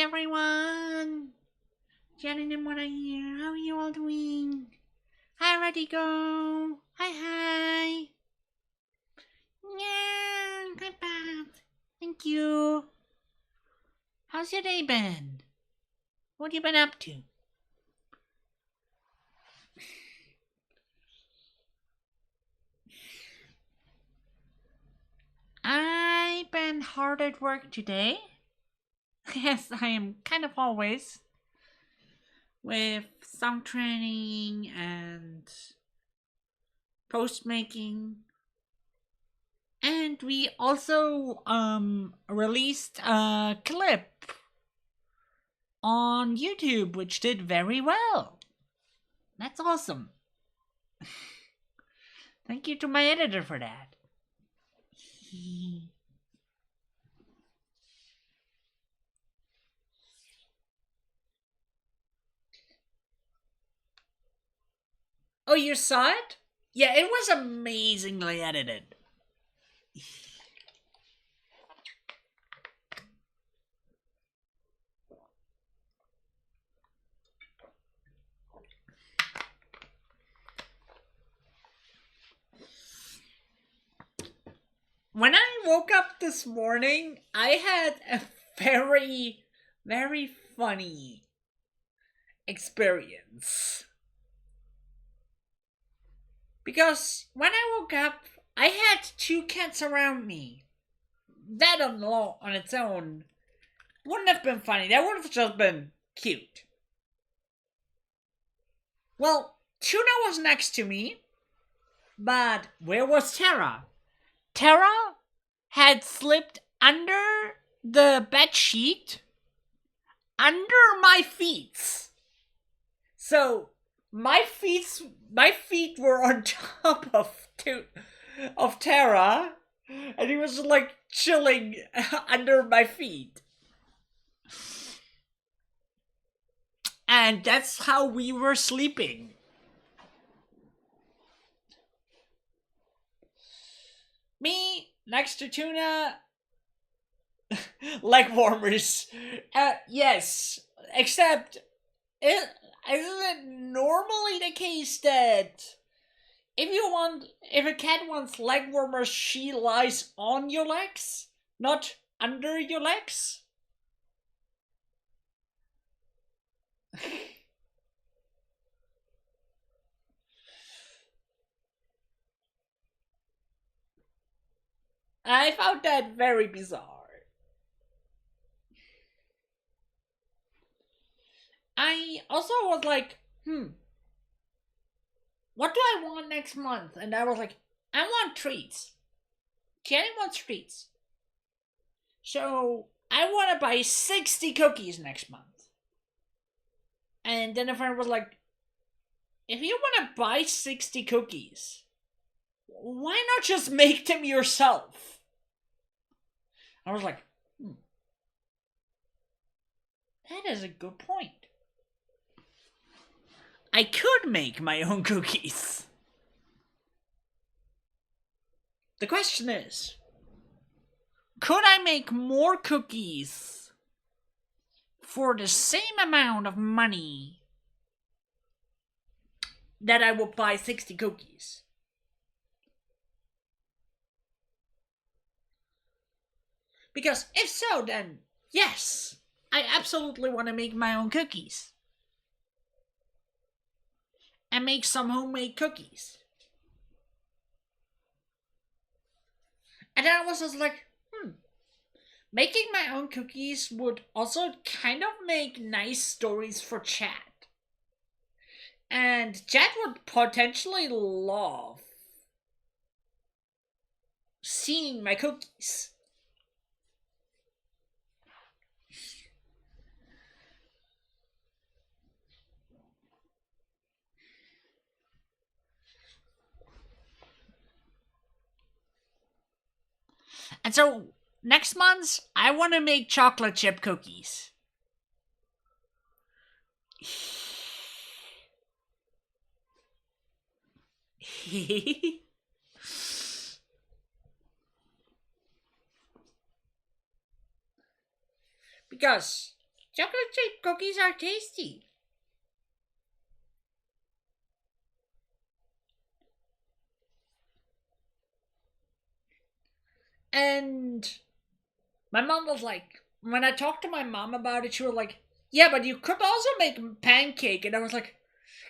everyone! Janet and Mona here. How are you all doing? Hi, ready go. Hi. Yeah, hi, Pat. Thank you. How's your day been? What have you been up to? I've been hard at work today. Yes, I am kind of always. With song training and post making. And we also released a clip on YouTube which did very well. That's awesome. Thank you to my editor for that. Oh, you saw it? Yeah, it was amazingly edited. When I woke up this morning, I had a very, very funny experience. Because when I woke up, I had two cats around me. That on its own wouldn't have been funny. That would have just been cute. Well, Tuna was next to me, but where was Tara? Tara had slipped under the bed sheet under my feet. So my feet were on top of Tara, and he was like chilling under my feet. And that's how we were sleeping. Me next to Tuna, leg warmers. Yes, except isn't it normally the case that if a cat wants leg warmers, she lies on your legs, not under your legs? I found that very bizarre. I also was like, what do I want next month? And I was like, I want treats. Jenny wants treats. So I want to buy 60 cookies next month. And then a friend was like, if you want to buy 60 cookies, why not just make them yourself? I was like, that is a good point. I could make my own cookies. The question is, could I make more cookies for the same amount of money that I would buy 60 cookies? Because if so, then yes, I absolutely want to make my own cookies. And make some homemade cookies. And then I was just like, making my own cookies would also kind of make nice stories for chat. And chat would potentially love seeing my cookies. And so, next month, I want to make chocolate chip cookies. Because Chocolate chip cookies are tasty. And my mom was like, when I talked to my mom about it, she was like, yeah, but you could also make pancake. And I was like,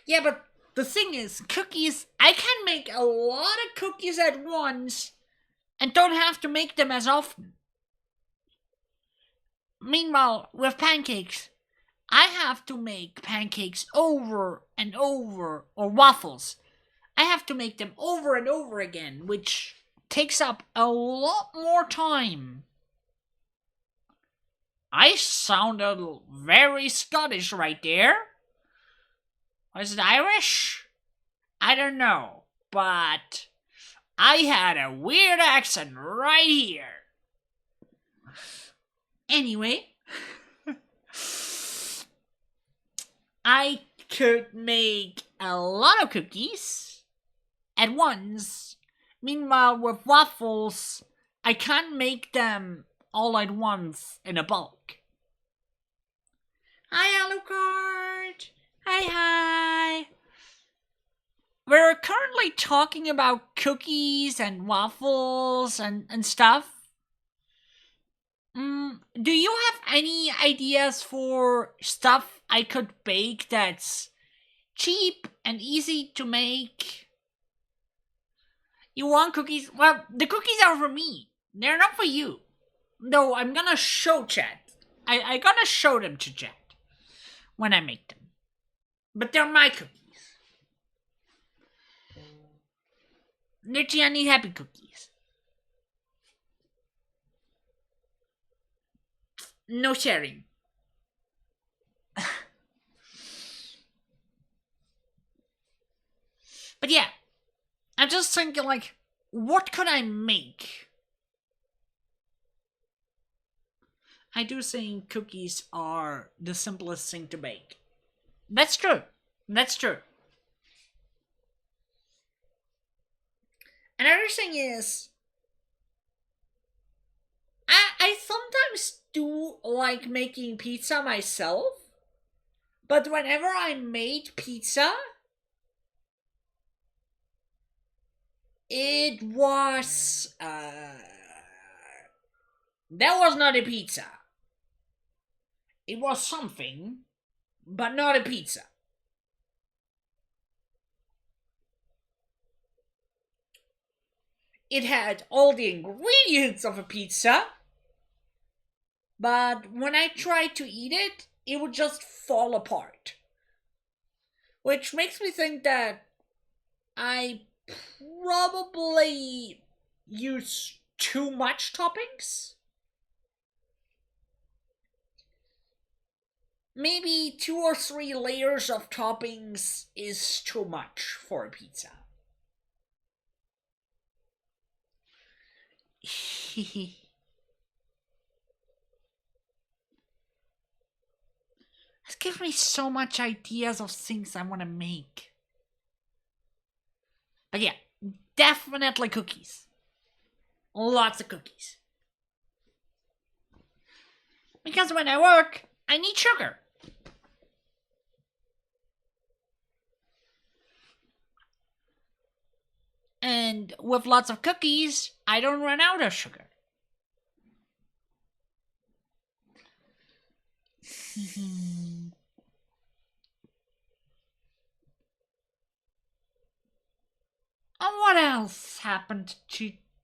yeah, but the thing is, cookies, I can make a lot of cookies at once and don't have to make them as often. Meanwhile, with pancakes, I have to make pancakes over and over, or waffles. I have to make them over and over again, which takes up a lot more time. I sounded very Scottish right there. Was it Irish? I don't know, but I had a weird accent right here. Anyway, I could make a lot of cookies at once. Meanwhile, with waffles, I can't make them all at once in a bulk. Hi, Alucard. Hi. We're currently talking about cookies and waffles and stuff. Do you have any ideas for stuff I could bake that's cheap and easy to make? You want cookies? Well, the cookies are for me. They're not for you. No, I'm gonna show chat. I gonna show them to chat when I make them. But they're my cookies. They're Gianni Happy cookies. No sharing. But yeah, I'm just thinking, like, what could I make? I do think cookies are the simplest thing to bake. That's true. That's true. Another thing is, I sometimes do like making pizza myself, but whenever I made pizza, it was that was not a pizza. It was something, but not a pizza. It had all the ingredients of a pizza, but when I tried to eat it, it would just fall apart. Which makes me think that I probably use too much toppings. Maybe 2 or 3 layers of toppings is too much for a pizza. This gives me so much ideas of things I want to make. But yeah, definitely cookies. Lots of cookies. Because when I work, I need sugar. And with lots of cookies, I don't run out of sugar. And what else happened today?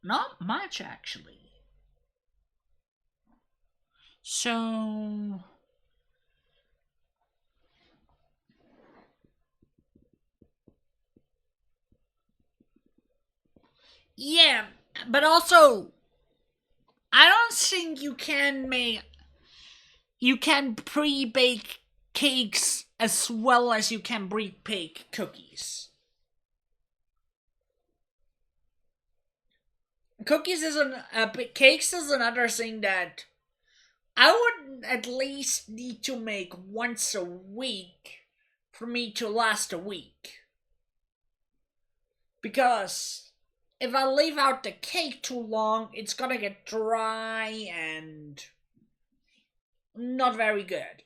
Not much, actually. So, yeah, but also, I don't think you can pre-bake cakes as well as you can pre-bake cookies. Cakes is another thing that I would at least need to make once a week for me to last a week. Because if I leave out the cake too long, it's gonna get dry and not very good.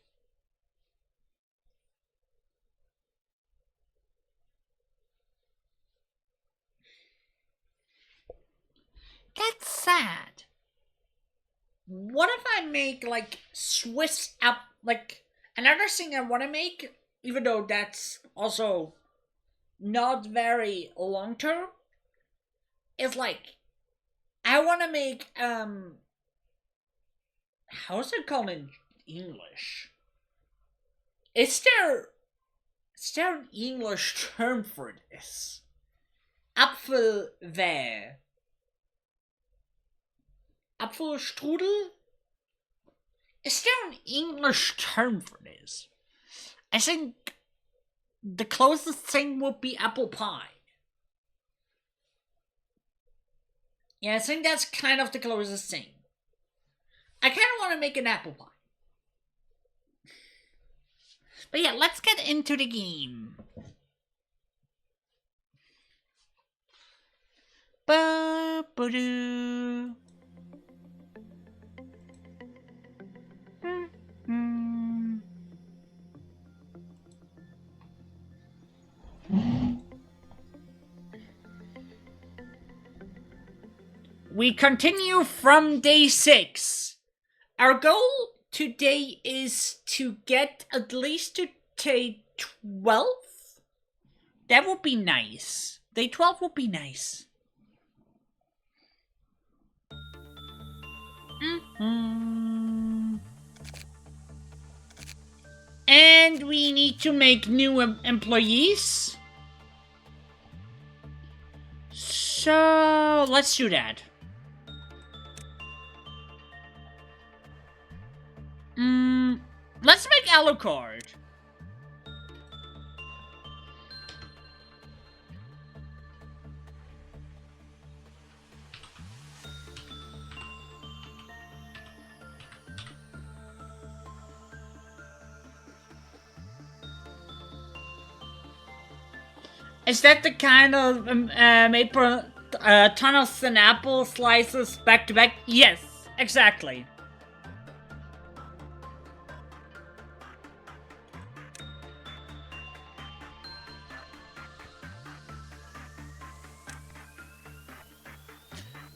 That's sad. What if I make like Swiss app, like another thing I want to make, even though that's also not very long term, is like I want to make how's it called in English? Is there an English term for this? Apfelwehr. Apfelstrudel? Is there an English term for this? I think the closest thing would be apple pie. Yeah, I think that's kind of the closest thing. I kind of want to make an apple pie. But yeah, let's get into the game. Ba-ba-doo. We continue from day 6. Our goal today is to get at least to day 12. That would be nice. Day 12 would be nice. And we need to make new employees. So let's do that. Let's make Alucard. Is that the kind of maple tunnels and apple slices back to back? Yes, exactly.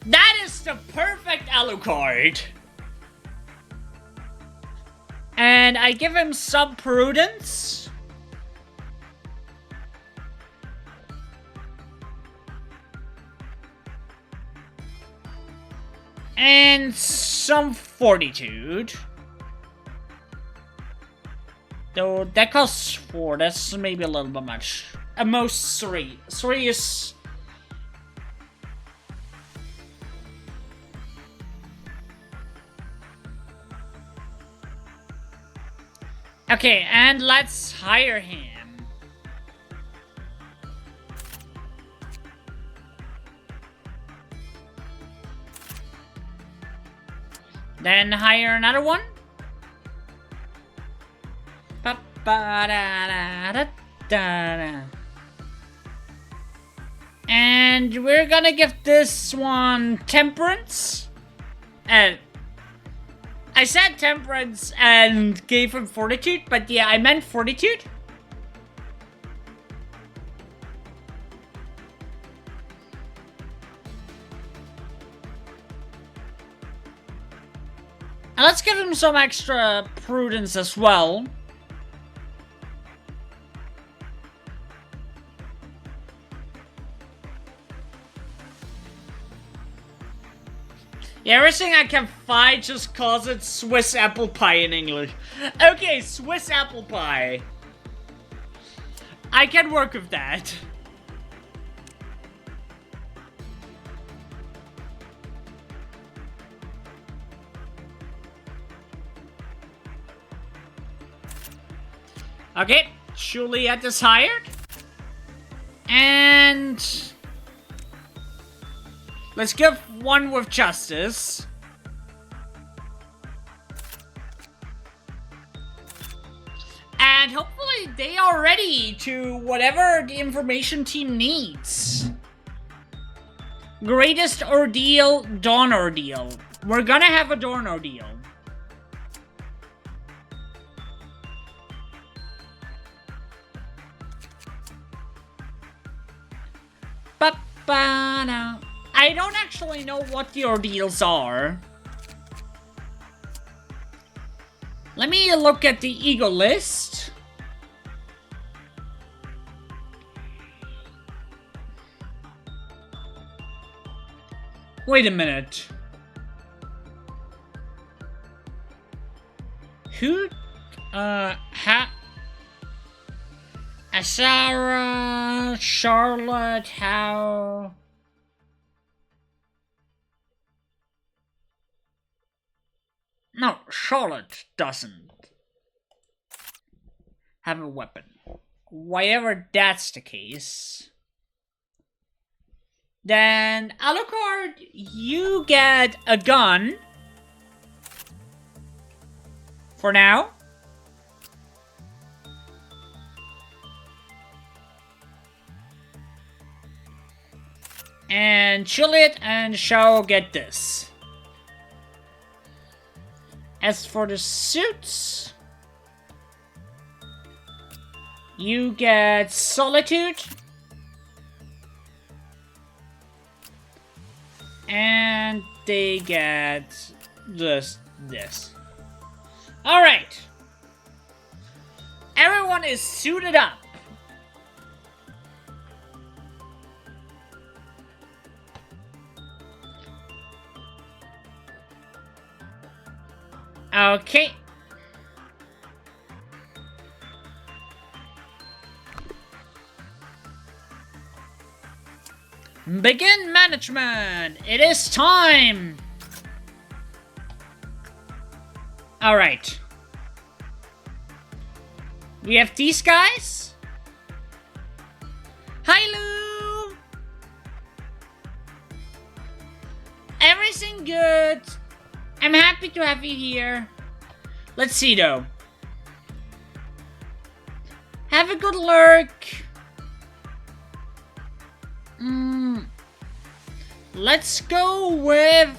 That is the perfect Alucard. And I give him some prudence. And some fortitude. Though that costs 4, that's maybe a little bit much. At most 3. 3 is... Okay, and let's hire him. Then hire another one. And we're gonna give this one temperance. I said temperance and gave him fortitude, but yeah, I meant fortitude. And let's give him some extra prudence as well. Yeah, everything I can find just calls it Swiss apple pie in English. Okay, Swiss apple pie. I can work with that. Okay, Juliet is hired. And... let's give one with justice. And hopefully they are ready to whatever the information team needs. Greatest ordeal, dawn ordeal. We're gonna have a dawn ordeal. Ba-ba-da. I don't actually know what the ordeals are. Let me look at the ego list. Wait a minute. Who? Sarah, Charlotte, how? No, Charlotte doesn't have a weapon. Whatever that's the case. Then, Alucard, you get a gun. For now. And Juliet and Shao get this. As for the suits, you get Solitude. And they get just this. Alright. Everyone is suited up. Okay. Begin management! It is time! Alright. We have these guys. Hi, Lou! Everything good. I'm happy to have you here. Let's see, though. Have a good lurk. Let's go with...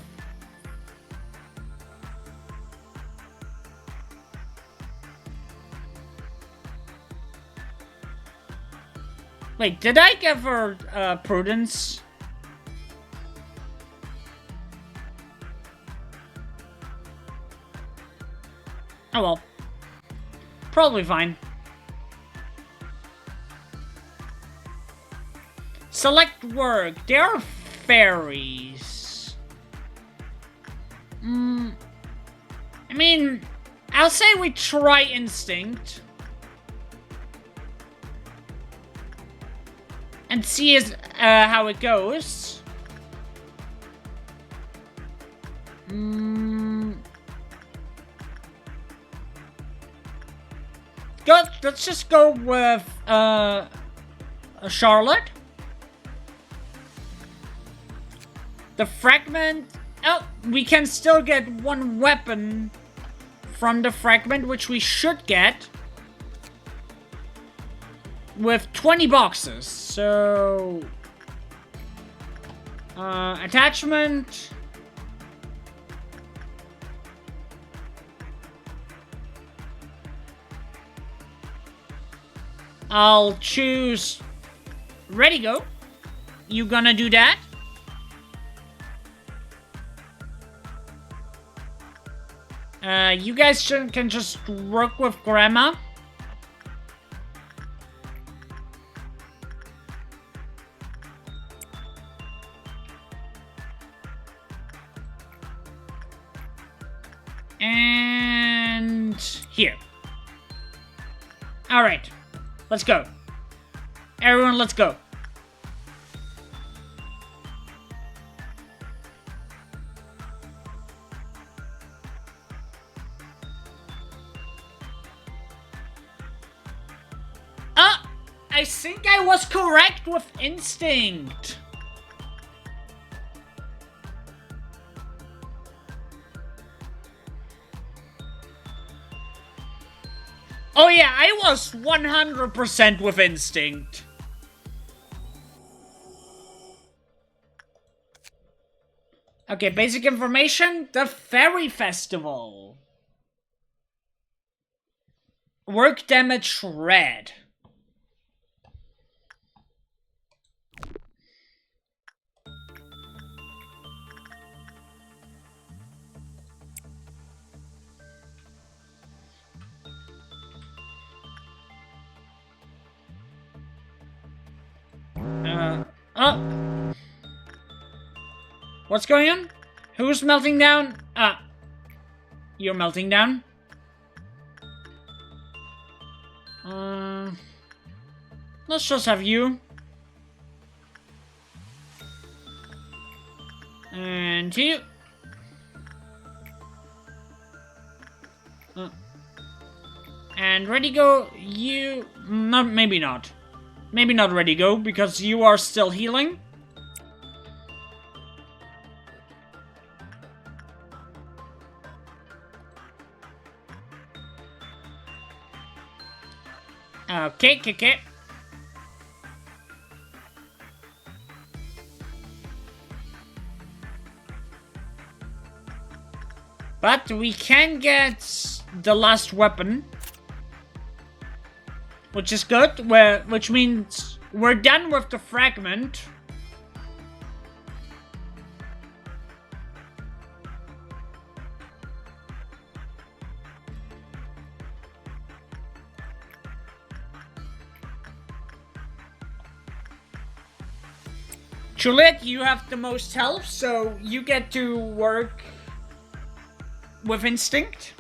Wait, did I give her Prudence? Oh well. Probably fine. Select work. They are fairies. I mean, I'll say we try instinct. And see how it goes. Let's just go with Charlotte. The fragment. Oh, we can still get one weapon from the fragment, which we should get with 20 boxes. So, attachment. I'll choose ready go. You gonna do that? You guys can just work with Grandma. And here. All right, let's go. Everyone, let's go. I think I was correct with instinct. Oh yeah, I was 100% with instinct. Okay, basic information. The Fairy Festival. Work damage red. Oh. What's going on? Who's melting down? You're melting down? Let's just have you. And you. And ready go, you... No, maybe not. Maybe not ready go, because you are still healing. Okay. But we can get the last weapon. Which is good, which means we're done with the fragment. Juliet, you have the most health, so you get to work with instinct.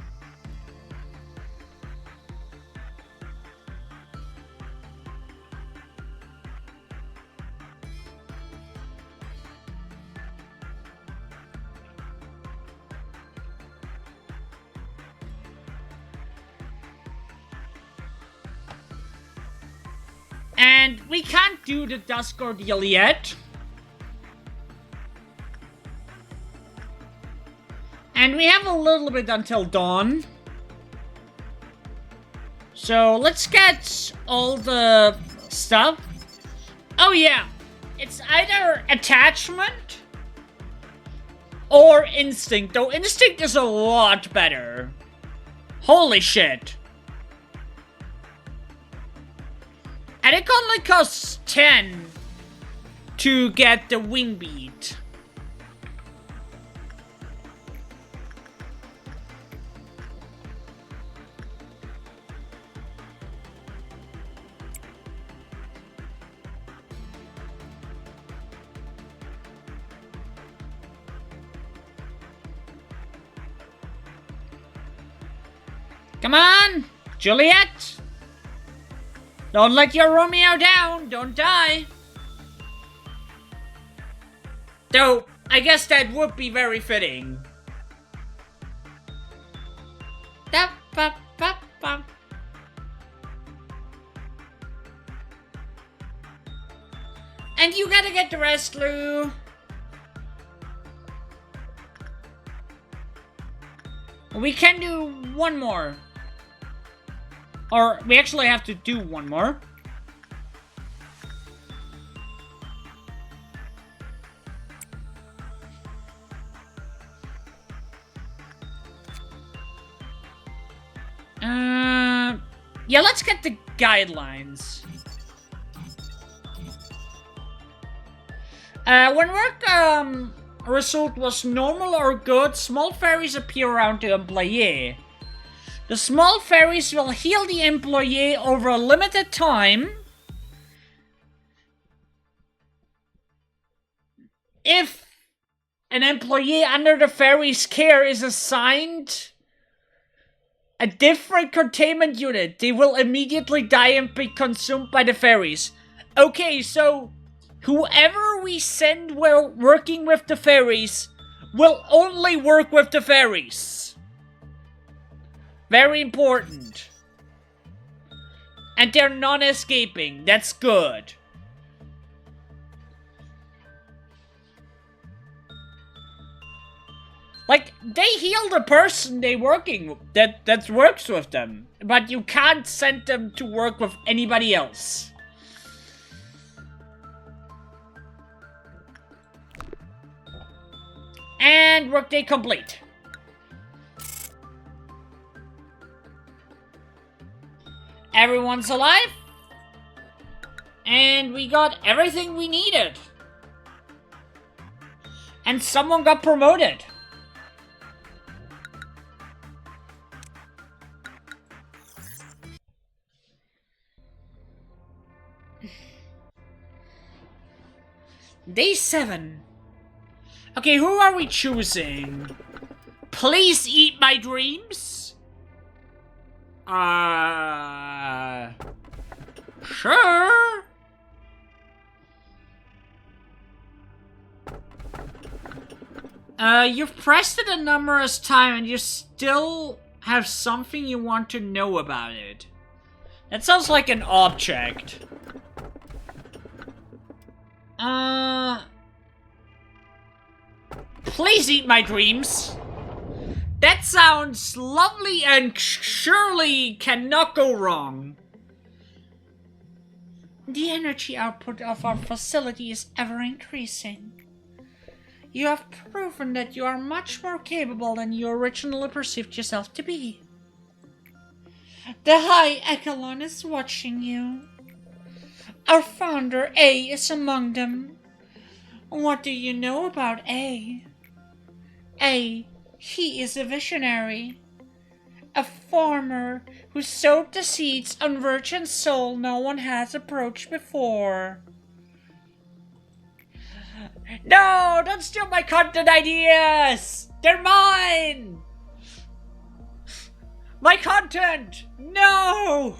And we can't do the Dusk Ordeal yet. And we have a little bit until dawn. So let's get all the stuff. Oh yeah, it's either attachment or instinct. Though instinct is a lot better. Holy shit. And it only costs 10 to get the wing beat. Come on, Juliet! Don't let your Romeo down, don't die! Though, I guess that would be very fitting. And you gotta get the rest, Lou. We can do one more. Or, we actually have to do one more. Yeah, let's get the guidelines. When work, result was normal or good, small fairies appear around the employee. The small fairies will heal the employee over a limited time. If an employee under the fairy's care is assigned a different containment unit, they will immediately die and be consumed by the fairies. Okay, so whoever we send while working with the fairies will only work with the fairies. Very important. And they're non-escaping. That's good. Like, they heal the person they working that works with them. But you can't send them to work with anybody else. And workday complete. Everyone's alive. And we got everything we needed. And someone got promoted. Day 7. Okay, who are we choosing? Please eat my dreams? Sure. You've pressed it a numerous times and you still have something you want to know about it. That sounds like an object. Please eat my dreams. That sounds lovely and surely cannot go wrong. The energy output of our facility is ever increasing. You have proven that you are much more capable than you originally perceived yourself to be. The High Echelon is watching you. Our founder, A, is among them. What do you know about A? A, he is a visionary. A farmer who sowed the seeds on virgin soul no one has approached before. No, don't steal my content ideas! They're mine! My content! No!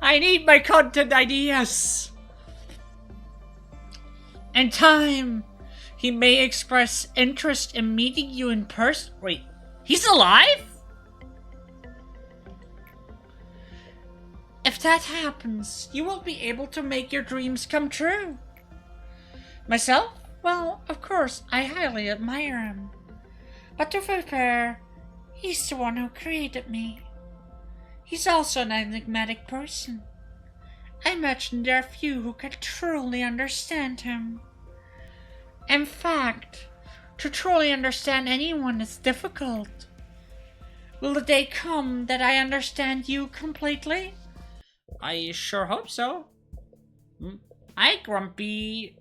I need my content ideas! In time, he may express interest in meeting you in person. Wait, he's alive? If that happens, you will be able to make your dreams come true. Myself? Well, of course, I highly admire him. But to be fair, he's the one who created me. He's also an enigmatic person. I imagine there are few who can truly understand him. In fact, to truly understand anyone is difficult. Will the day come that I understand you completely? I sure hope so. Hi, Grumpy.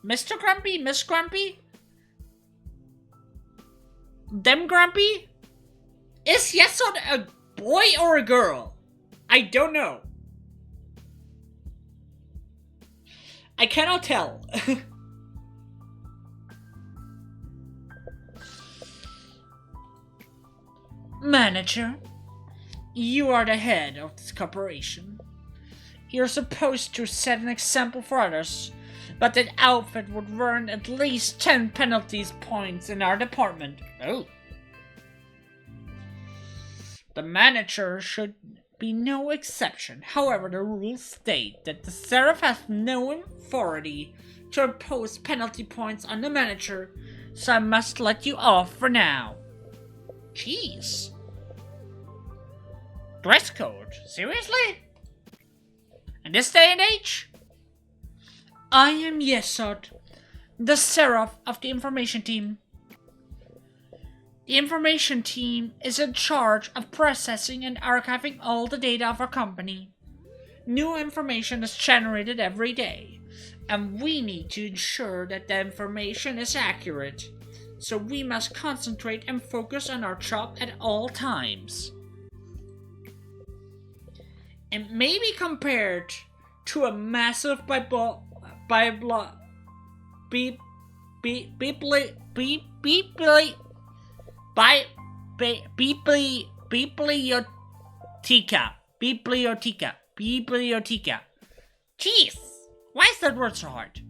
Mr. Grumpy? Miss Grumpy? Them Grumpy? Is Yesod a boy or a girl? I don't know. I cannot tell. Manager, you are the head of this corporation. You're supposed to set an example for others, but that outfit would earn at least 10 penalties points in our department. Oh. The manager should be no exception. However, the rules state that the Seraph has no authority to impose penalty points on the manager, so I must let you off for now. Jeez. Dress code? Seriously? In this day and age? I am Yesod, the Seraph of the information team. The information team is in charge of processing and archiving all the data of our company. New information is generated every day, and we need to ensure that the information is accurate. So we must concentrate and focus on our job at all times. It may be compared to a massive biblioteca. Jeez, why is that word so hard?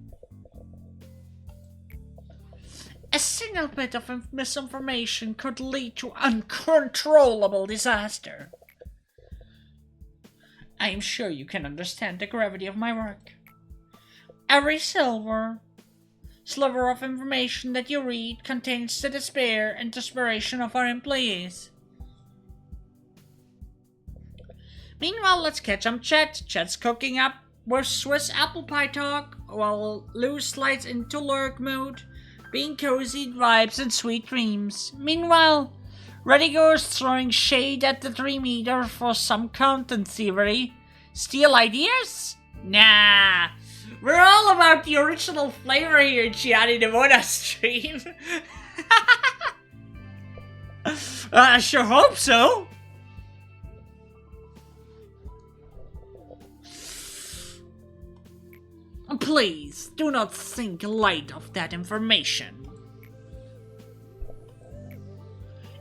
A single bit of misinformation could lead to uncontrollable disaster. I am sure you can understand the gravity of my work. Every sliver of information that you read contains the despair and desperation of our employees. Meanwhile, let's catch up chat. Chat's cooking up with Swiss apple pie talk while Lou slides into lurk mode being cozy vibes and sweet dreams. Meanwhile, Redigo's throwing shade at the 3-meter for some content thievery. Steal ideas? Nah. We're all about the original flavor here, Gianni Demoda stream. I sure hope so. Please, do not think light of that information.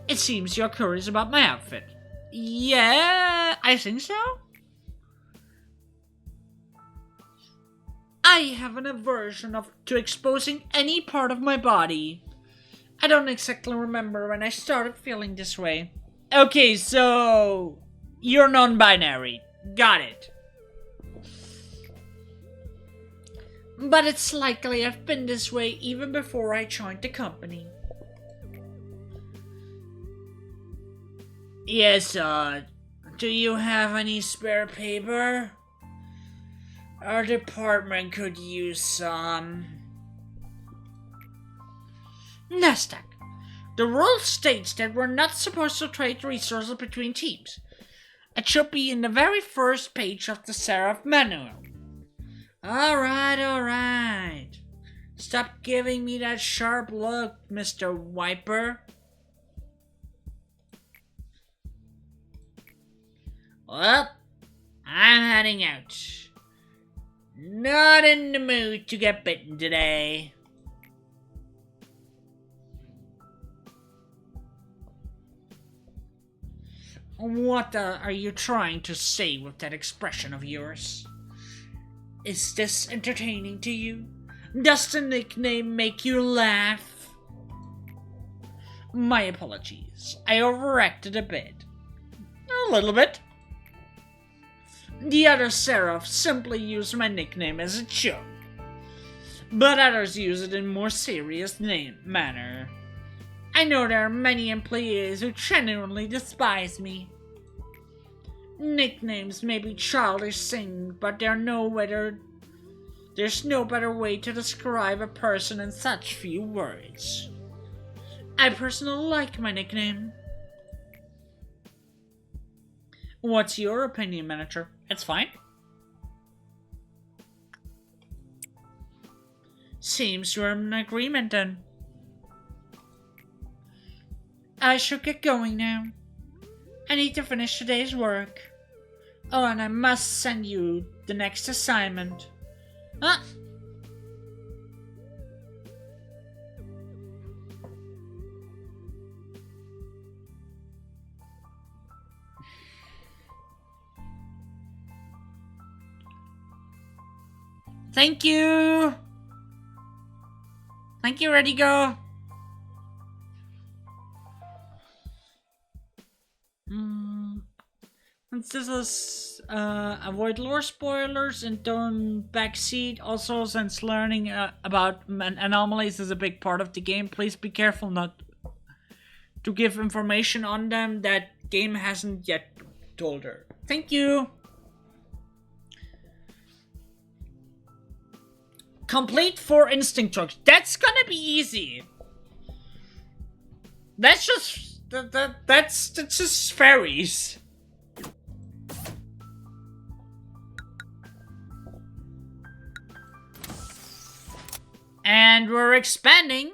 It seems you're curious about my outfit. Yeah, I think so. I have an aversion to exposing any part of my body. I don't exactly remember when I started feeling this way. Okay, so you're non-binary. Got it. But it's likely I've been this way even before I joined the company. Yes, do you have any spare paper? Our department could use some. Nasdaq. The rule states that we're not supposed to trade resources between teams. It should be in the very first page of the Seraph manual. Alright. Stop giving me that sharp look, Mr. Wiper. Well, I'm heading out. Not in the mood to get bitten today. What are you trying to say with that expression of yours? Is this entertaining to you? Does the nickname make you laugh? My apologies. I overacted a bit. A little bit. The other Seraphs simply use my nickname as a joke. But others use it in more serious manner. I know there are many employees who genuinely despise me. Nicknames may be childish things, but there's no better way to describe a person in such few words. I personally like my nickname. What's your opinion, manager? It's fine. Seems we're in agreement then. I should get going now. I need to finish today's work. Oh, and I must send you the next assignment. Huh? Thank you! Thank you, Redigo! This is avoid lore spoilers and don't backseat. Also, since learning about anomalies is a big part of the game, please be careful not to give information on them that game hasn't yet told her. Thank you! Complete 4 instinct checks. That's gonna be easy. That's just fairies. And we're expanding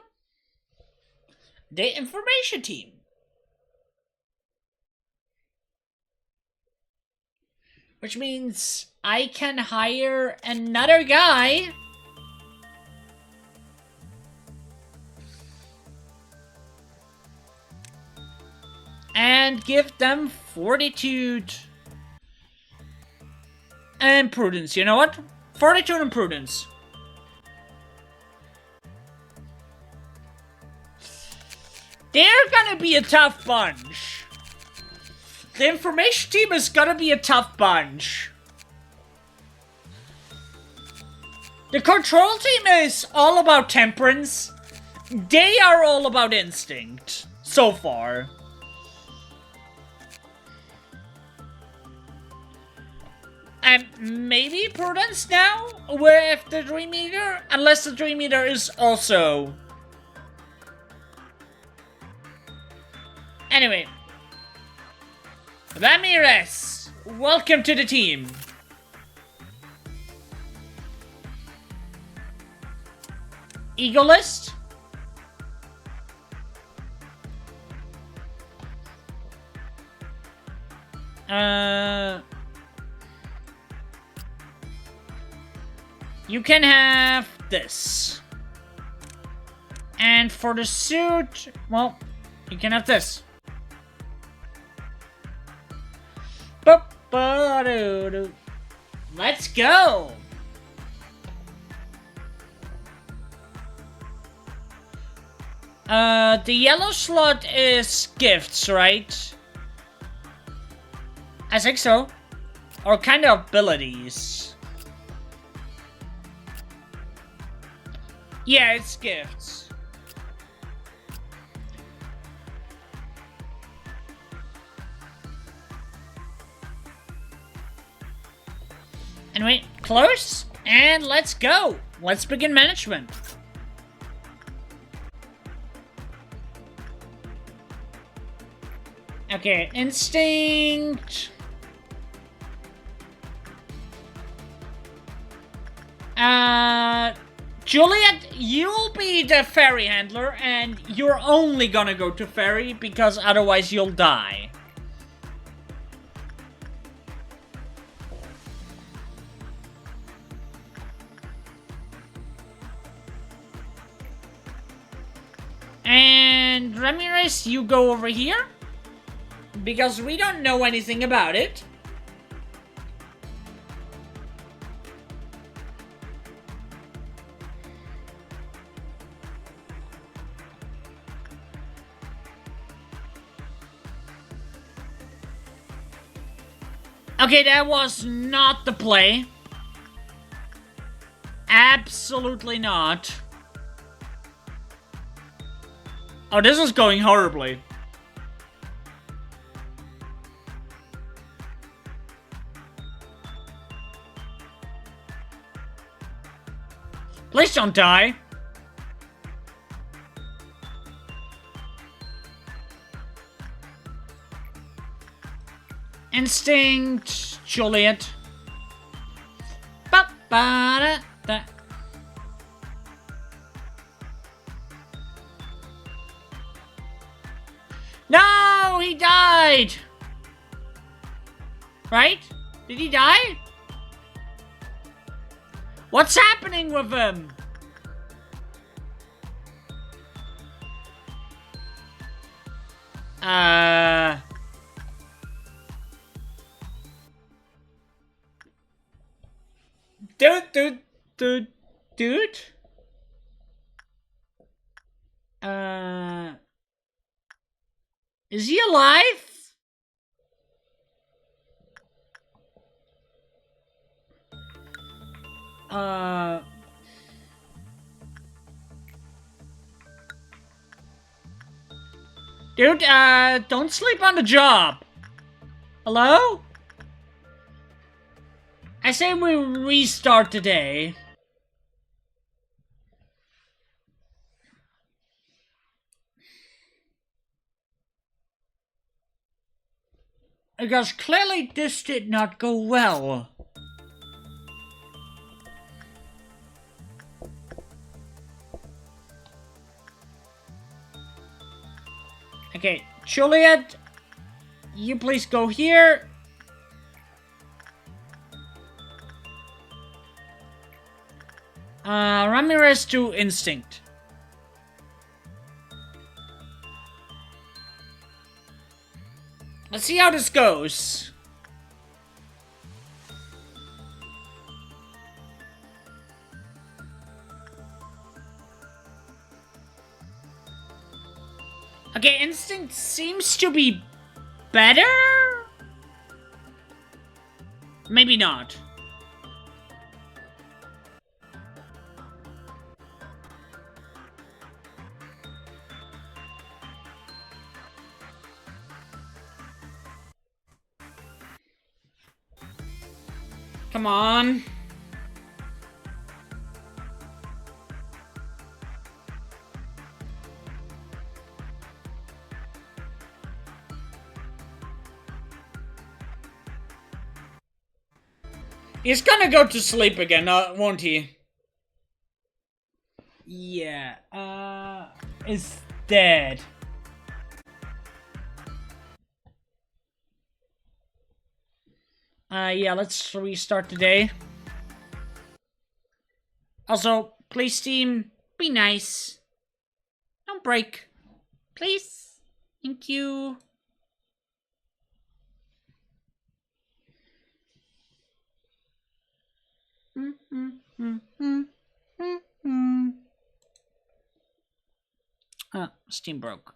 the information team. Which means I can hire another guy and give them fortitude and prudence. You know what? Fortitude and prudence. They're gonna be a tough bunch. The information team is gonna be a tough bunch. The control team is all about temperance. They are all about instinct, so far. And maybe prudence now with the Dream Eater, unless the Dream Eater is also Anyway. Ramirez, welcome to the team. Egoist? You can have this. And for the suit, well, you can have this. Let's go! The yellow slot is gifts, right? I think so. Or kind of abilities. Yeah, it's gifts. Anyway, close, and let's go. Let's begin management. Okay, instinct. Juliet, you'll be the ferry handler, and you're only gonna go to ferry because otherwise you'll die. And Ramirez, you go over here because we don't know anything about it. Okay, that was not the play. Absolutely not. Oh, this is going horribly. Please don't die. Instinct, Juliet. Ba-ba-da-da. No, he died. Right? Did he die? What's happening with him? Dude? Is he alive? Dude, don't sleep on the job. Hello? I say we restart today. Because clearly this did not go well. Okay, Juliet, you please go here. Ramirez to instinct. Let's see how this goes. Okay, instinct seems to be better? Maybe not. Come on. He's gonna go to sleep again, won't he? Yeah, is dead. Yeah, let's restart the day. Also, please, team, be nice. Don't break. Please. Thank you. Steam broke.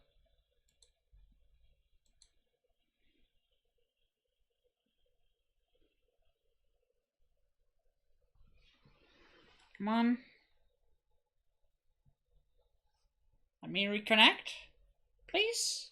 Come on. Let me reconnect, please.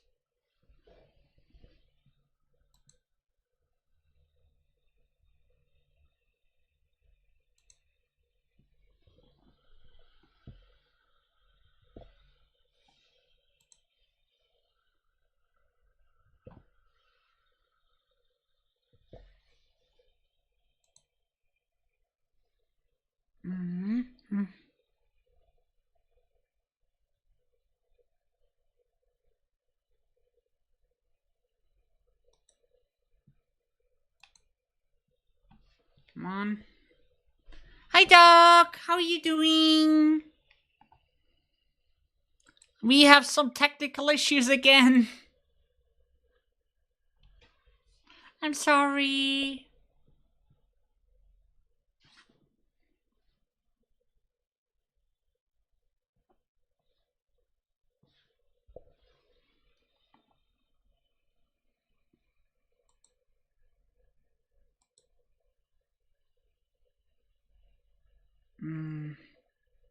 Come on. Hi, Doc. How are you doing? We have some technical issues again. I'm sorry.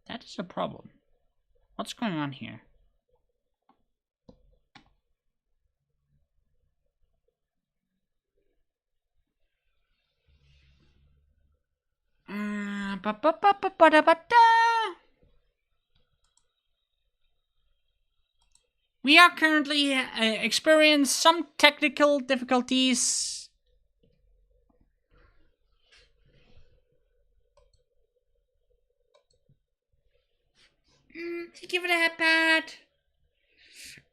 That is a problem. What's going on here? We are currently experiencing some technical difficulties. Give it a head pat.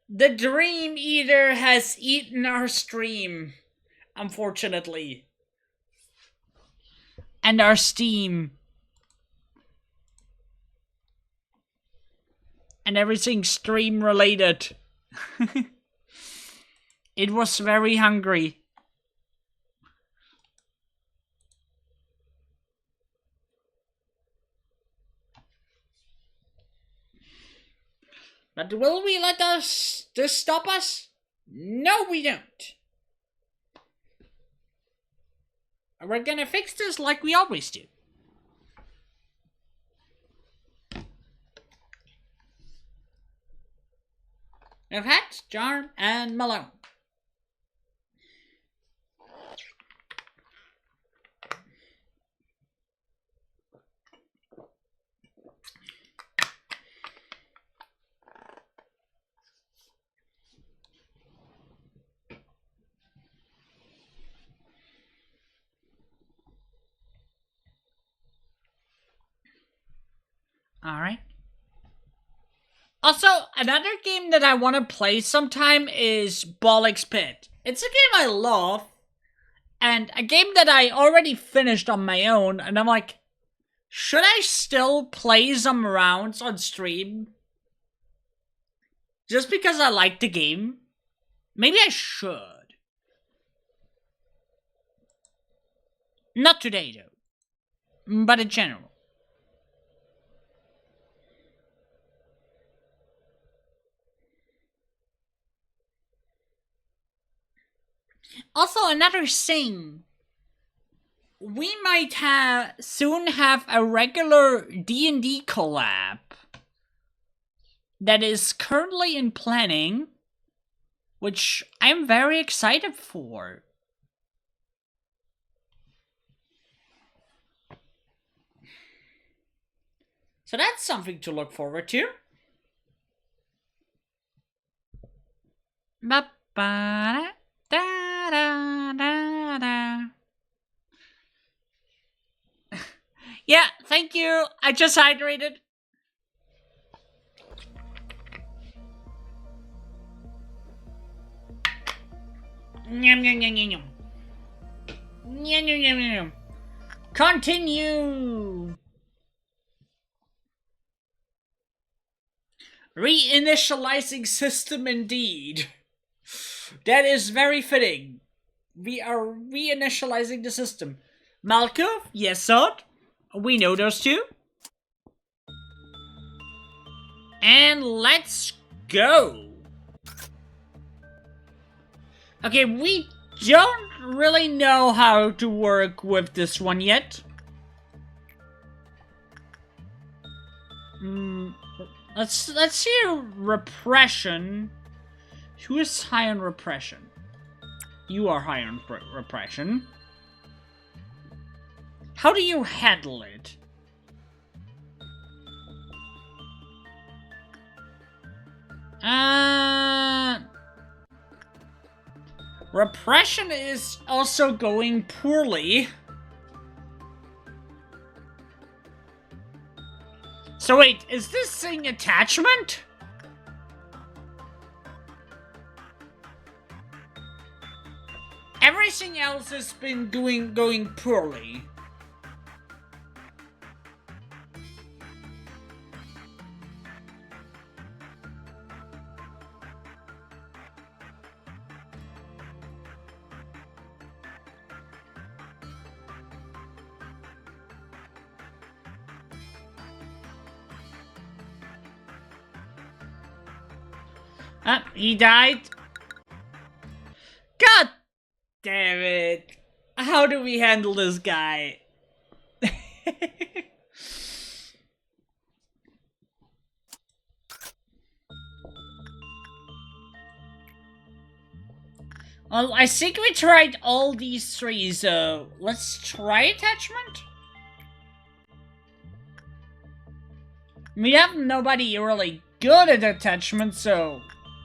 The Dream Eater has eaten our stream, unfortunately. And our Steam. And everything stream related. It was very hungry. But will we let this stop us? No, we don't. We're gonna fix this like we always do. Of Hat, Jarm, and Malone. Alright. Also, another game that I want to play sometime is Bollocks Pit. It's a game I love, and a game that I already finished on my own, and I'm like, should I still play some rounds on stream? Just because I like the game? Maybe I should. Not today, though. But in general. Also, another thing. We might soon have a regular D&D collab that is currently in planning, which I'm very excited for. So that's something to look forward to. Ba-ba-da-da-da-da-da. Yeah, thank you. I just hydrated. Yum, yum, yum, yum, yum. Yum, yum, yum, yum. Continue. Reinitializing system indeed. That is very fitting. We are reinitializing the system. Malko? Yes, sir? We know those two. And let's go. Okay, we don't really know how to work with this one yet. Let's see repression. Who is high on repression? You are high on repression. How do you handle it? Repression is also going poorly. So wait, is this thing attachment? Everything else has been going poorly. He died. God damn it. How do we handle this guy? Well, I think we tried all these three, so let's try attachment? We have nobody really good at attachment, so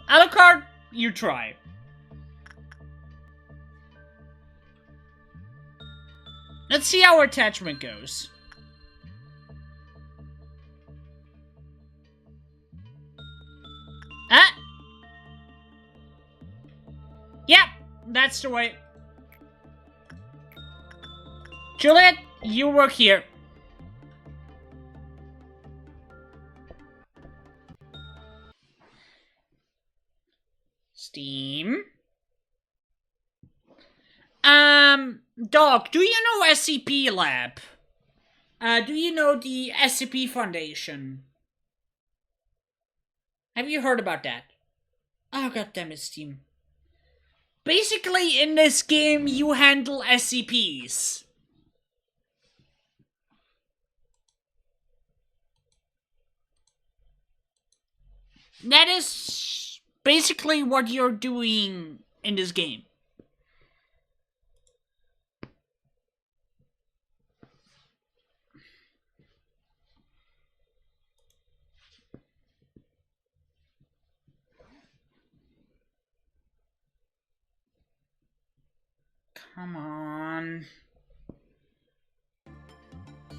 Alucard, you try. Let's see how attachment goes. Ah! Yep, that's the way. Juliet, you work here. Steam. Doc, do you know SCP Lab? Do you know the SCP Foundation? Have you heard about that? Oh, goddammit, Steam. Basically, in this game, you handle SCPs. That is basically what you're doing in this game. Come on.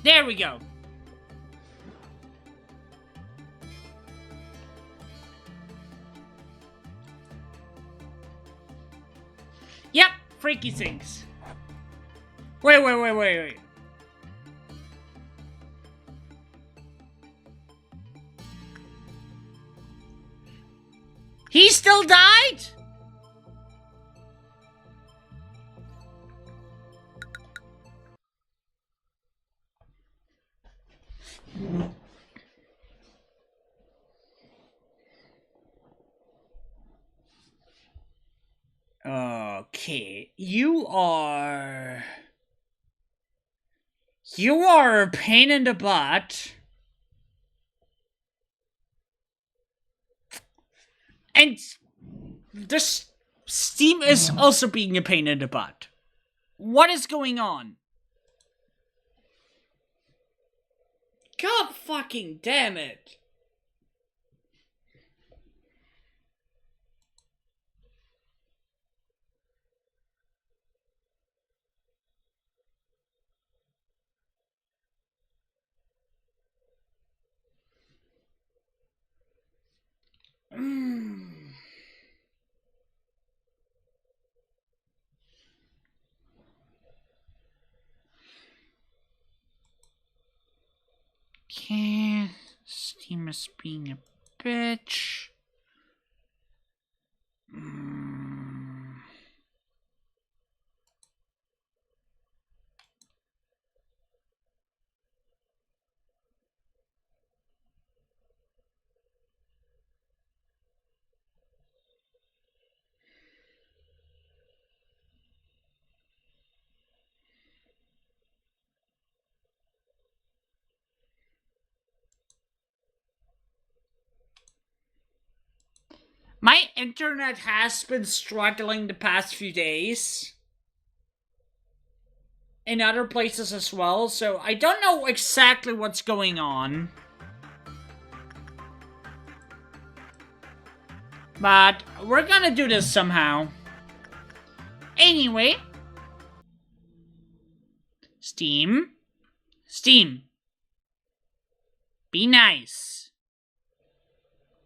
There we go. Yep, freaky things. Wait. He still died? Okay, you are a pain in the butt. And this Steam is also being a pain in the butt. What is going on? God fucking damn it. Okay, Steam is being a bitch. My internet has been struggling the past few days. In other places as well, so I don't know exactly what's going on. But we're gonna do this somehow. Anyway. Steam. Steam. Be nice.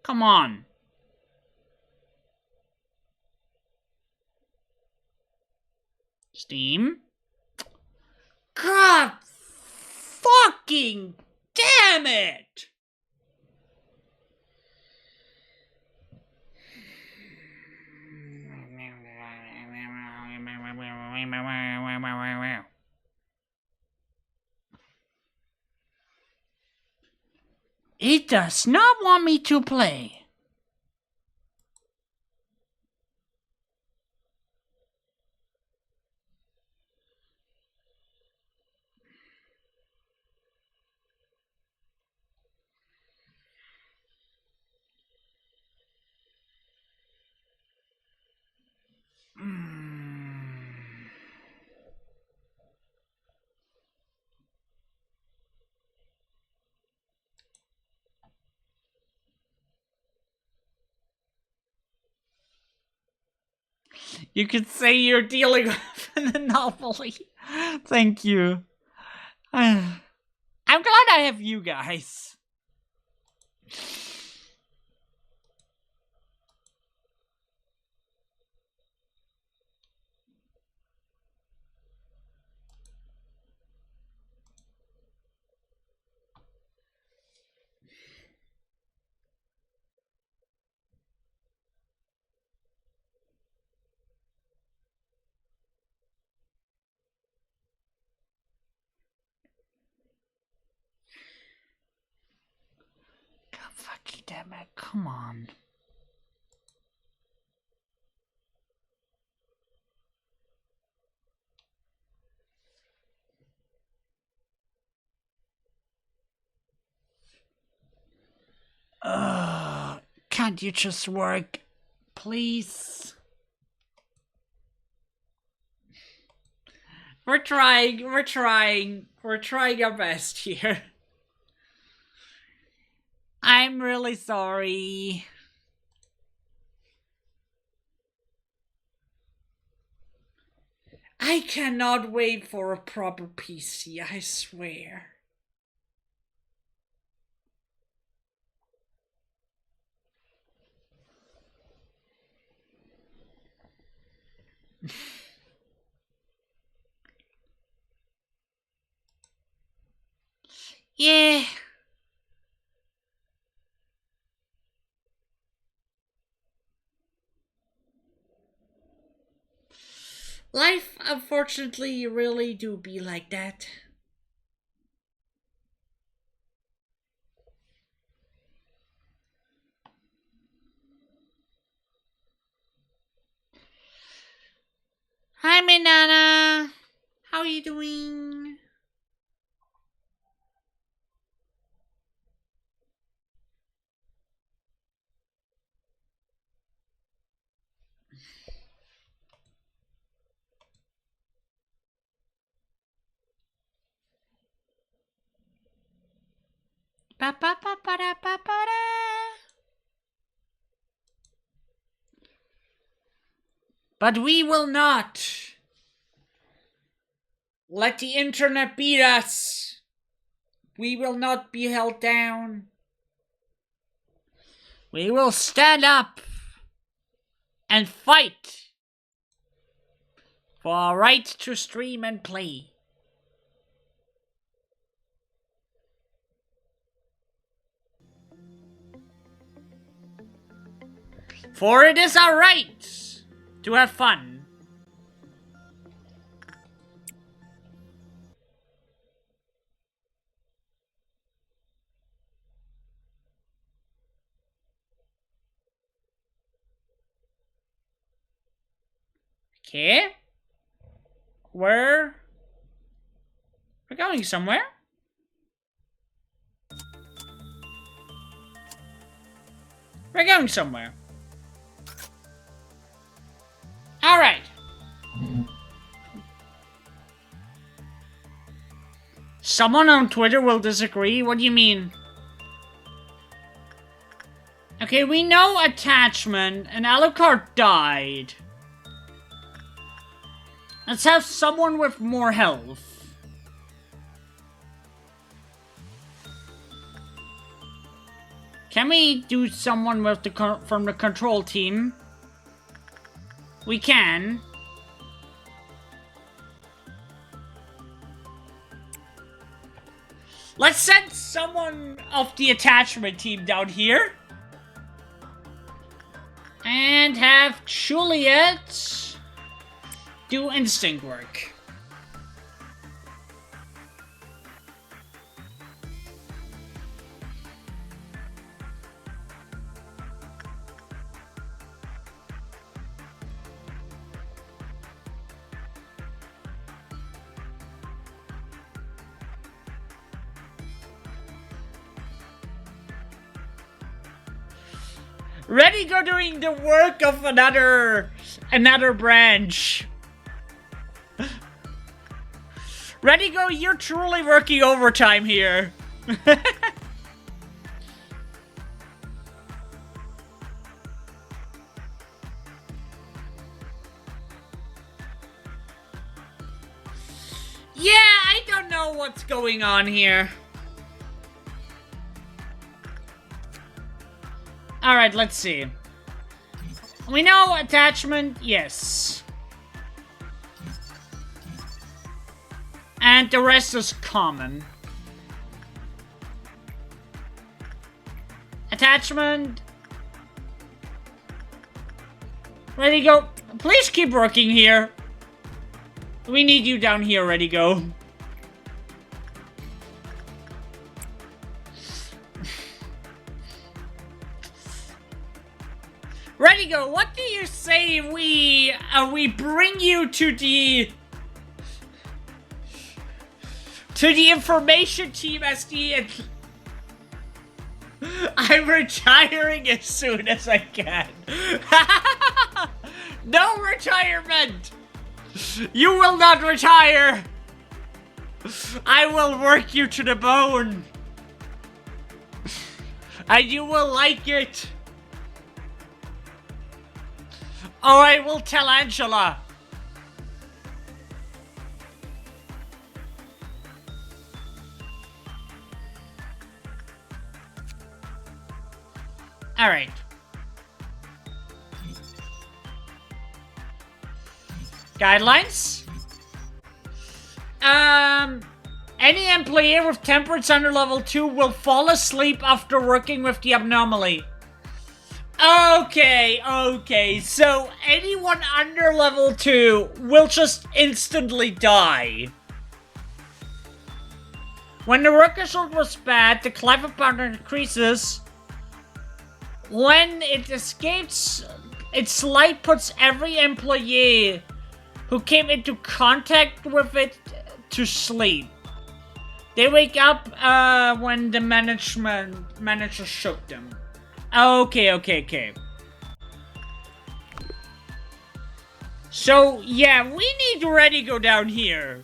Come on. Steam. God fucking damn it! It does not want me to play. You could say you're dealing with an anomaly. Thank you. I'm glad I have you guys. God fucking damn it, come on. Can't you just work, please? We're trying our best here. I'm really sorry. I cannot wait for a proper PC, I swear. Yeah. Life, unfortunately, really do be like that. Hi, Minana. How are you doing? Ba ba ba ba da ba ba da. But we will not let the internet beat us. We will not be held down. We will stand up and fight for our right to stream and play. For it is our right to have fun. Okay. We're going somewhere. We're going somewhere. Alright. Someone on Twitter will disagree. What do you mean? Okay, we know attachment and Alucard died. Let's have someone with more health. Can we do someone with the from the control team? We can. Let's send someone of the attachment team down here. And have Juliet do instinct work. Ready go doing the work of another branch. Ready go, you're truly working overtime here. Yeah, I don't know what's going on here. Alright, let's see. We know attachment, yes. And the rest is common. Attachment. Ready, go. Please keep working here. We need you down here, ready, go. Ready, go. What do you say we bring you to the information team as the... I'm retiring as soon as I can. No retirement! You will not retire! I will work you to the bone! And you will like it! Oh, I will tell Angela! Alright. Guidelines? Any employee with temperance under level 2 will fall asleep after working with the anomaly. Okay, so anyone under level 2 will just instantly die. When the work result was bad, the climate power increases. When it escapes, its light puts every employee who came into contact with it to sleep. They wake up when the manager shook them. Okay. So, yeah, we need to ready go down here.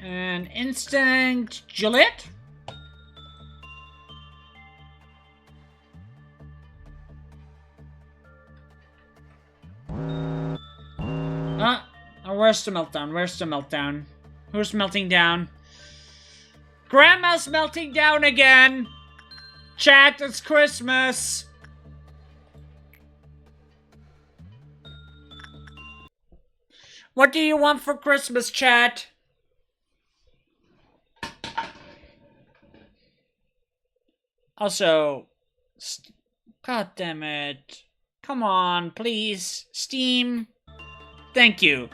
And instinct Juliet. Where's the meltdown? Where's the meltdown? Who's melting down? Grandma's melting down again! Chat, it's Christmas! What do you want for Christmas, chat? Also, god damn it. Come on, please. Steam. Thank you.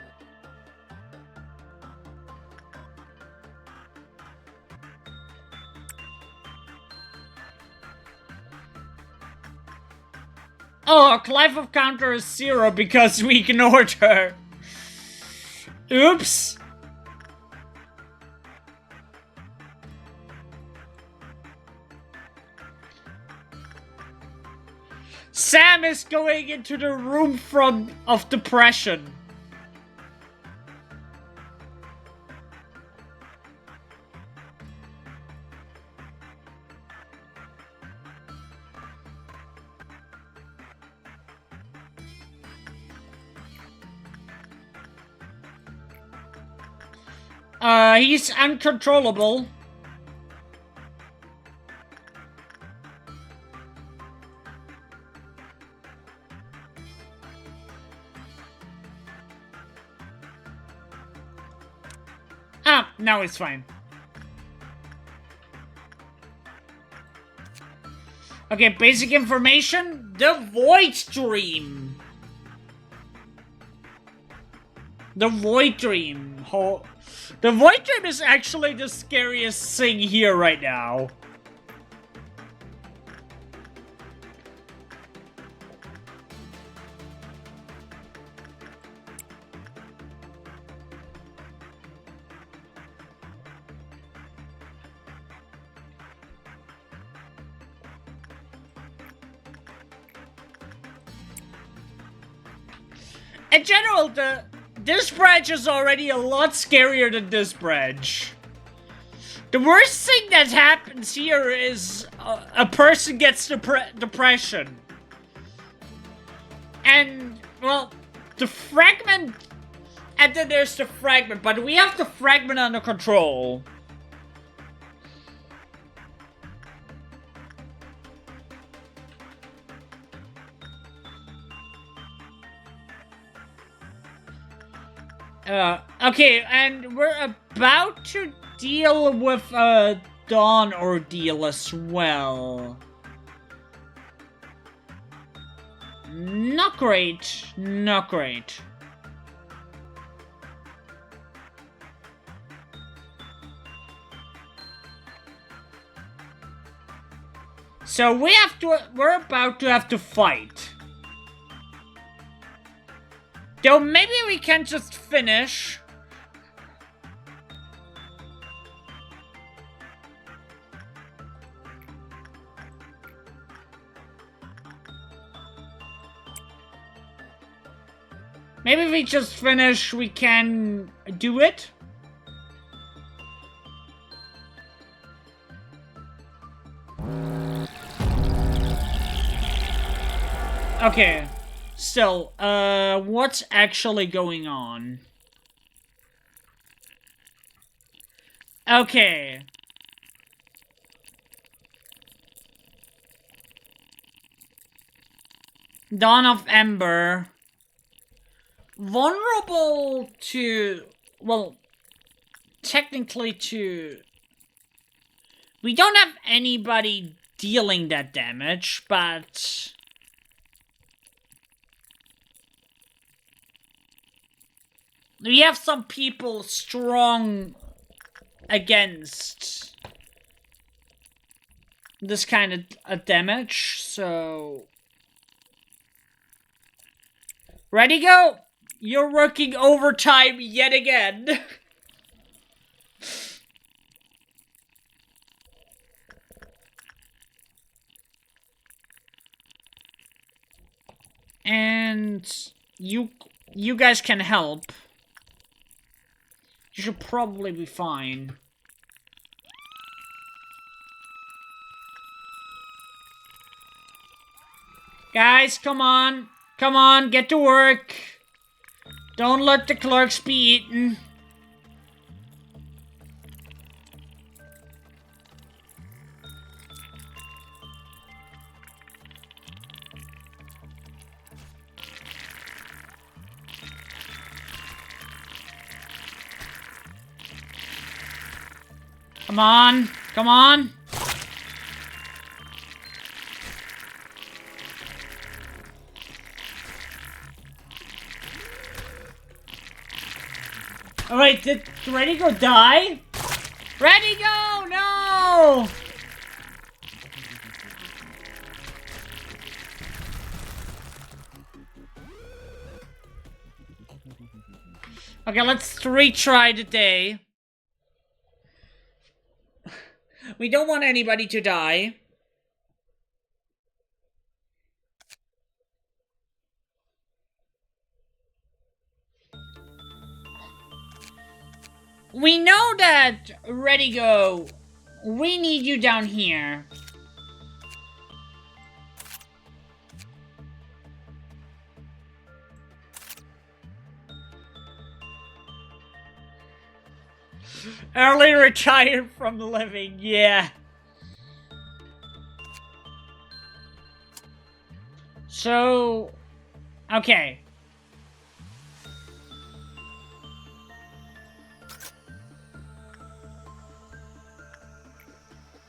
Oh, Clive of counter is 0 because we ignored her. Oops. Sam is going into the room of depression. He's uncontrollable. Ah, now it's fine. Okay, basic information. The Void Dream. The Void Dream. The Void Dream is actually the scariest thing here right now. In general, this branch is already a lot scarier than this branch. The worst thing that happens here is a person gets depression. And, well, the fragment... And then there's the fragment, but we have the fragment under control. Okay, and we're about to deal with a Dawn ordeal as well. Not great, not great. So we're about to have to fight. Though maybe we can just finish. Maybe if we just finish, we can do it. Okay. So, what's actually going on? Okay. Dawn of Ember. Vulnerable to... Well, technically to... We don't have anybody dealing that damage, but... We have some people strong against this kind of damage, so... Ready, go! You're working overtime yet again. And you guys can help. You should probably be fine. Guys, come on. Come on, get to work. Don't let the clerks be eaten. Come on, come on. Alright, did Ready Go die? Ready Go, no! Okay, let's retry the day. We don't want anybody to die. We know that, Ready Go, we need you down here. Early retired from living, yeah. So, okay.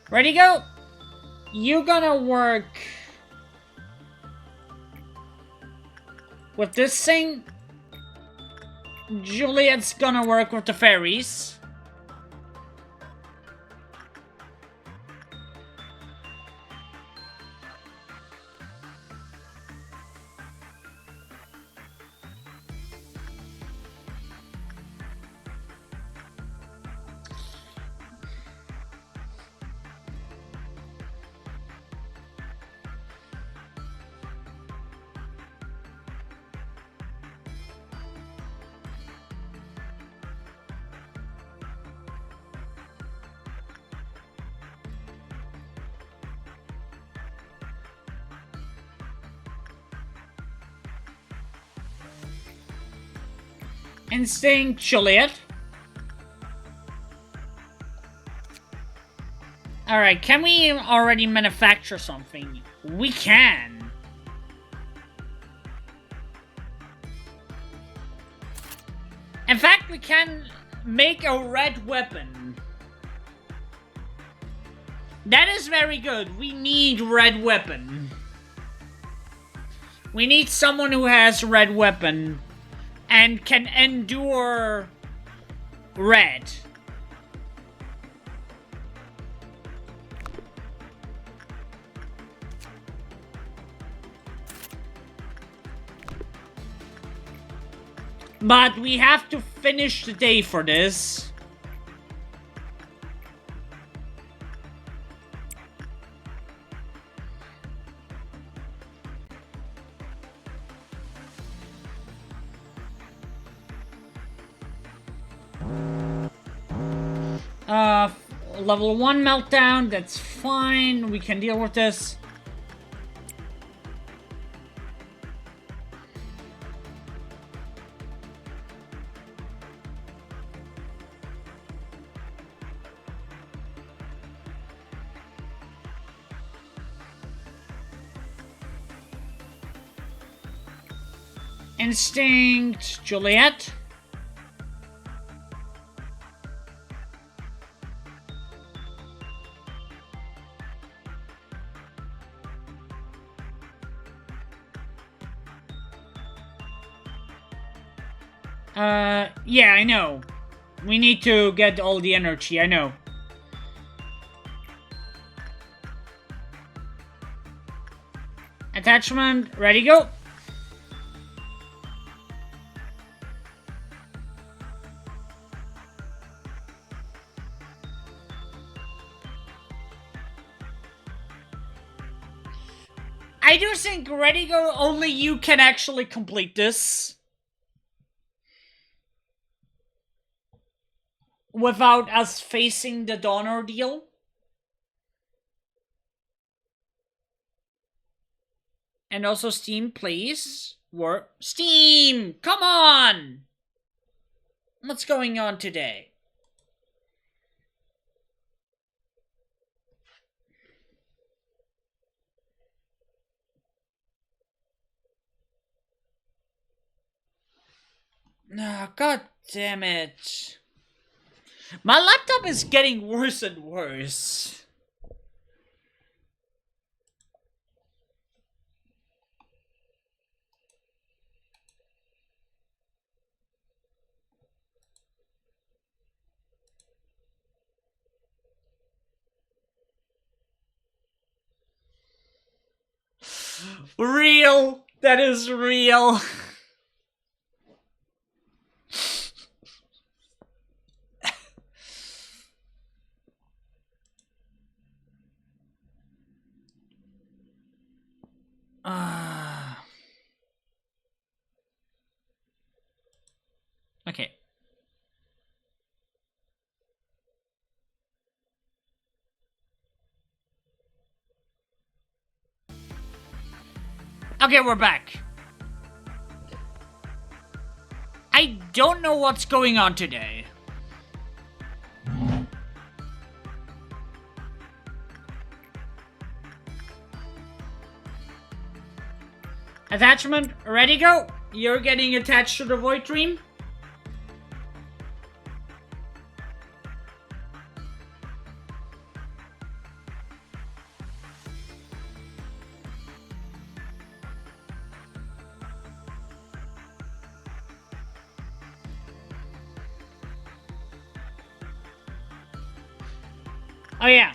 Ready, go? You gonna work with this thing? Juliet's gonna work with the fairies. Instinct, Juliet. Alright, can we already manufacture something? We can. In fact, we can make a red weapon. That is very good. We need red weapon. We need someone who has red weapon and can endure red. But we have to finish the day for this. Level 1 meltdown, that's fine. We can deal with this. Instinct, Juliet. Yeah, I know. We need to get all the energy, I know. Attachment, ready, go. I do think, ready, go, only you can actually complete this. Without us facing the Dawn ordeal. And also Steam, please. Work. Steam! Come on! What's going on today? Oh, God damn it. My laptop is getting worse and worse. Real. That is real. Okay. Okay, we're back. I don't know what's going on today. Attachment, ready, go? You're getting attached to the Void Dream? Oh yeah.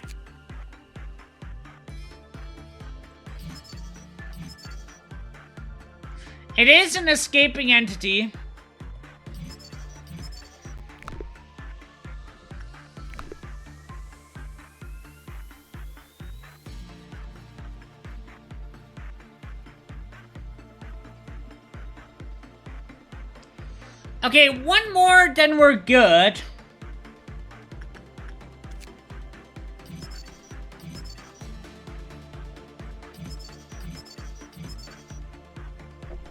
It is an escaping entity. Okay, one more, then we're good.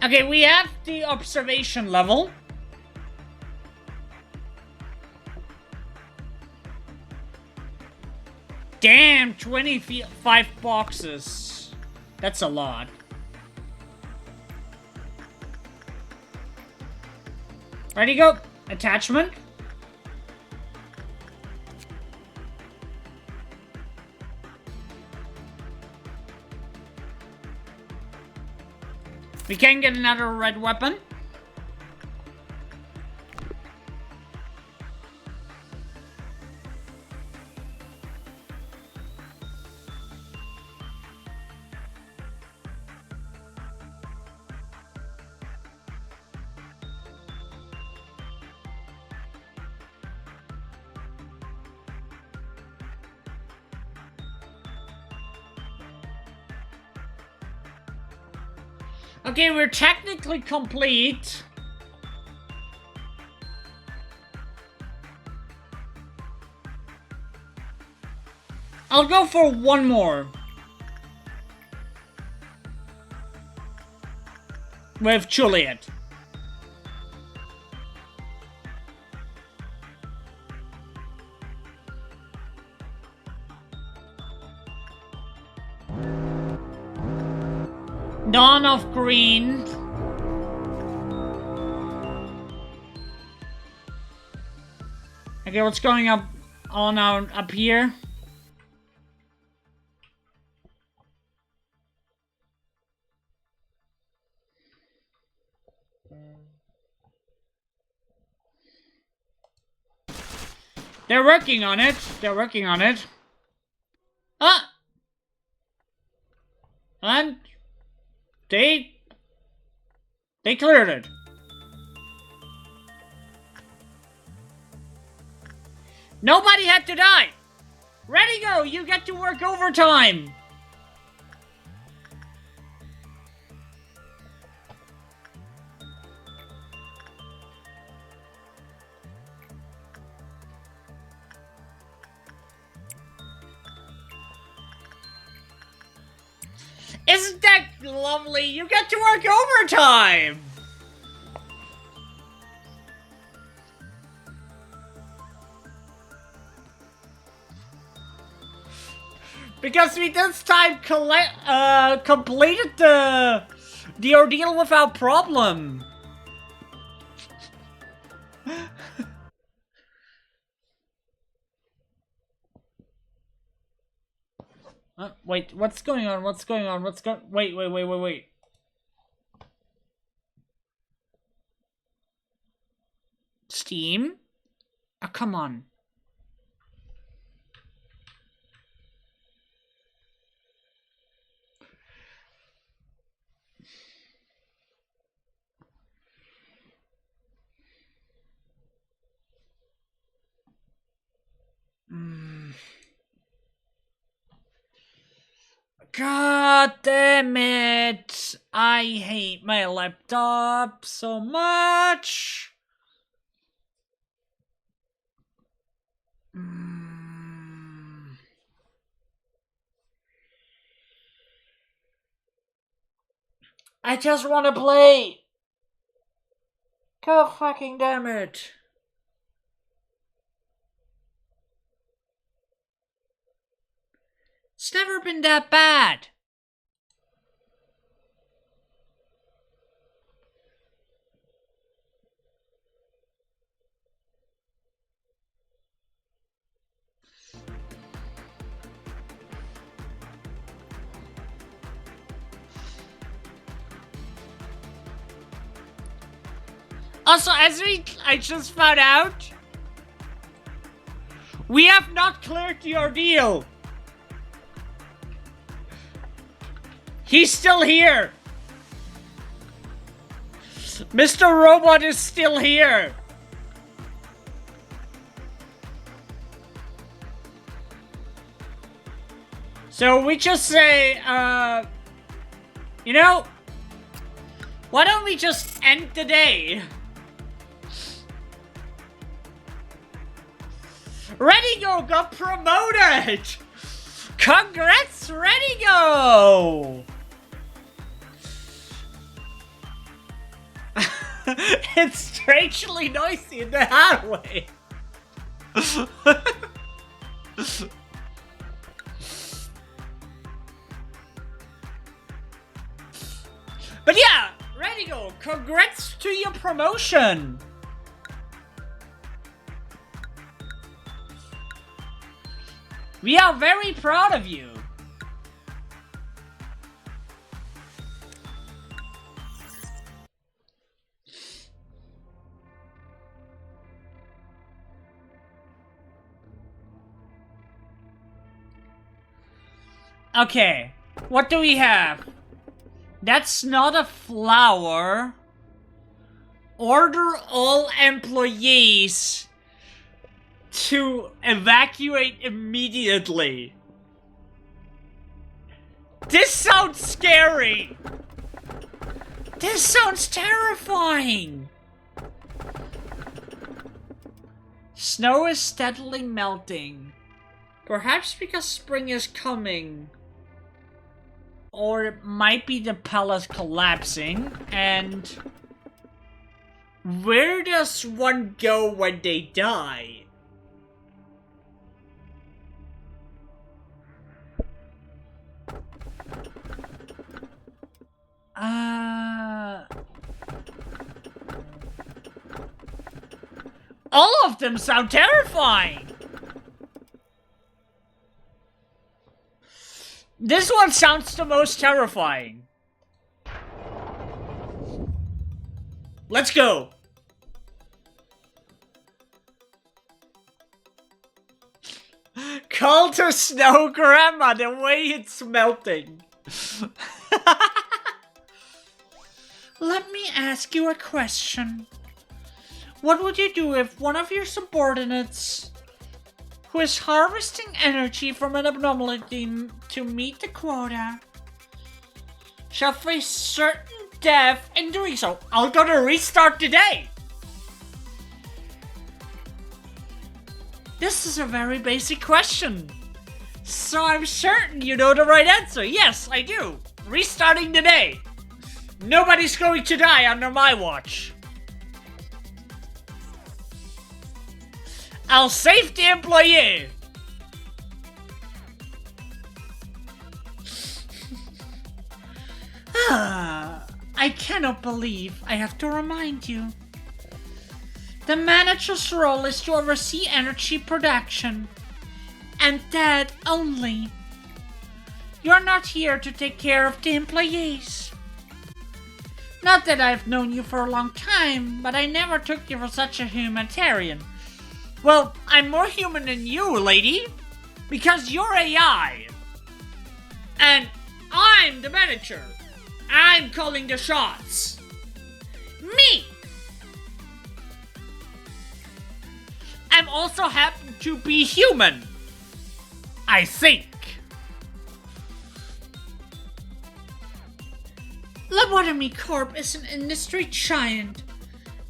Okay, we have the observation level. Damn, 25 boxes. That's a lot. Ready, go. Attachment. We can get another red weapon. Okay, we're technically complete. I'll go for one more. With Juliet. Dawn of Green. Okay, what's going on up here? They're working on it. They're working on it. Ah! And they cleared it. Nobody had to die. Ready, go. You get to work overtime. Isn't that lovely? You get to work overtime! Because we this time completed the ordeal without problem. Wait, what's going on? Wait. Steam? Oh, come on. God damn it! I hate my laptop so much! I just want to play! God fucking damn it! It's never been that bad! Also, I just found out, we have not cleared the ordeal. He's still here. Mr. Robot is still here. So we just say, you know, why don't we just end the day? Ready Go got promoted! Congrats, Ready Go! It's strangely noisy in the hallway. But yeah, Ready Go, congrats to your promotion! We are very proud of you. Okay, what do we have? That's not a flower. Order all employees to evacuate immediately. This sounds scary. This sounds terrifying. Snow is steadily melting. Perhaps because spring is coming. Or it might be the palace collapsing. And where does one go when they die? All of them sound terrifying! This one sounds the most terrifying. Let's go! Call to Snow Grandma, the way it's melting. Let me ask you a question. What would you do if one of your subordinates, who is harvesting energy from an abnormality to meet the quota, shall face certain death in doing so? I'm gonna restart the day! This is a very basic question. So I'm certain you know the right answer. Yes, I do. Restarting today. Nobody's going to die under my watch. I'll save the employee. I cannot believe I have to remind you. The manager's role is to oversee energy production, and that only. You're not here to take care of the employees. Not that I've known you for a long time, but I never took you for such a humanitarian. Well, I'm more human than you, lady, because you're AI. And I'm the manager. I'm calling the shots. Me! I'm also happen to be human. I think. Lobotomy Corp is an industry giant,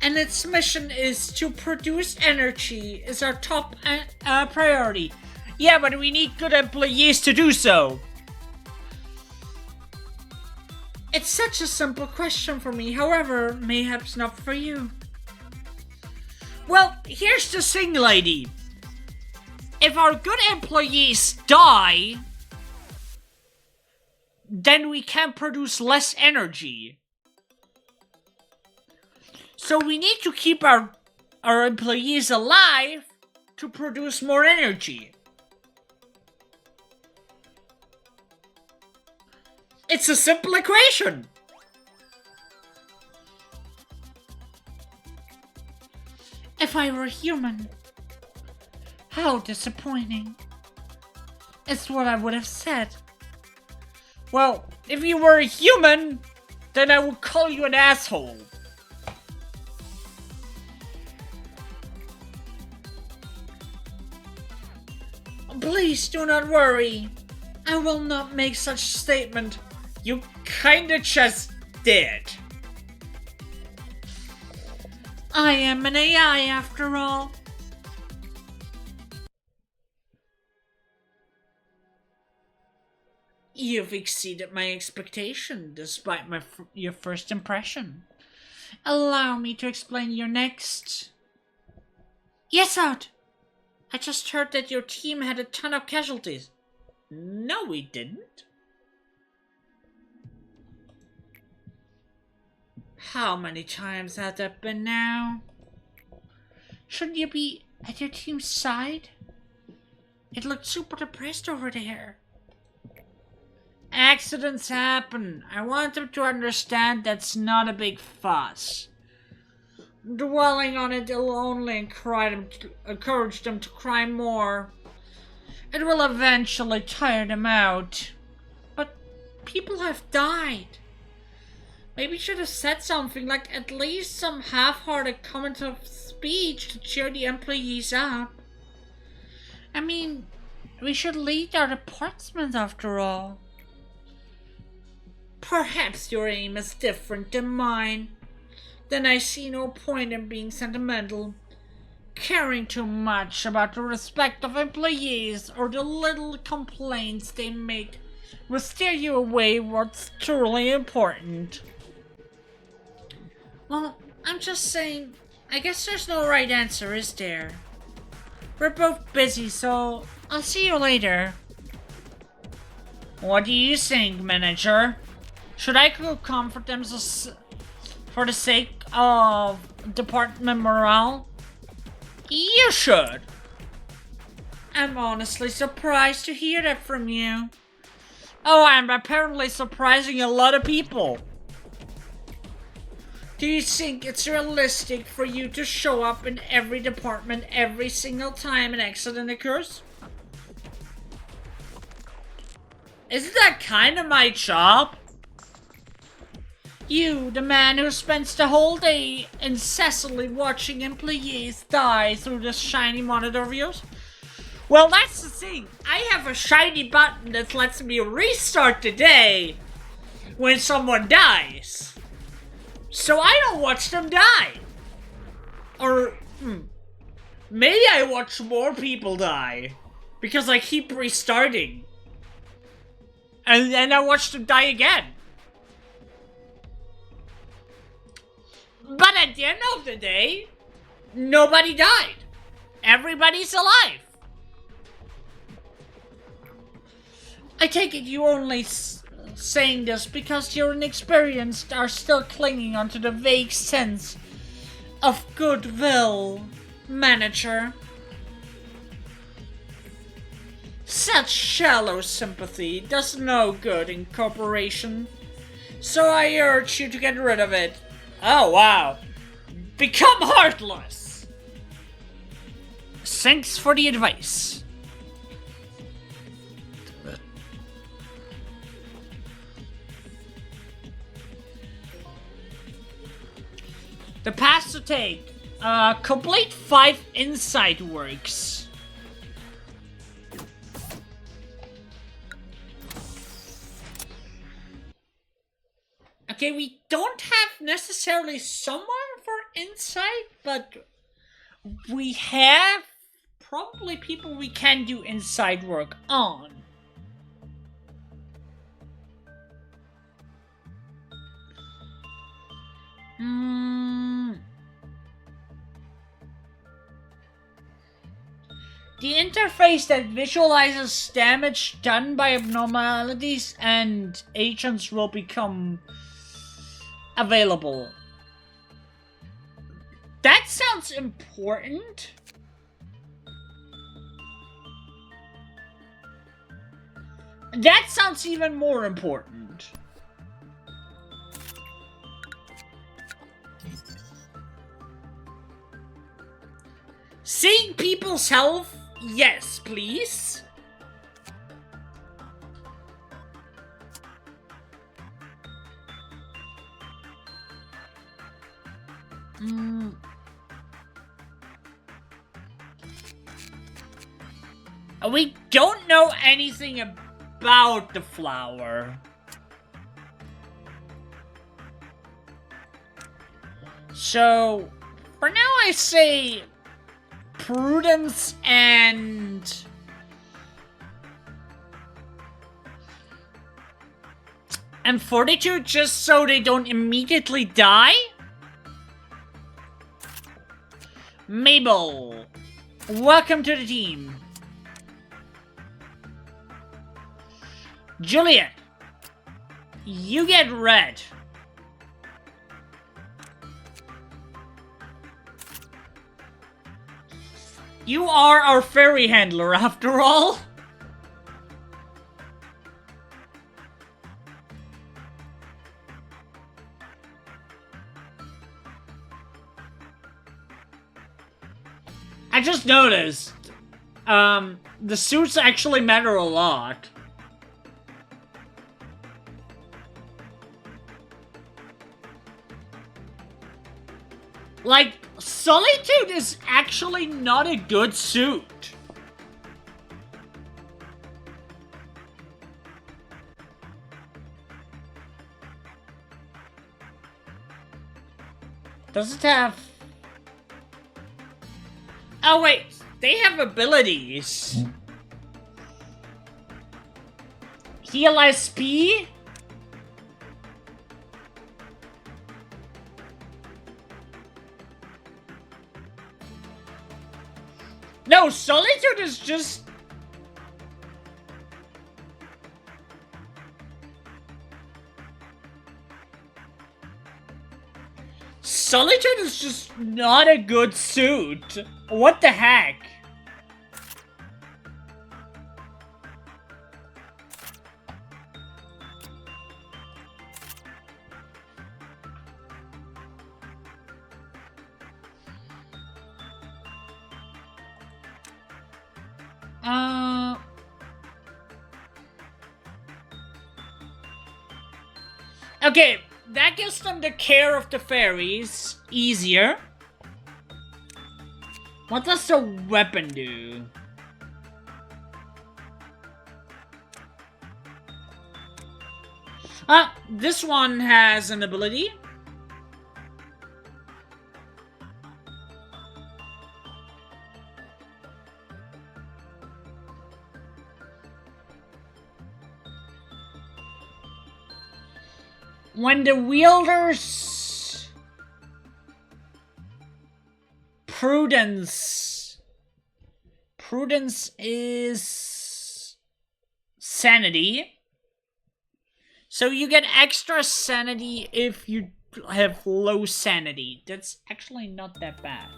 and its mission is to produce energy is our top priority. Yeah, but we need good employees to do so. It's such a simple question for me, however, mayhaps not for you. Well, here's the thing, lady. If our good employees die, then we can produce less energy. So we need to keep our employees alive to produce more energy. It's a simple equation. If I were human, how disappointing. It's what I would have said. Well, if you were a human, then I would call you an asshole. Please do not worry. I will not make such a statement. You kinda just did. I am an AI after all. You've exceeded my expectation despite your first impression. Allow me to explain your next. Yes, Art. I just heard that your team had a ton of casualties. No, we didn't. How many times has that been now? Shouldn't you be at your team's side? It looked super depressed over there. Accidents happen. I want them to understand that's not a big fuss. Dwelling on it will only encourage them to cry more. It will eventually tire them out. But people have died. Maybe you should have said something like at least some half-hearted comment of speech to cheer the employees up. I mean, we should lead our department after all. Perhaps your aim is different than mine. Then I see no point in being sentimental. Caring too much about the respect of employees or the little complaints they make will steer you away what's truly important. Well, I'm just saying, I guess there's no right answer, is there? We're both busy, so I'll see you later. What do you think, manager? Should I go comfort them for the sake of department morale? You should. I'm honestly surprised to hear that from you. Oh, I'm apparently surprising a lot of people. Do you think it's realistic for you to show up in every department every single time an accident occurs? Isn't that kind of my job? You, the man who spends the whole day incessantly watching employees die through this shiny monitor of yours? Well, that's the thing. I have a shiny button that lets me restart the day when someone dies. So I don't watch them die. Or, maybe I watch more people die. Because I keep restarting. And then I watched them die again. But at the end of the day, nobody died. Everybody's alive. I take it you're only saying this because you're inexperienced, are still clinging onto the vague sense of goodwill, manager. Such shallow sympathy does no good in corporation, so I urge you to get rid of it. Oh wow. Become heartless! Thanks for the advice. The path to take. Complete 5 inside works. Okay, we don't have necessarily someone for inside, but we have probably people we can do inside work on. The interface that visualizes damage done by abnormalities and agents will become available. That sounds important. That sounds even more important. Seeing people's health? Yes, please. We don't know anything about the flower. So, for now I say prudence and fortitude, just so they don't immediately die. Mabel, welcome to the team. Juliet, you get red. You are our fairy handler, after all. I just noticed, the suits actually matter a lot. Like, Solitude is actually not a good suit. Does it have... Oh wait, they have abilities. Heal SP? No, Solitude is just... Solitude is just not a good suit. What the heck? Okay, that gives them the care of the fairies easier. What does the weapon do? This one has an ability. when the wielder's prudence is sanity. So you get extra sanity if you have low sanity. That's actually not that bad.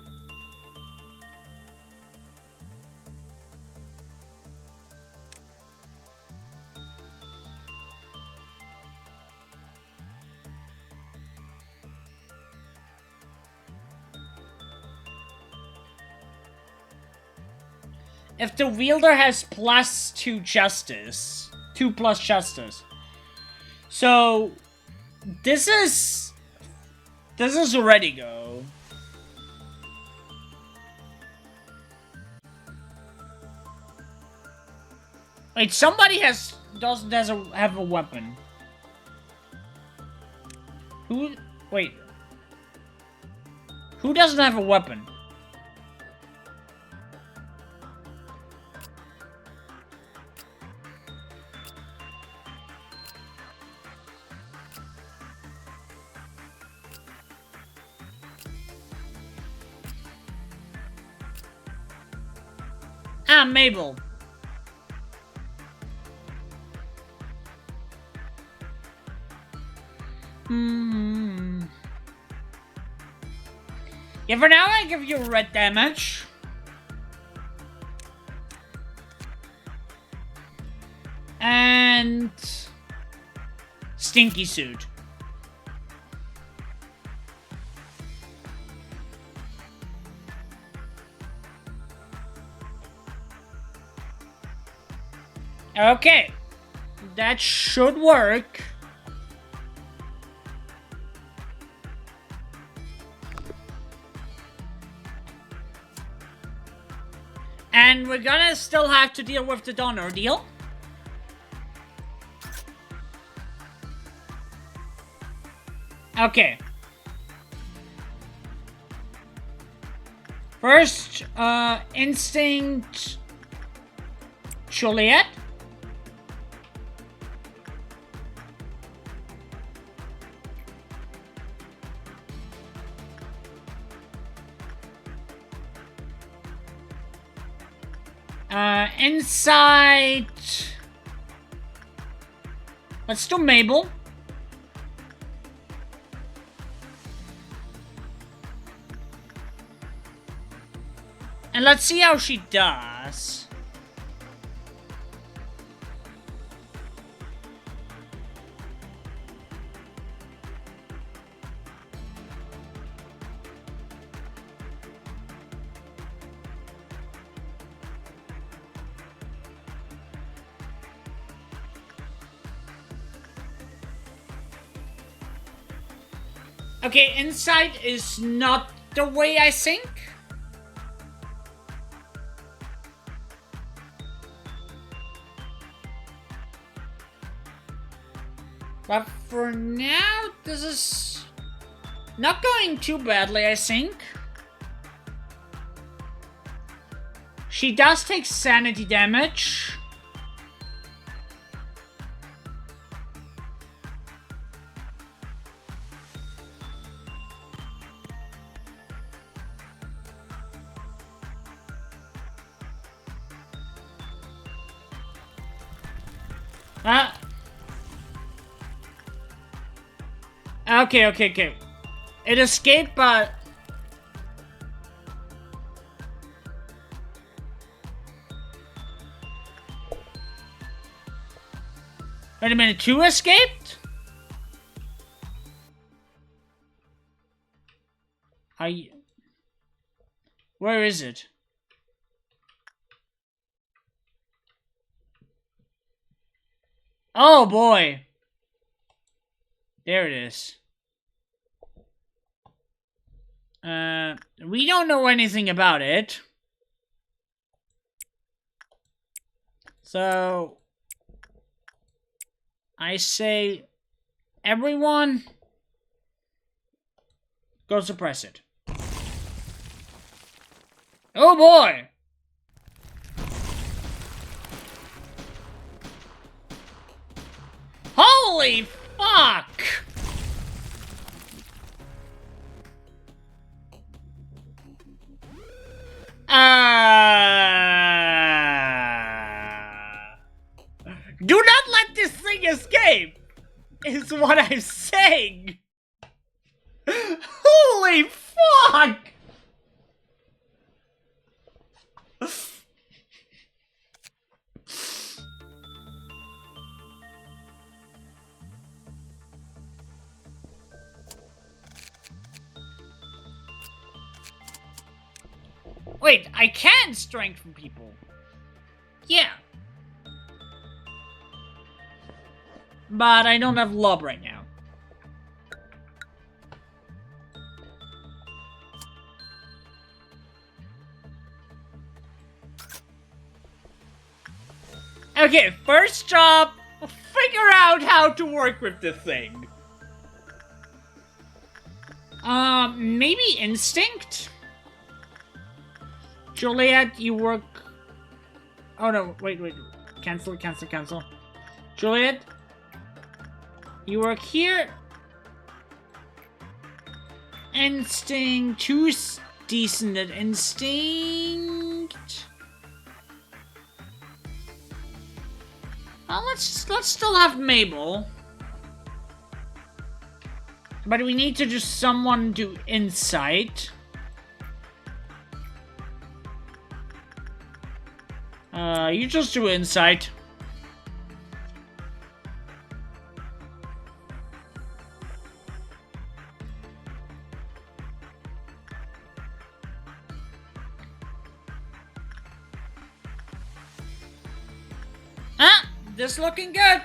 If the wielder has +2 justice, 2 plus justice. So this is already go. Wait, somebody doesn't have a weapon. Who? Wait. Who doesn't have a weapon? Ah, Mabel. Yeah, for now I give you red damage. And stinky suit. Okay, that should work. And we're gonna still have to deal with the donor deal. Okay. First, instinct Juliet. Inside. Let's do Mabel. And let's see how she does. Okay, insight is not the way I think. But for now, this is not going too badly, I think. She does take sanity damage. Okay. It escaped, but... Wait a minute, 2 escaped? Where is it? Oh boy! There it is. We don't know anything about it. So, I say, everyone, go suppress it. Oh boy! Holy fuck! Do not let this thing escape! Is what I'm saying! Holy fuck! Wait, I can strengthen people. Yeah. But I don't have lob right now. Okay, first job, figure out how to work with this thing. Maybe instinct? Juliet, you work... Oh no, wait. Cancel. Juliet, you work here. Instinct, who's decent at instinct? Well, let's still have Mabel. But we need to just someone do insight. You just do insight. Ah, this looking good.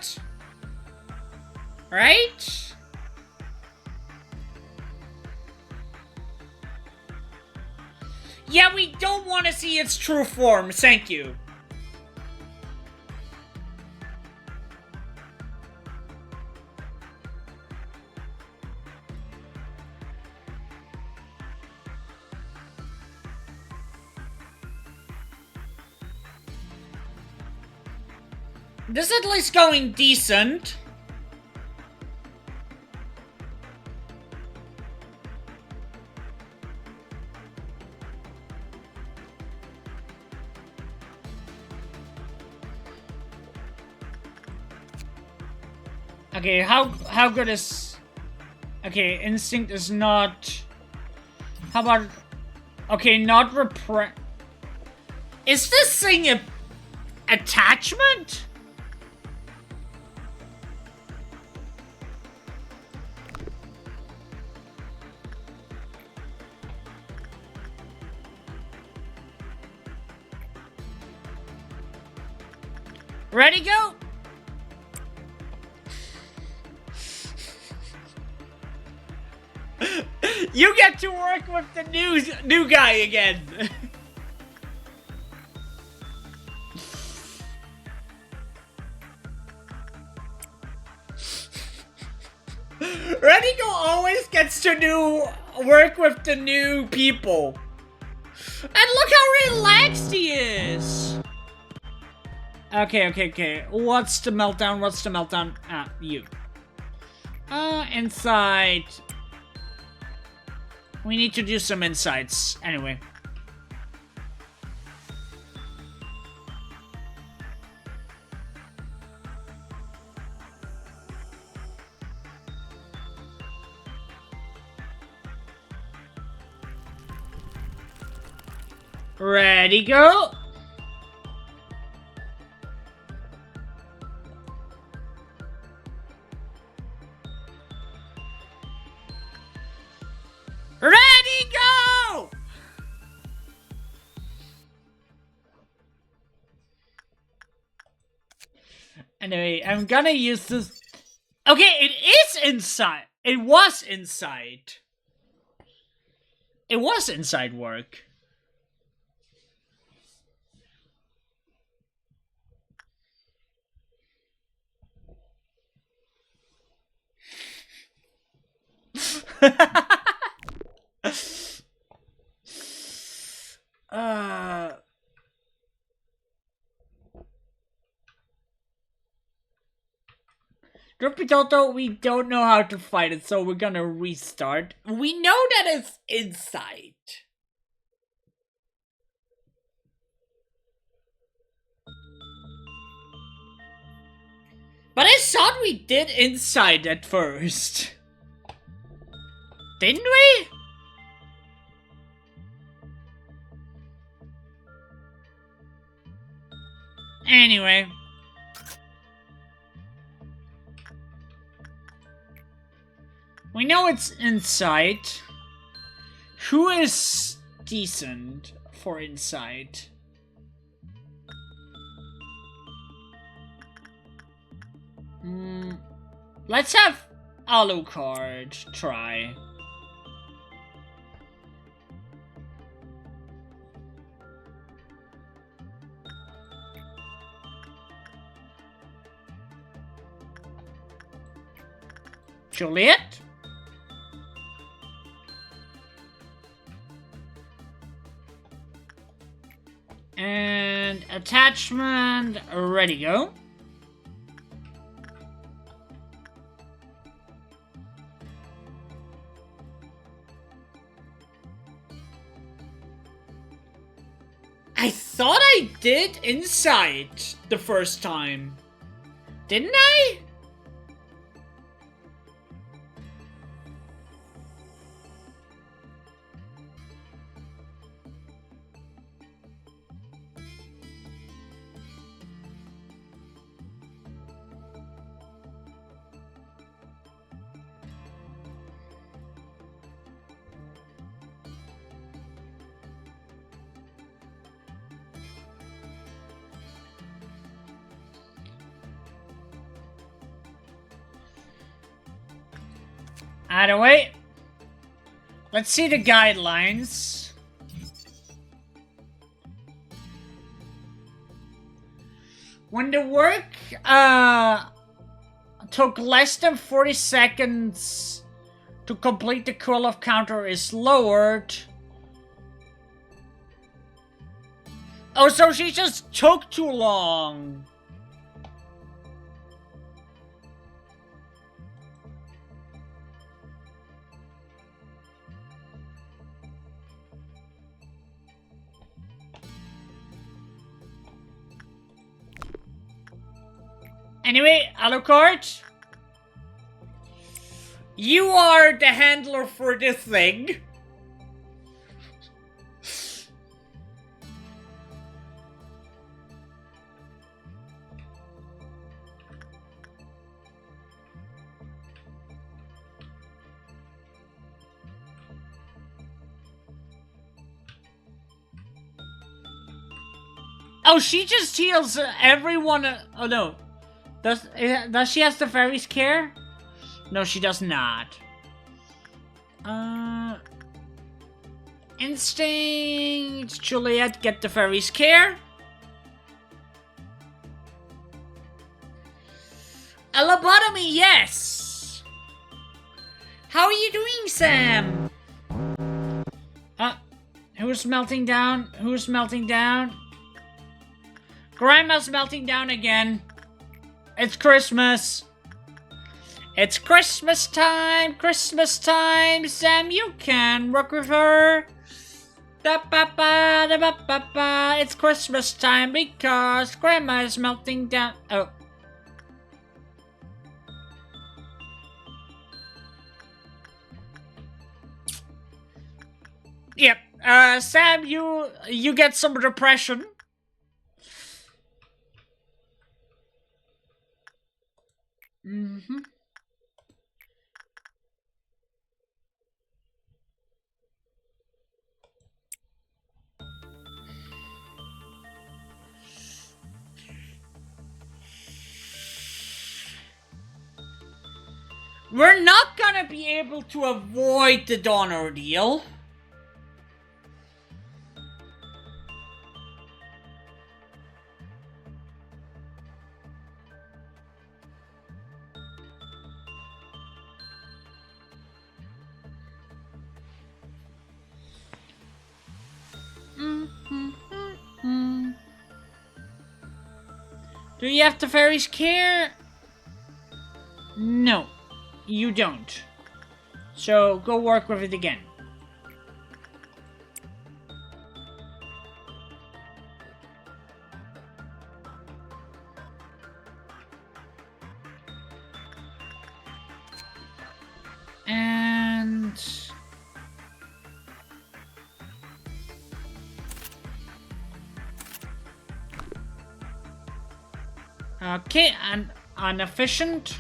Right? Yeah, we don't want to see its true form, thank you. This is at least going decent. Okay, how good is... Okay, instinct is not... How about... Okay, not repre... Is this thing a... attachment? Ready, go? You get to work with the new guy again. Ready, go always gets to work with the new people. And look how relaxed he is. Okay. What's the meltdown? Ah, you. Insight. We need to do some insights. Anyway. Ready, go! Ready, go! Anyway, I'm gonna use this. Okay, it is inside. It was inside. It was inside work. Grumpy we don't know how to fight it, so we're gonna restart. We know that it's inside. But I thought we did inside at first. Didn't we? Anyway. We know it's inside. Who is decent for inside? Let's have Alucard try. Juliet? And attachment, ready go. I thought I did inside the first time. Didn't I? Either way, let's see the guidelines. When the work took less than 40 seconds to complete, the cool-off counter is lowered. Oh, so she just took too long. Anyway, Alucard, you are the handler for this thing. Oh, she just heals everyone. Oh no. Does she have the fairy's care? No, she does not. Instinct. Juliet, get the fairy's care. A lobotomy, yes. How are you doing, Sam? Who's melting down? Who's melting down? Grandma's melting down again. It's Christmas. It's Christmas time. Christmas time. Sam, you can work with her. Da-ba-ba, da-ba-ba-ba. It's Christmas time because Grandma is melting down. Oh. Yep. Sam, you get some depression. We're not gonna be able to avoid the Dawn ordeal. Do you have the fairy's care? No, you don't. So go work with it again. Okay, and inefficient.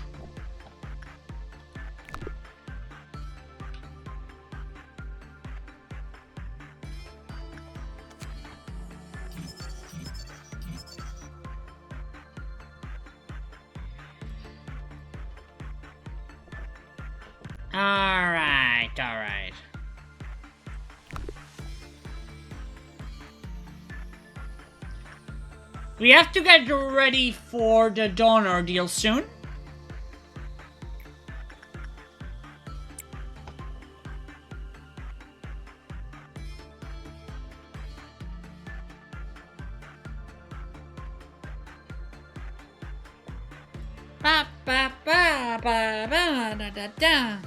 Alright. We have to get ready for the donor deal soon. Ba ba ba ba ba da da da.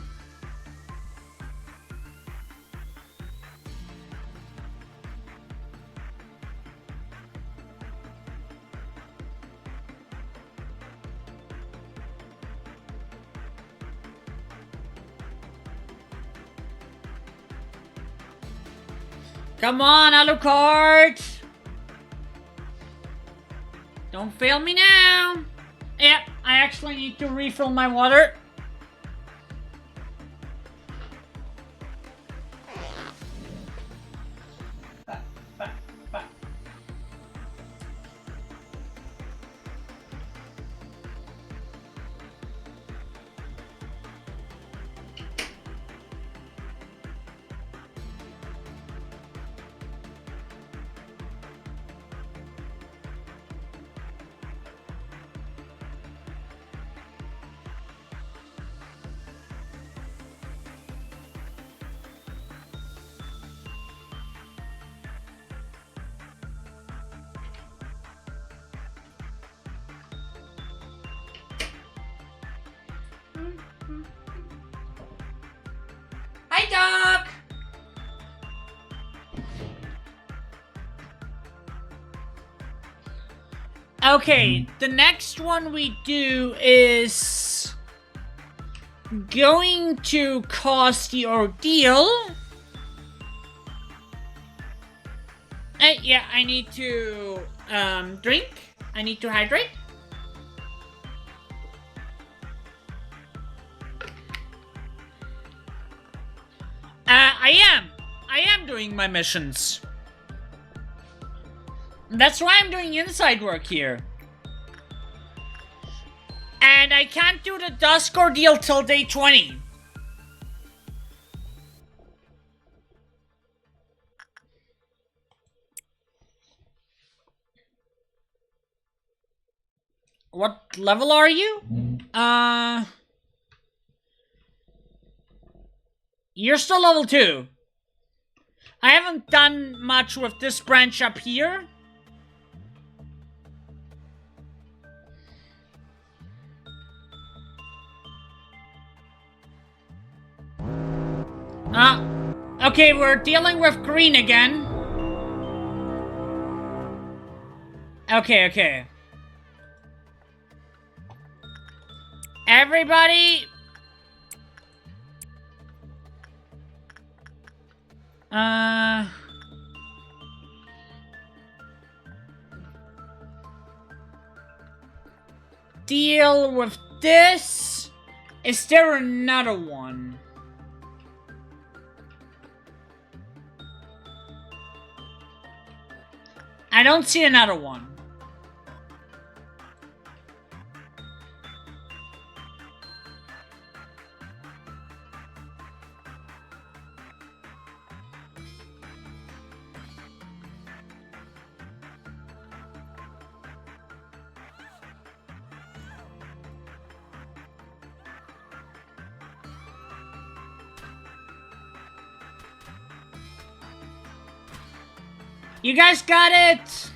Come on, Alucard! Don't fail me now! Yep, I actually need to refill my water. Hi, Doc! Okay, the next one we do is going to cause the ordeal. Yeah, I need to drink. I need to hydrate. I am doing my missions. That's why I'm doing inside work here. And I can't do the Dusk Ordeal till day 20. What level are you? You're still level 2. I haven't done much with this branch up here. Okay, we're dealing with green again. Okay. Everybody... deal with this. Is there another one? I don't see another one. You guys got it!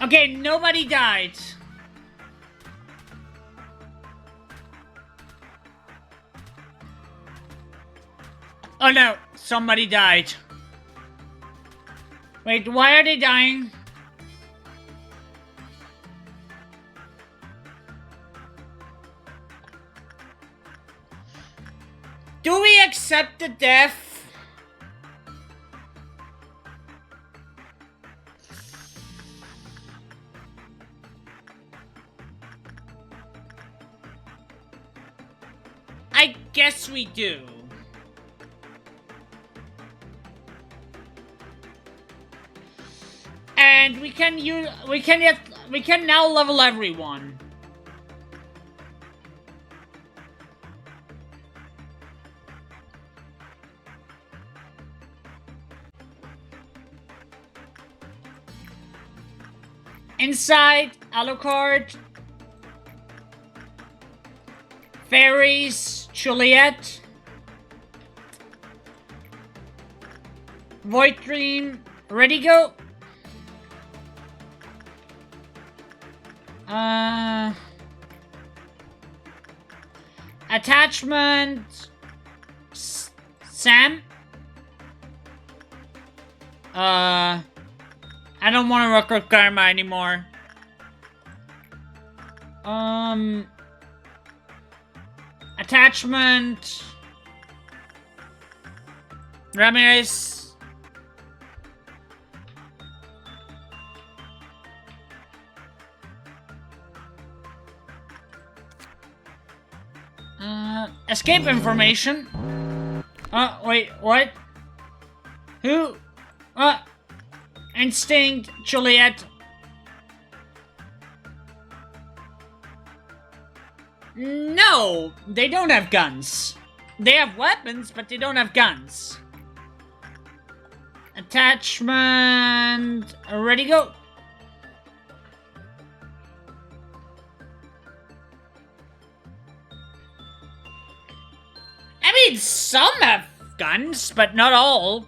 Okay, nobody died. Oh no, somebody died. Wait, why are they dying? Do we accept the death? I guess we do. And we can now level everyone. Inside, Alucard, Fairies, Juliet, Void Dream, ready go. Attachment, Sam. I don't want to work with Karma anymore. Attachment, Ramirez. Escape information. Wait, what? Who? Instinct, Juliet. No, they don't have guns. They have weapons, but they don't have guns. Attachment, ready, go. I mean, some have guns, but not all.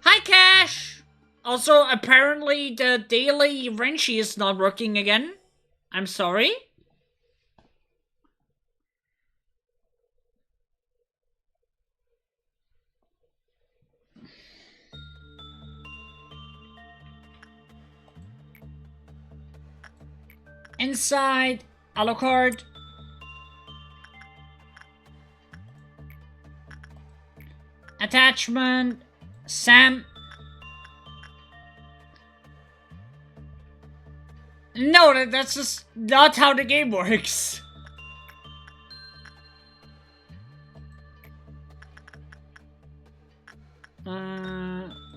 Hi, Cash! Also, apparently the daily wrenchy is not working again. I'm sorry. Inside, Alucard. Attachment, Sam. No, that's just not how the game works.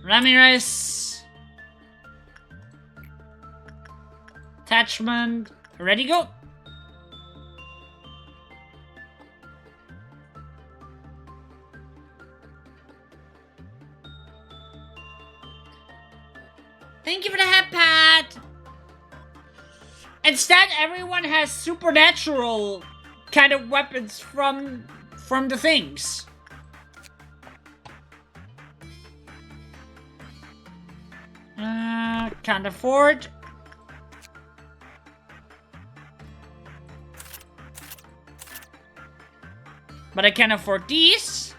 Ramirez. Attachment, ready, go. Thank you for the hat pat. Instead, everyone has supernatural kind of weapons from the things. Can't afford. But I can afford these.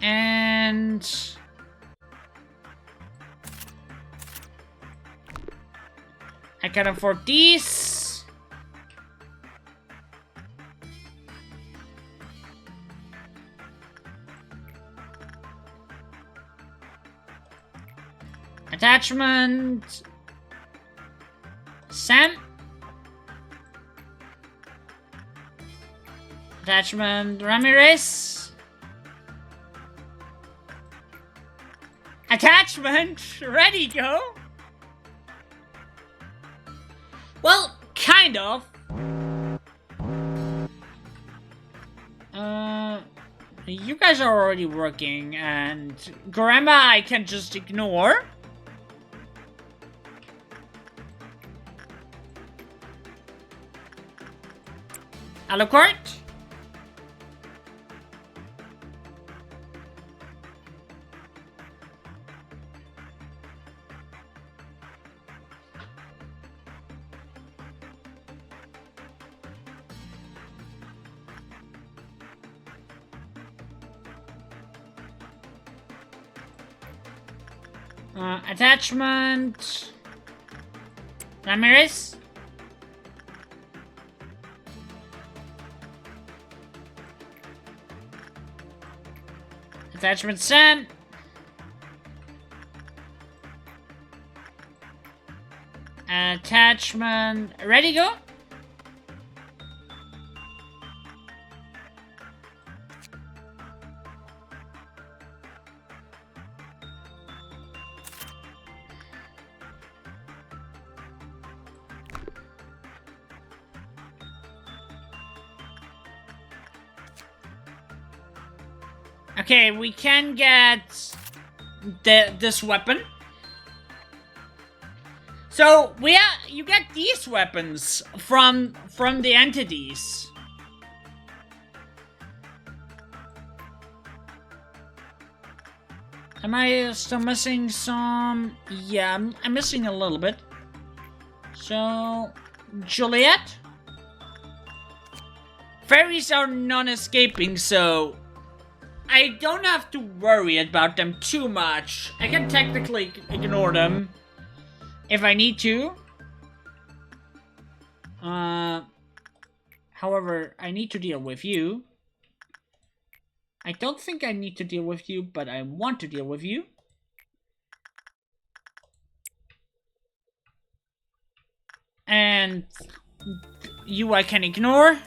And I can afford these. Attachment, Sam. Attachment, Ramirez. Attachment, ready, go. Well, kind of. You guys are already working, and Grandma I can just ignore. Alucard? Attachment, Ramirez. Attachment sent. Attachment ready, go. Okay, we can get this weapon. So you get these weapons from the entities. Am I still missing some? Yeah, I'm missing a little bit. So, Juliet? Fairies are non-escaping, so I don't have to worry about them too much. I can technically ignore them if I need to. However, I need to deal with you. I don't think I need to deal with you, but I want to deal with you. And you I can ignore.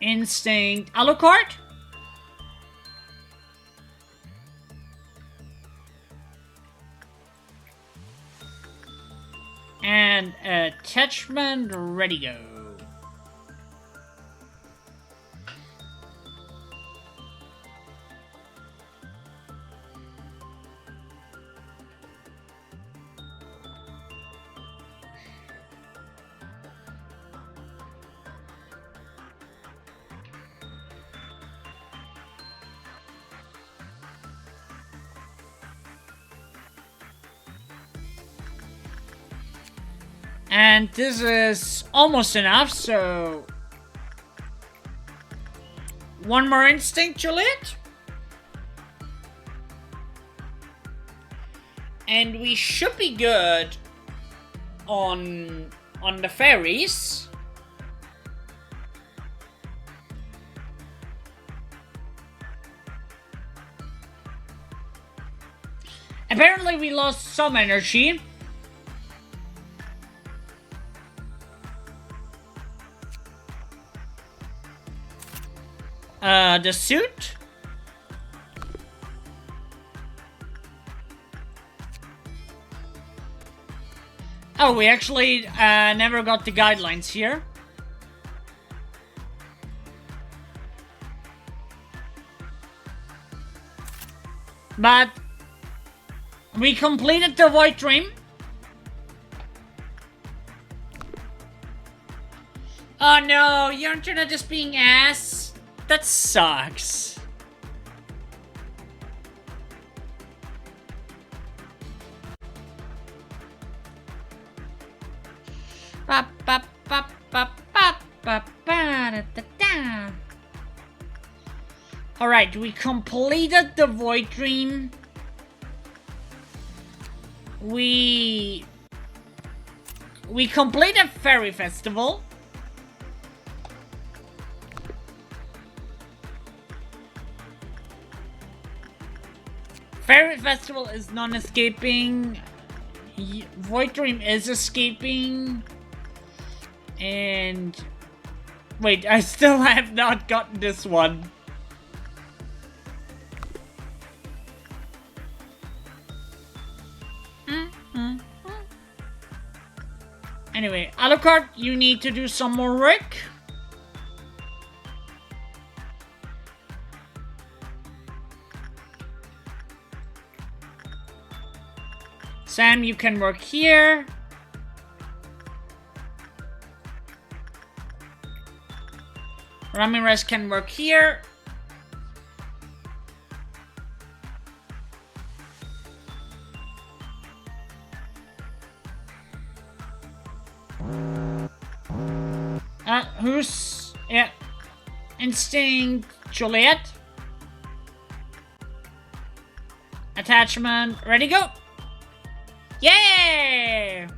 Instinct Alucard. And attachment ready, go. And this is almost enough, so one more instinct, Juliet. And we should be good on the fairies. Apparently we lost some energy. The suit? Oh, we actually never got the guidelines here. But we completed the Void Dream. Oh no, your internet is being ass. That sucks. Alright, we completed the Void Dream. We completed Fairy Festival. Fairy Festival is non-escaping. Void Dream is escaping. And wait, I still have not gotten this one. Anyway, Alucard, you need to do some more work. Sam, you can work here. Ramirez can work here. Who's... yeah. Instinct Juliet. Attachment, ready, go! Yeah!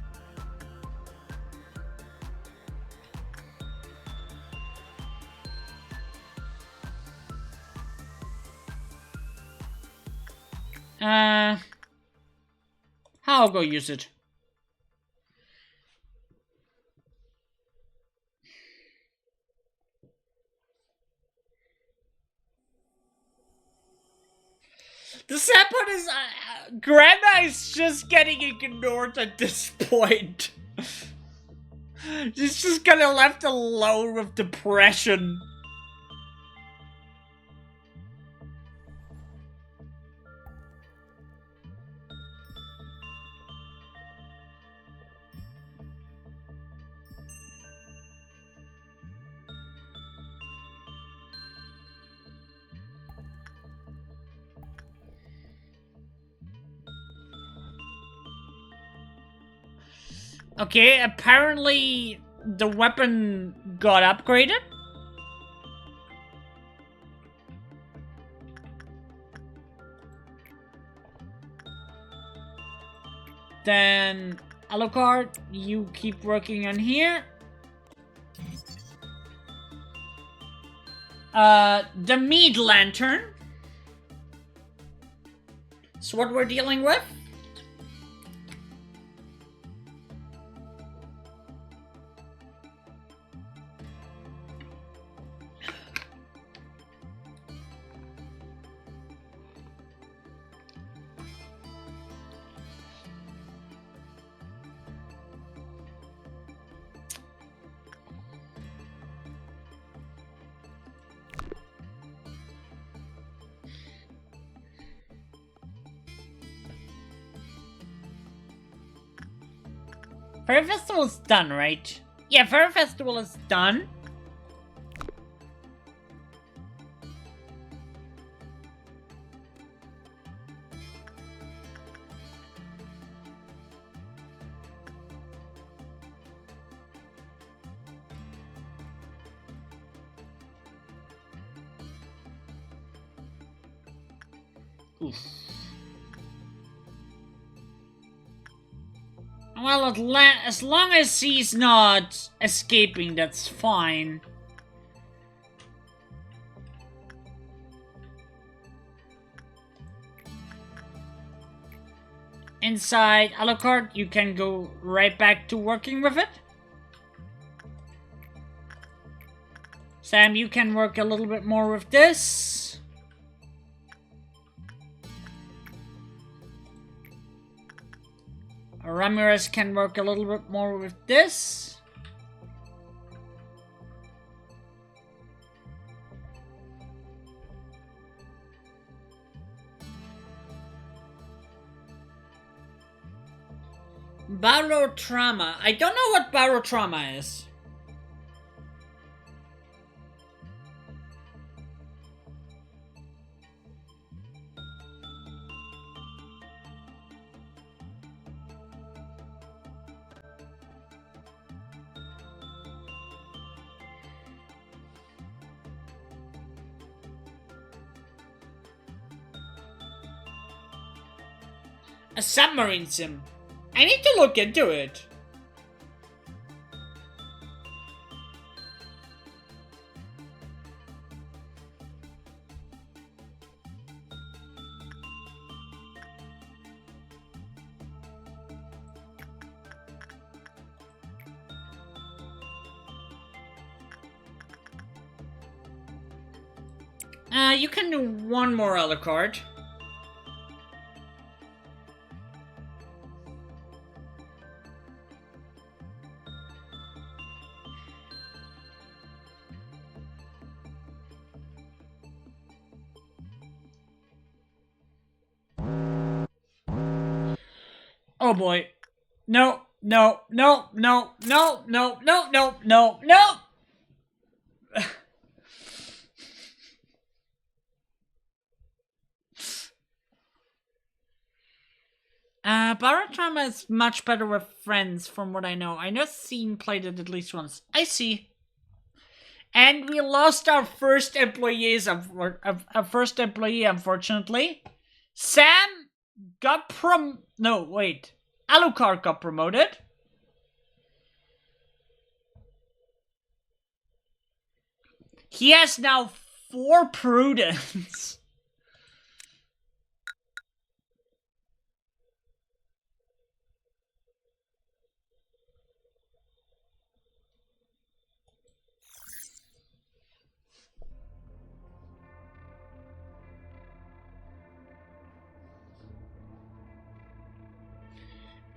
I'll go use it. The sad part is, Grandma is just getting ignored at this point. She's just kind of left alone with depression. Okay, apparently the weapon got upgraded. Then, Alucard, you keep working on here. The meat lantern. That's what we're dealing with. Fairy Festival is done, right? Yeah, Fairy Festival is done. Oof. Well, as long as he's not escaping, that's fine. Inside Alucard, you can go right back to working with it. Sam, you can work a little bit more with this. Ramirez can work a little bit more with this. Barotrauma. I don't know what barotrauma is. A submarine sim. I need to look into it. You can do one more Alucard. Oh boy. No, no, no, no, no, no, no, no, no, no! Barotrauma is much better with friends, from what I know. I know Scene played it at least once. I see. And we lost our first employee, unfortunately. Sam got Alucard got promoted. He has now 4 prudence.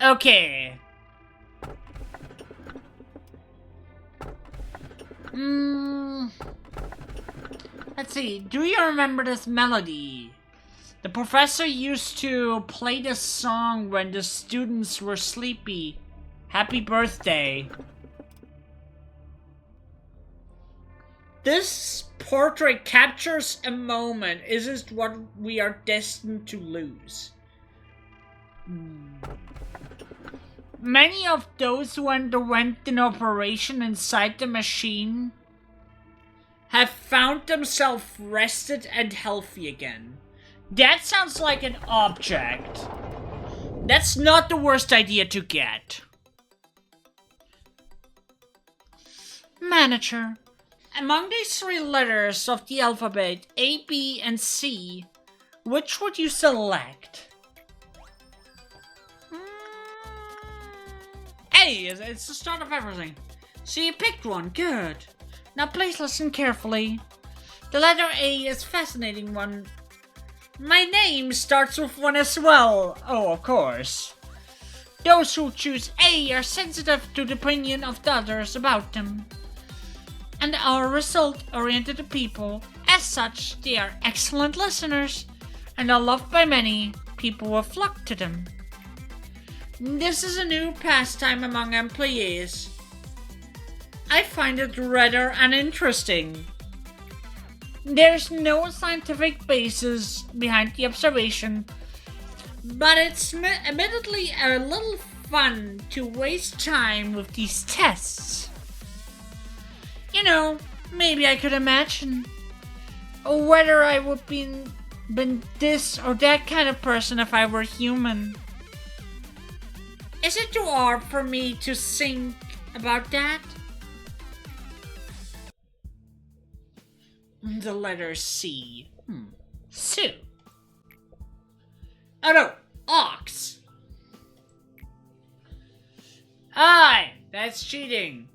Okay. Let's see. Do you remember this melody? The professor used to play this song when the students were sleepy. Happy birthday. This portrait captures a moment. Is this what we are destined to lose? Many of those who underwent an operation inside the machine have found themselves rested and healthy again. That sounds like an object. That's not the worst idea to get. Manager, among these 3 letters of the alphabet, A, B, and C, which would you select? A, it's the start of everything. So you picked one, good. Now please listen carefully. The letter A is a fascinating one. My name starts with one as well. Oh, of course. Those who choose A are sensitive to the opinion of the others about them, and are result-oriented people. As such, they are excellent listeners, and are loved by many. People will flock to them. This is a new pastime among employees. I find it rather uninteresting. There's no scientific basis behind the observation, but it's admittedly a little fun to waste time with these tests. You know, maybe I could imagine whether I would been this or that kind of person if I were human. Is it too hard for me to think about that? The letter C. Sue. Oh no, ox. Aye, that's cheating.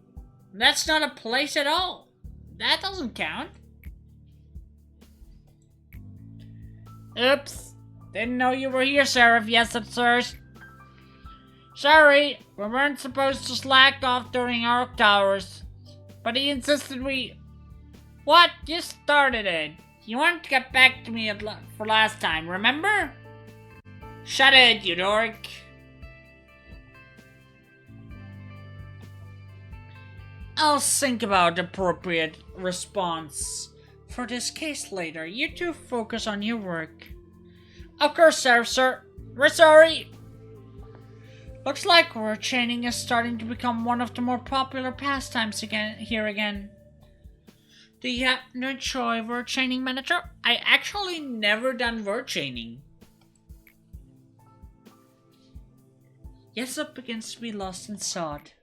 That's not a place at all. That doesn't count. Oops. Didn't know you were here, Sheriff. Yes, sirs. Sorry, we weren't supposed to slack off during our hours. But he insisted we... What? You started it. You wanted to get back to me for last time, remember? Shut it, you dork. I'll think about the appropriate response for this case later. You two focus on your work. Of course, sir. We're sorry. Looks like word chaining is starting to become one of the more popular pastimes again. Do you happen to enjoy word chaining, manager? I actually never done word chaining. Jessup begins to be lost in thought.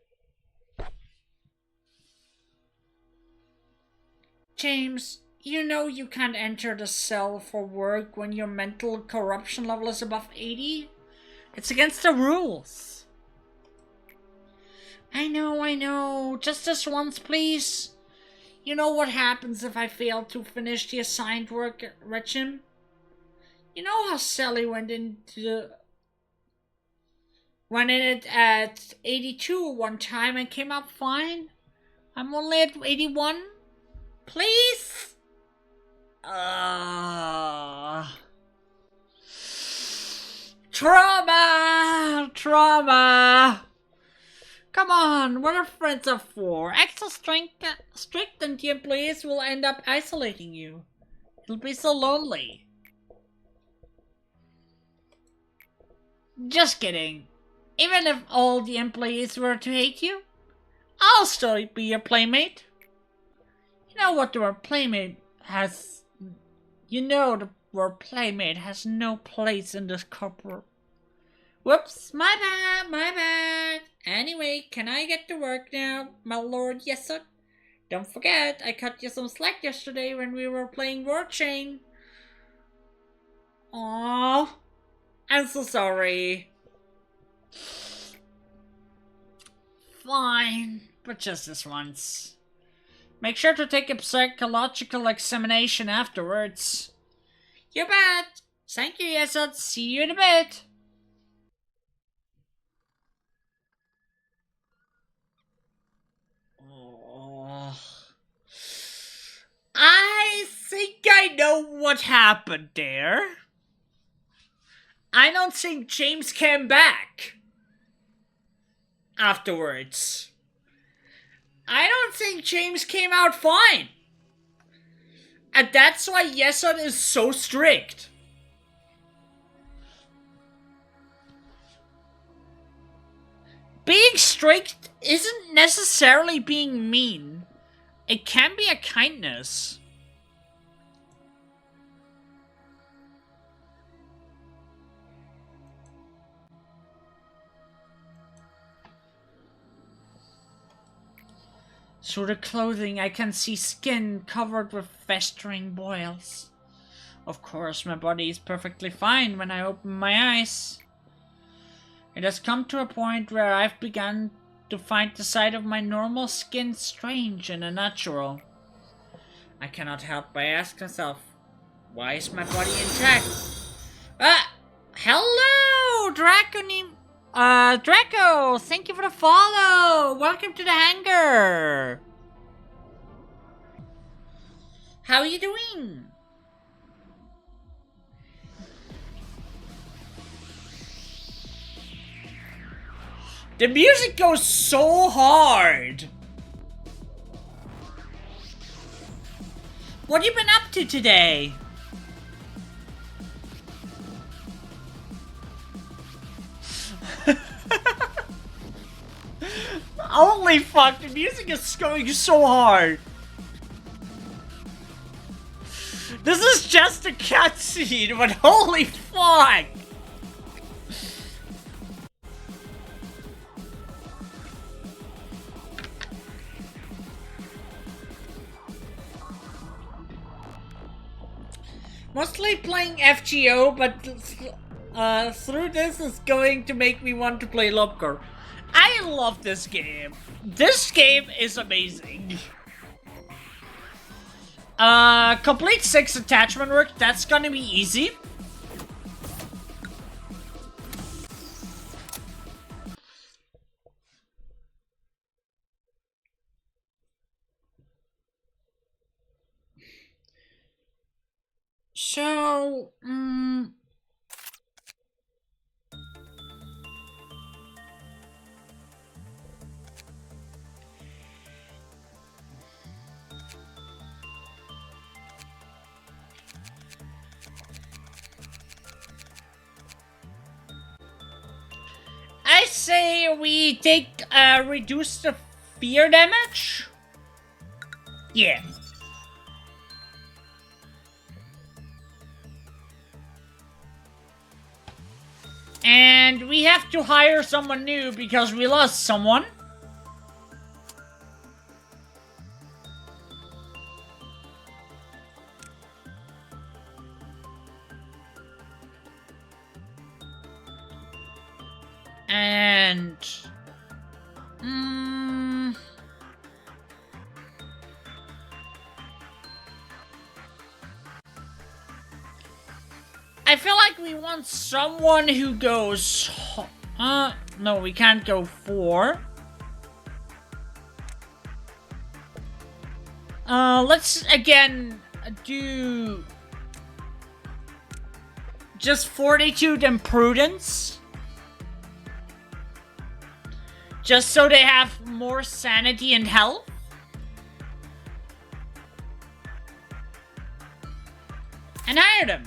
James, you know you can't enter the cell for work when your mental corruption level is above 80? It's against the rules. I know. Just this once, please. You know what happens if I fail to finish the assigned work regime? You know how Sally went in at 82 one time and came out fine? I'm only at 81? Please? Trauma! Come on, what are friends are for? Extra strict and the employees will end up isolating you. It'll be so lonely. Just kidding. Even if all the employees were to hate you, I'll still be your playmate. Know what the word playmate has... You know the word playmate has no place in this corporate... Whoops, my bad. Anyway, can I get to work now, my lord? Yes, sir. Don't forget, I cut you some slack yesterday when we were playing Word Chain. Aww. I'm so sorry. Fine, but just this once. Make sure to take a psychological examination afterwards. You bet. Thank you, Yesod. See you in a bit. Oh. I think I know what happened there. I don't think James came back afterwards. I don't think James came out fine. And that's why Yesod is so strict. Being strict isn't necessarily being mean. It can be a kindness. Through the clothing, I can see skin covered with festering boils. Of course, my body is perfectly fine when I open my eyes. It has come to a point where I've begun to find the sight of my normal skin strange and unnatural. I cannot help but ask myself, why is my body intact? Hello, Draco, thank you for the follow. Welcome to the hangar. How are you doing? The music goes so hard. What have you been up to today? Holy fuck, the music is going so hard. This is just a cutscene, but holy fuck. Mostly playing FGO, but through this is going to make me want to play Lobcore. I love this game. This game is amazing. Complete 6 attachment work, that's gonna be easy. So, I say we take, reduce the fear damage? Yeah. And we have to hire someone new because we lost someone. And... I feel like we want someone who goes... no, we can't go 4. Let's again do... just Fortitude and Prudence. Just so they have more sanity and health. And hire them.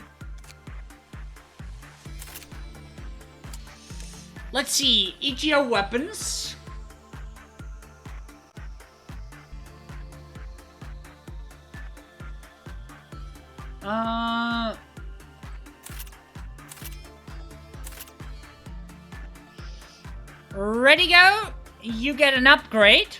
Let's see, EGO weapons. Ready, go. You get an upgrade.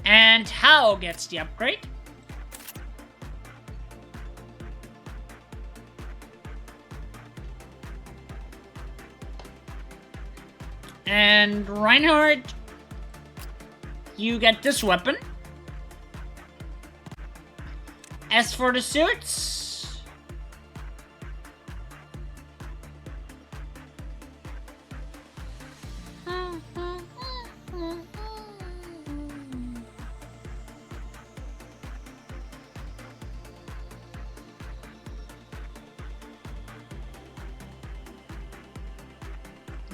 And Hao gets the upgrade. And Reinhardt, you get this weapon. As for the suits,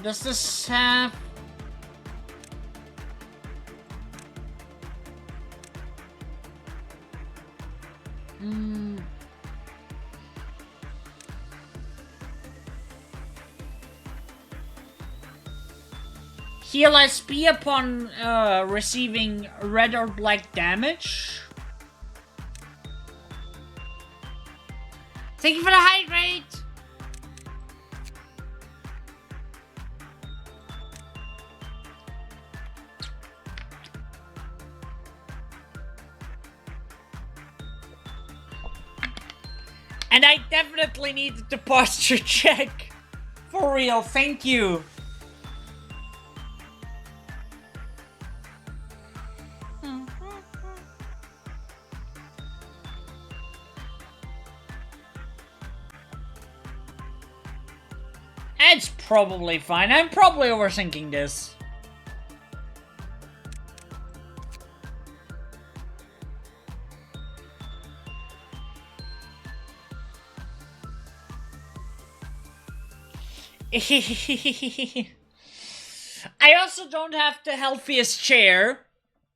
does this have... Heal SP upon receiving red or black damage. Thank you for the hydrate! And I definitely needed the posture check. For real, thank you. It's probably fine. I'm probably overthinking this. I also don't have the healthiest chair.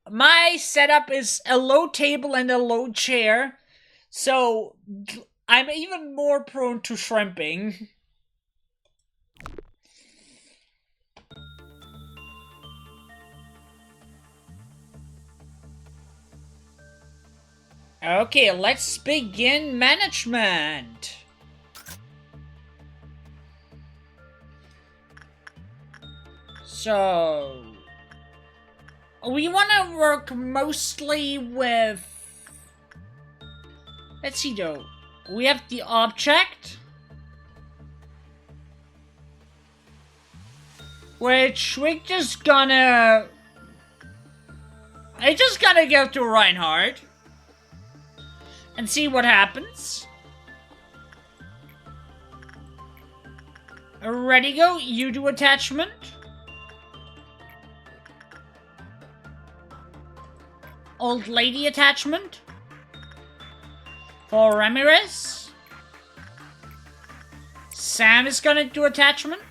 My setup is a low table and a low chair, so I'm even more prone to shrimping. Okay, let's begin management. So, we want to work mostly with... Let's see though. We have the object, which we're just gonna... I just gotta go to Reinhardt and see what happens. Ready, go. You do attachment. Old lady attachment. For Ramirez. Sam is gonna do attachment.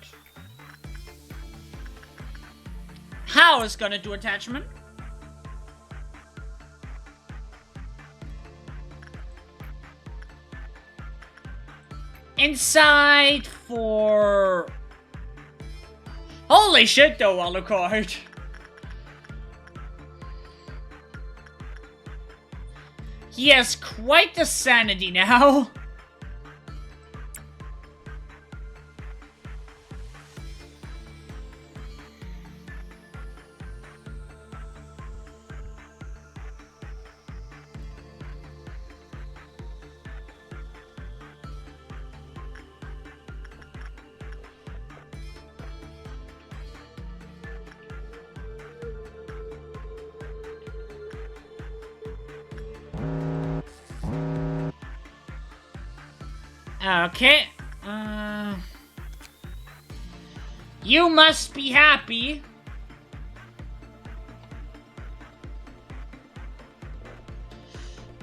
Hao is gonna do attachment. Inside for... Holy shit though, Alucard. He has quite the sanity now. Okay. You must be happy.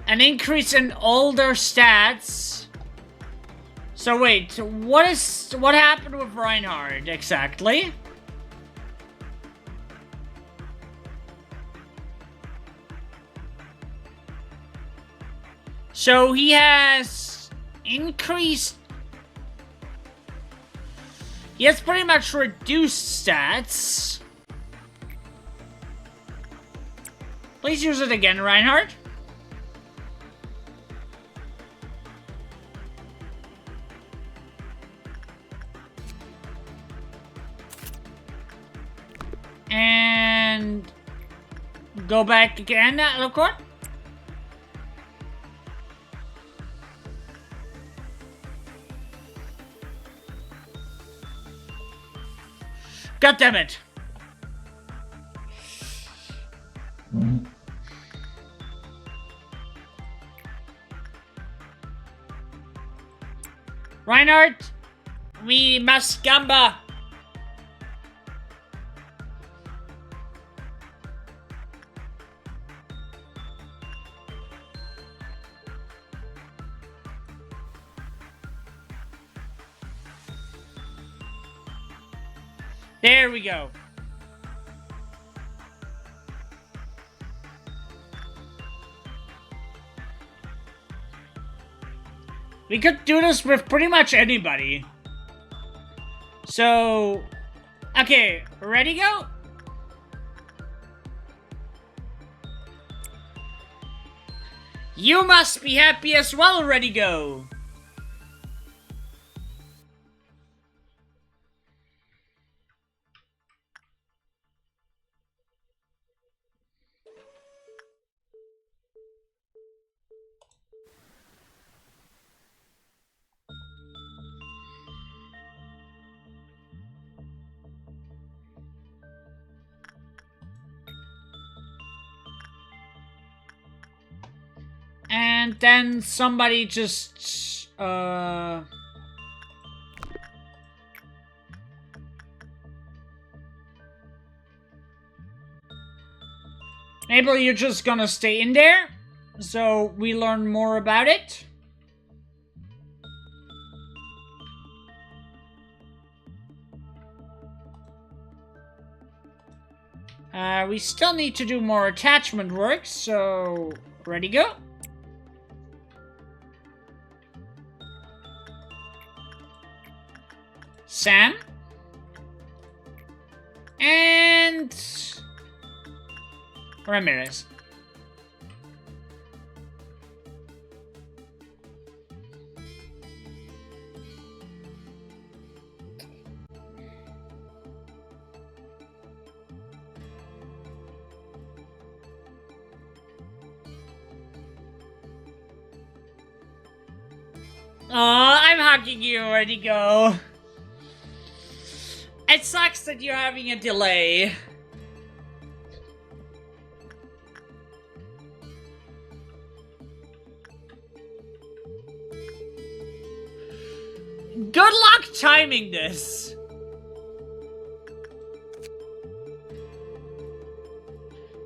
An increase in older stats. So wait, what happened with Reinhardt exactly? So he has increased... He has pretty much reduced stats. Please use it again, Reinhardt. And go back again, Lockhart. God damn it. Reinhardt, we must gamba. There we go. We could do this with pretty much anybody. So, okay, ready, go? You must be happy as well, ready, go. And then somebody just, Maybe you're just gonna stay in there, so we learn more about it. We still need to do more attachment work, so ready, go. Sam. And Ramirez. I'm hugging you, ready, go. It sucks that you're having a delay. Good luck timing this.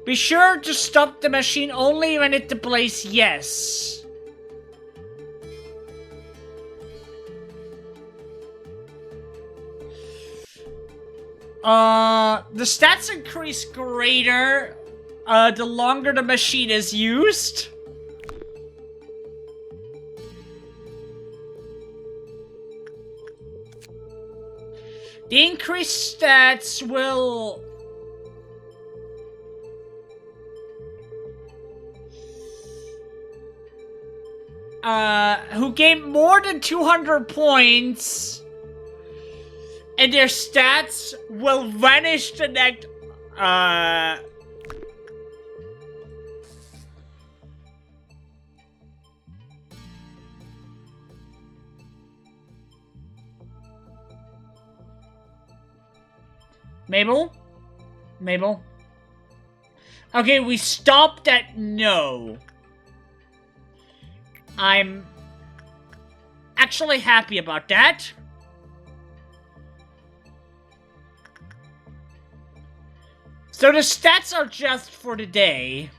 Be sure to stop the machine only when it deploys yes. The stats increase greater, the longer the machine is used. The increased stats will... who gain more than 200 points... and their stats will vanish the next, Mabel? Okay, we stopped at no. I'm actually happy about that. So the stats are just for the day.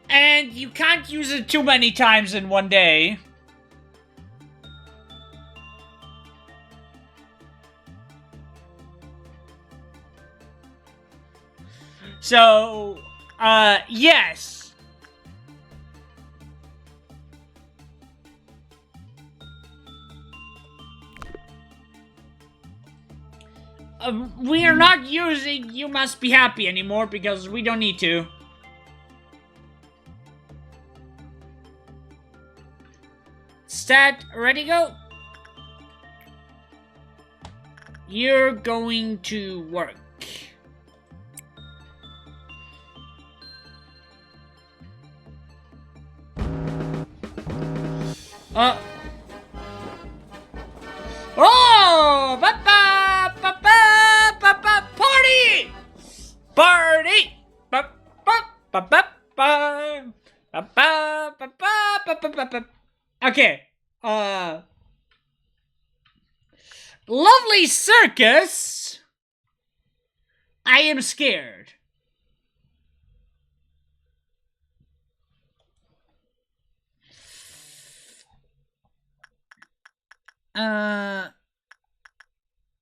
And you can't use it too many times in one day. So, yes. We are not using "You Must Be Happy" anymore because we don't need to. Stat, ready, go. You're going to work. Oh! Party! Party! Okay. Lovely circus. I am scared.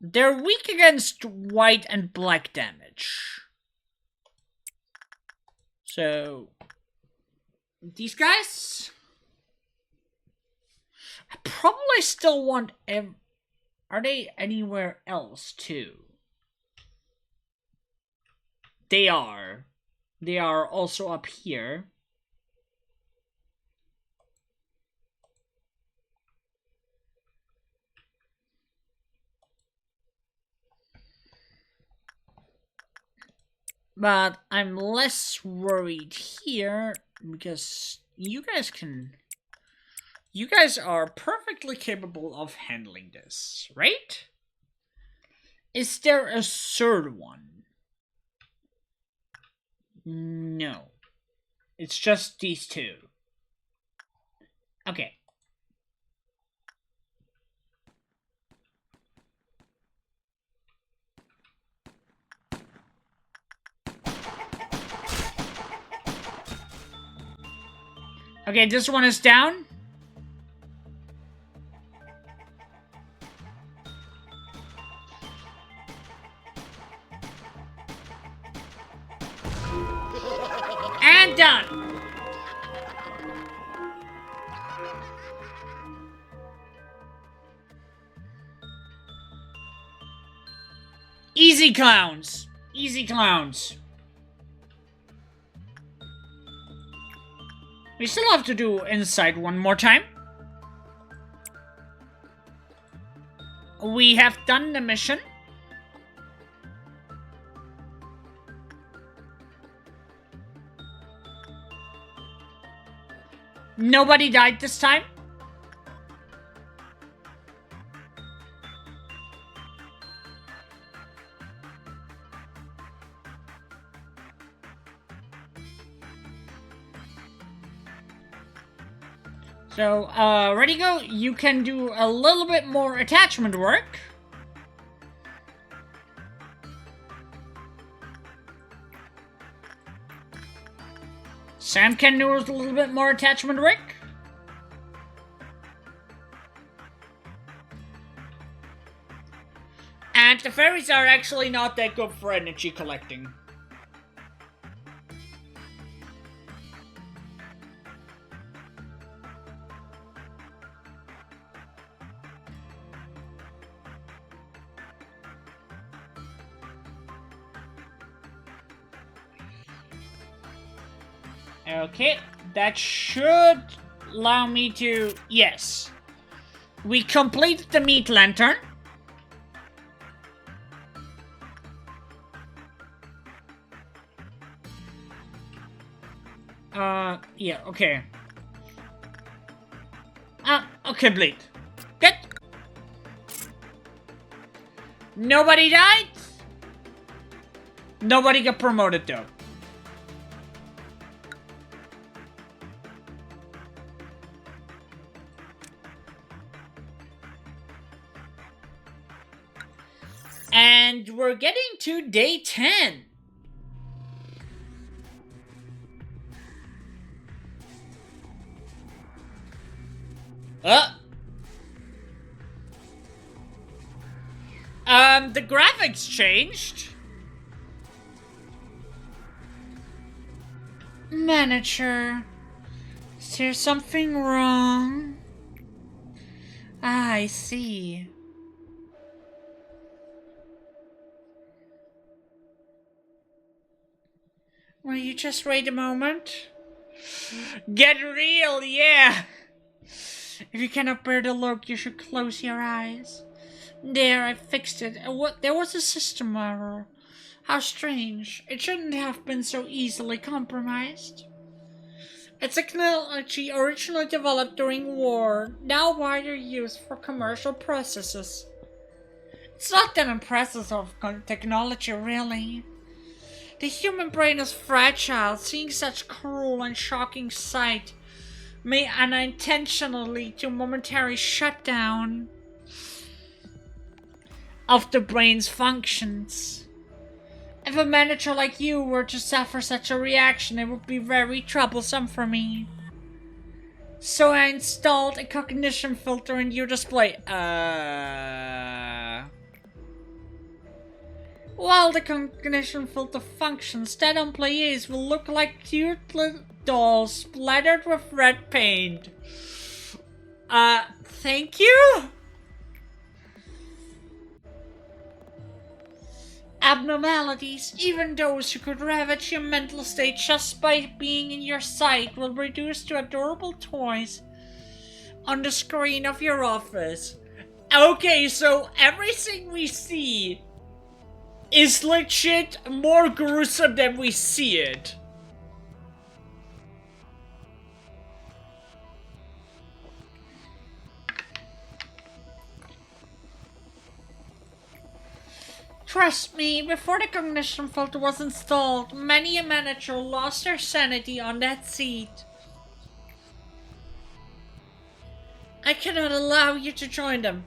They're weak against white and black damage. So, these guys? I probably still want are they anywhere else, too? They are. They are also up here. But I'm less worried here because you guys are perfectly capable of handling this, right? Is there a third one? No. It's just these two. Okay. Okay, this one is down. And done. Easy clowns. Easy clowns. We still have to do inside one more time. We have done the mission. Nobody died this time. So, ready, go. You can do a little bit more attachment work. Sam can do a little bit more attachment work. And the fairies are actually not that good for energy collecting. Okay, that should allow me to... Yes. We completed the meat lantern. Yeah, okay. Okay, bleed. Good. Nobody died? Nobody got promoted, though. And we're getting to day 10. The graphics changed. Manager, is there something wrong? Ah, I see. Will you just wait a moment? Get real, yeah! If you cannot bear the look, you should close your eyes. There, I fixed it. There was a system error. How strange. It shouldn't have been so easily compromised. It's a technology originally developed during war, now widely used for commercial processes. It's not that impressive of technology, really. The human brain is fragile. Seeing such cruel and shocking sight may unintentionally lead to momentary shutdown of the brain's functions. If a manager like you were to suffer such a reaction, it would be very troublesome for me. So I installed a cognition filter in your display. While the cognition filter functions, dead employees will look like cute little dolls splattered with red paint. Thank you? Abnormalities, even those who could ravage your mental state just by being in your sight, will reduce to adorable toys on the screen of your office. Okay, so everything we see is legit more gruesome than we see it. Trust me, before the cognition filter was installed, many a manager lost their sanity on that seat. I cannot allow you to join them.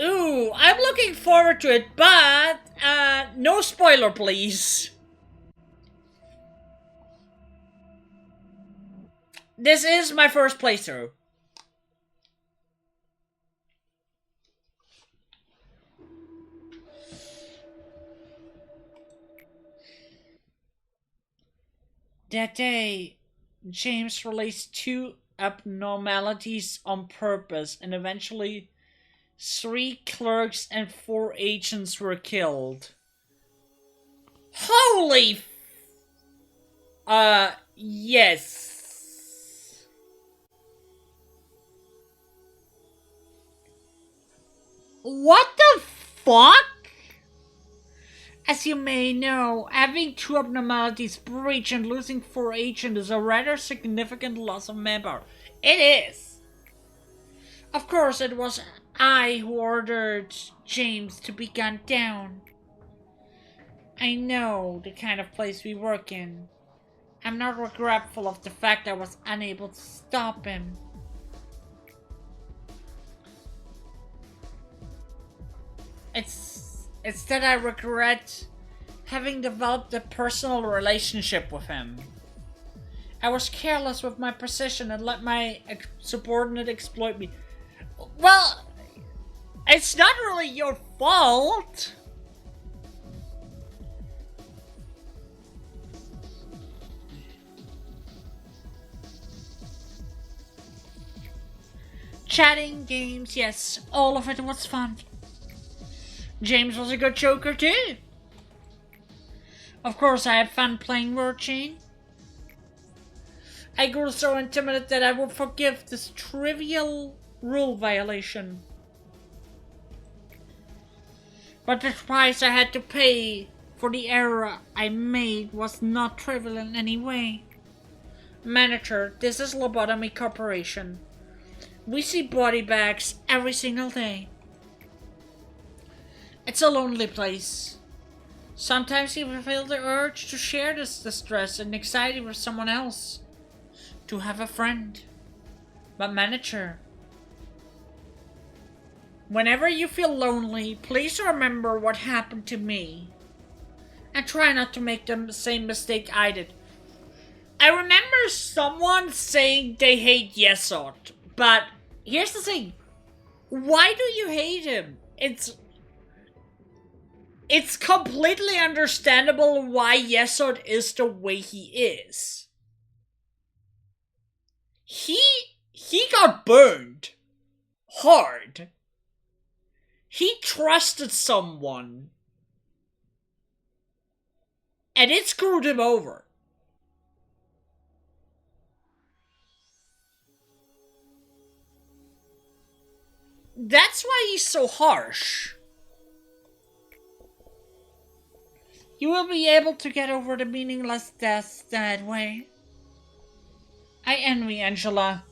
Ooh, I'm looking forward to it, but, no spoiler, please. This is my first playthrough. That day, James released 2 abnormalities on purpose, and eventually 3 clerks and 4 agents were killed. Holy yes. What the fuck? As you may know, having 2 abnormalities breach and losing 4 agents is a rather significant loss of manpower. It is. Of course, it was I who ordered James to be gunned down. I know the kind of place we work in. I'm not regretful of the fact I was unable to stop him. It's that I regret having developed a personal relationship with him. I was careless with my precision and let my subordinate exploit me. Well, it's not really your fault. Chatting, games, yes, all of it was fun. James was a good joker too. Of course, I had fun playing Word Chain. I grew so intimidated that I would forgive this trivial rule violation. But the price I had to pay for the error I made was not trivial in any way. Manager, this is Lobotomy Corporation. We see body bags every single day. It's a lonely place. Sometimes you feel the urge to share this distress and anxiety with someone else. To have a friend. But manager, whenever you feel lonely, please remember what happened to me. And try not to make the same mistake I did. I remember someone saying they hate Yesod, but here's the thing. Why do you hate him? It's completely understandable why Yesod is the way he is. He got burned hard. He trusted someone and it screwed him over. That's why he's so harsh. You will be able to get over the meaningless deaths that way. I envy Angela.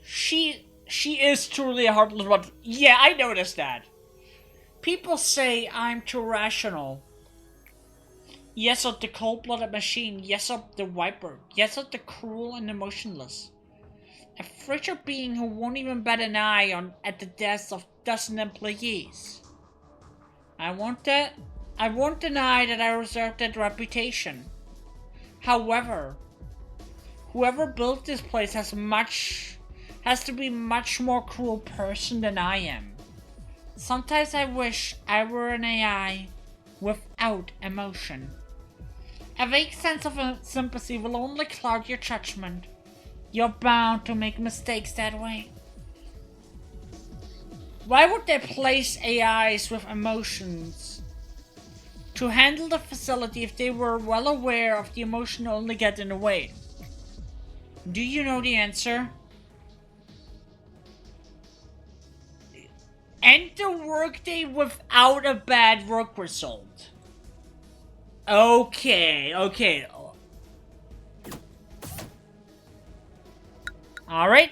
She is truly a heartless one. Yeah, I noticed that. People say I'm too rational. Yesod the cold-blooded machine. Yesod the viper. Yesod the cruel and emotionless. A frigid being who won't even bat an eye at the deaths of dozen employees. I won't deny that I reserve that reputation. However, whoever built this place has to be much more cruel person than I am. Sometimes I wish I were an AI without emotion. A vague sense of sympathy will only cloud your judgment. You're bound to make mistakes that way. Why would they place AIs with emotions to handle the facility if they were well aware of the emotion only get in the way? Do you know the answer? End the workday without a bad work result. Okay. Alright.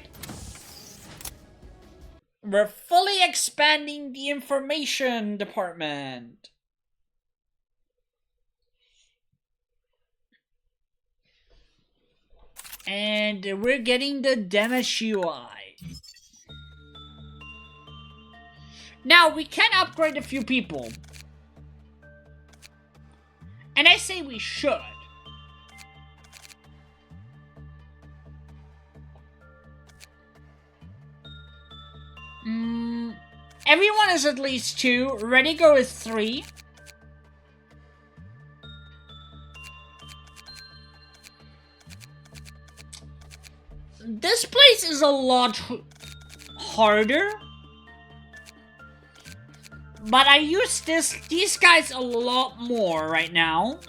We're fully expanding the information department. And we're getting the damage UI. Now, we can upgrade a few people. And I say we should. Everyone is at least 2. Ready Go is 3. This place is a lot harder. But I use these guys a lot more right now.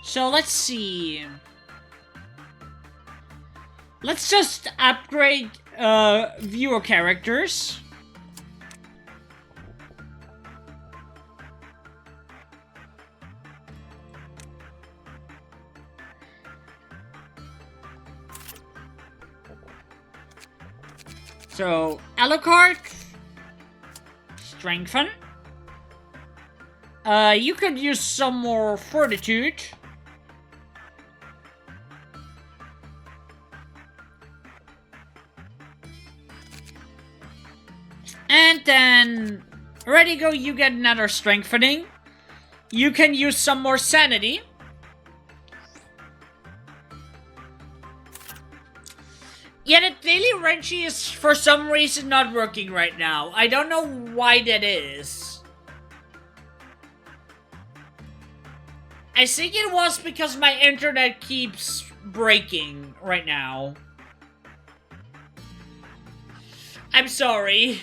So let's see. Let's just upgrade viewer characters. So, Alucard, strengthen. You could use some more fortitude. And then, ready go, you get another strengthening. You can use some more sanity. Yeah, the daily wrenchy is for some reason not working right now. I don't know why that is. I think it was because my internet keeps breaking right now. I'm sorry.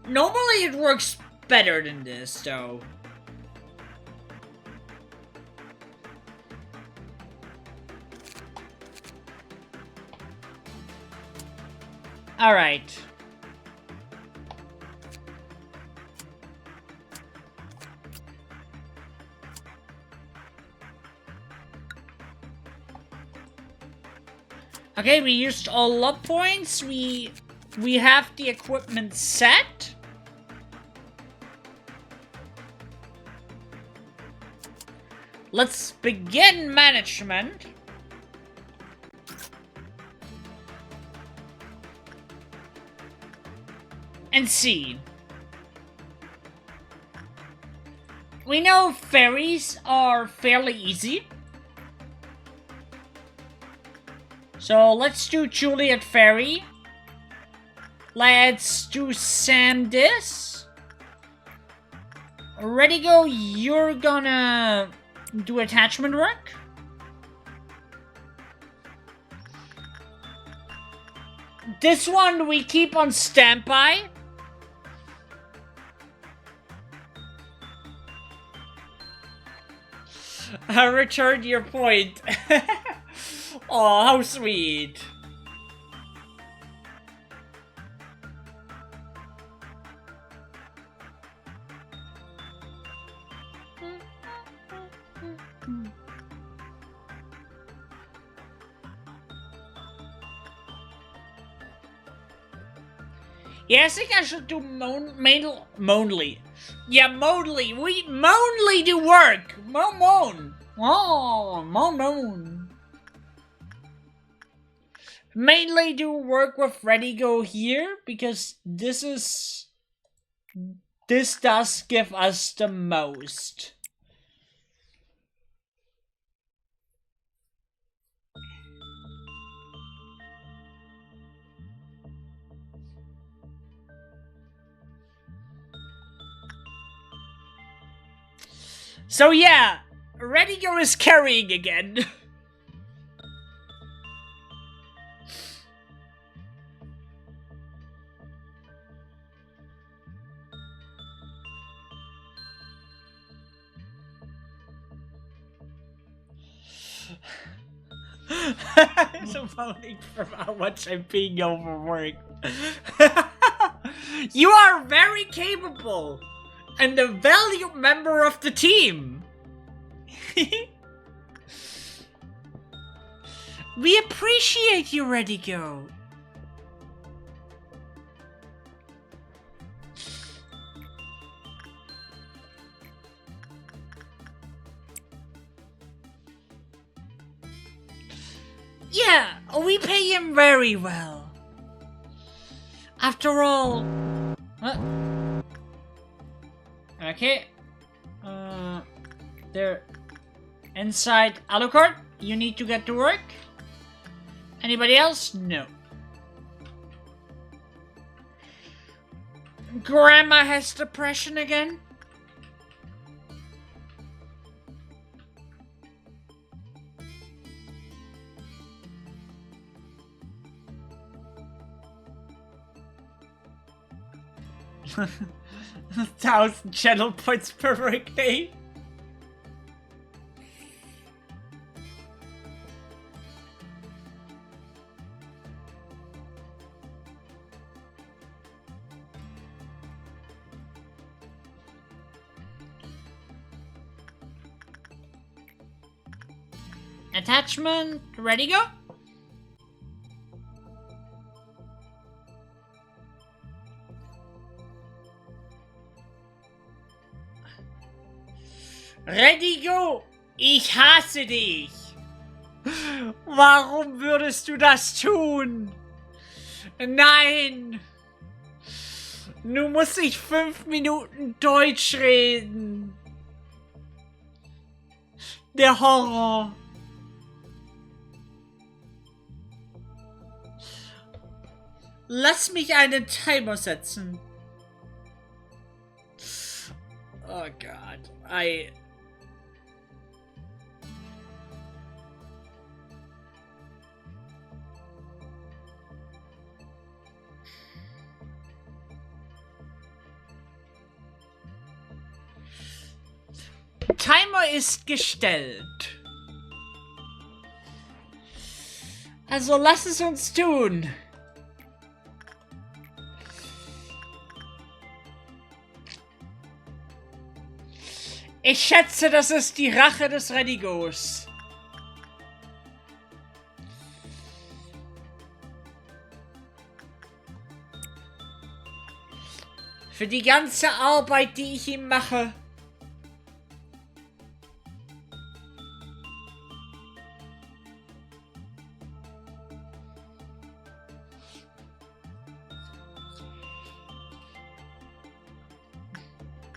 Normally it works better than this, though. Alright. Okay, we used all luck points. We have the equipment set. Let's begin management. and see. We know ferries are fairly easy. So let's do Juliet Ferry. Let's do Sam this. Ready, go, you're gonna do attachment work. This one we keep on standby. I returned your point. Oh, how sweet. Yeah, I think I should do Monly. Yeah, Monly. We Monly do work. Moan. Oh, moan. Mainly do work with Ready Go here because this does give us the most. So yeah, Ready Go is carrying again. So moaning from how much I'm being overworked. You are very capable and a valued member of the team. We appreciate you, Ready Go. Yeah, we pay him very well. After all... What? Okay. There. Inside Alucard, you need to get to work. Anybody else? No. Grandma has depression again? $1,000 channel points per workday. Attachment, ready, go? Ready, go! Ich hasse dich! Warum würdest du das tun? Nein! Nun muss ich 5 Minuten Deutsch reden. Der Horror. Lass mich einen Timer setzen. Oh God, Timer ist gestellt. Also lass es uns tun. Ich schätze, das ist die Rache des Redigos. Für die ganze Arbeit, die ich ihm mache.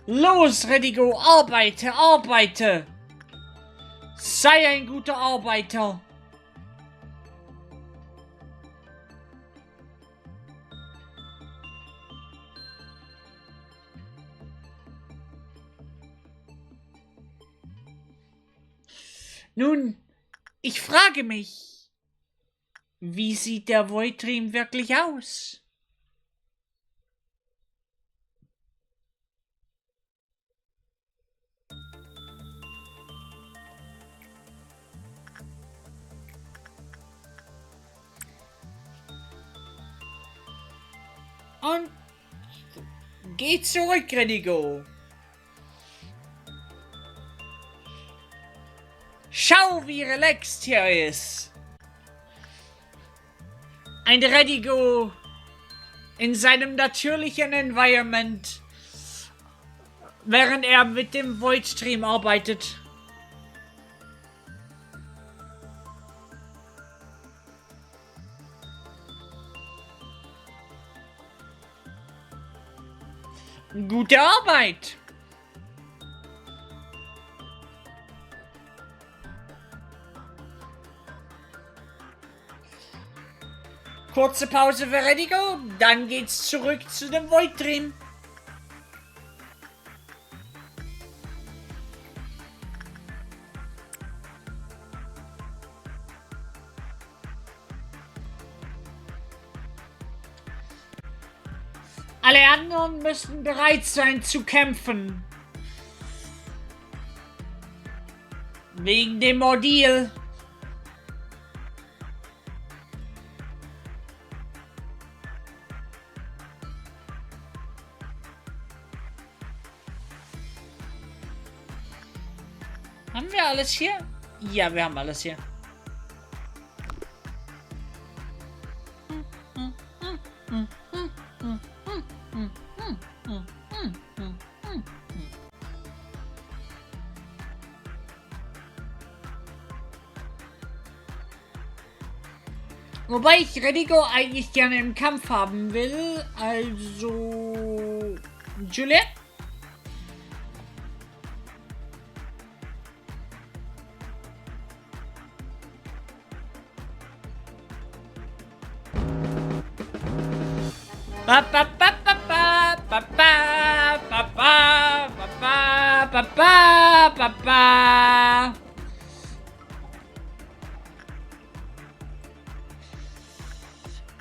Los, Redigo, arbeite, arbeite! Sei ein guter Arbeiter! Nun, ich frage mich, wie sieht der Voidstream wirklich aus? Und geh zurück, Redigo. Schau, wie relaxed hier ist. Ein Redigo in seinem natürlichen Environment, während er mit dem Voidstream arbeitet. Gute Arbeit! Kurze Pause für Redigo, dann geht's zurück zu dem Voidstream. Alle anderen müssen bereit sein zu kämpfen. Wegen dem Ordeal. Haben wir alles hier? Ja, wir haben alles hier. Wobei ich Redigo eigentlich gerne im Kampf haben will, also... Juliet? Ba ba ba ba ba ba ba ba ba ba ba ba ba ba.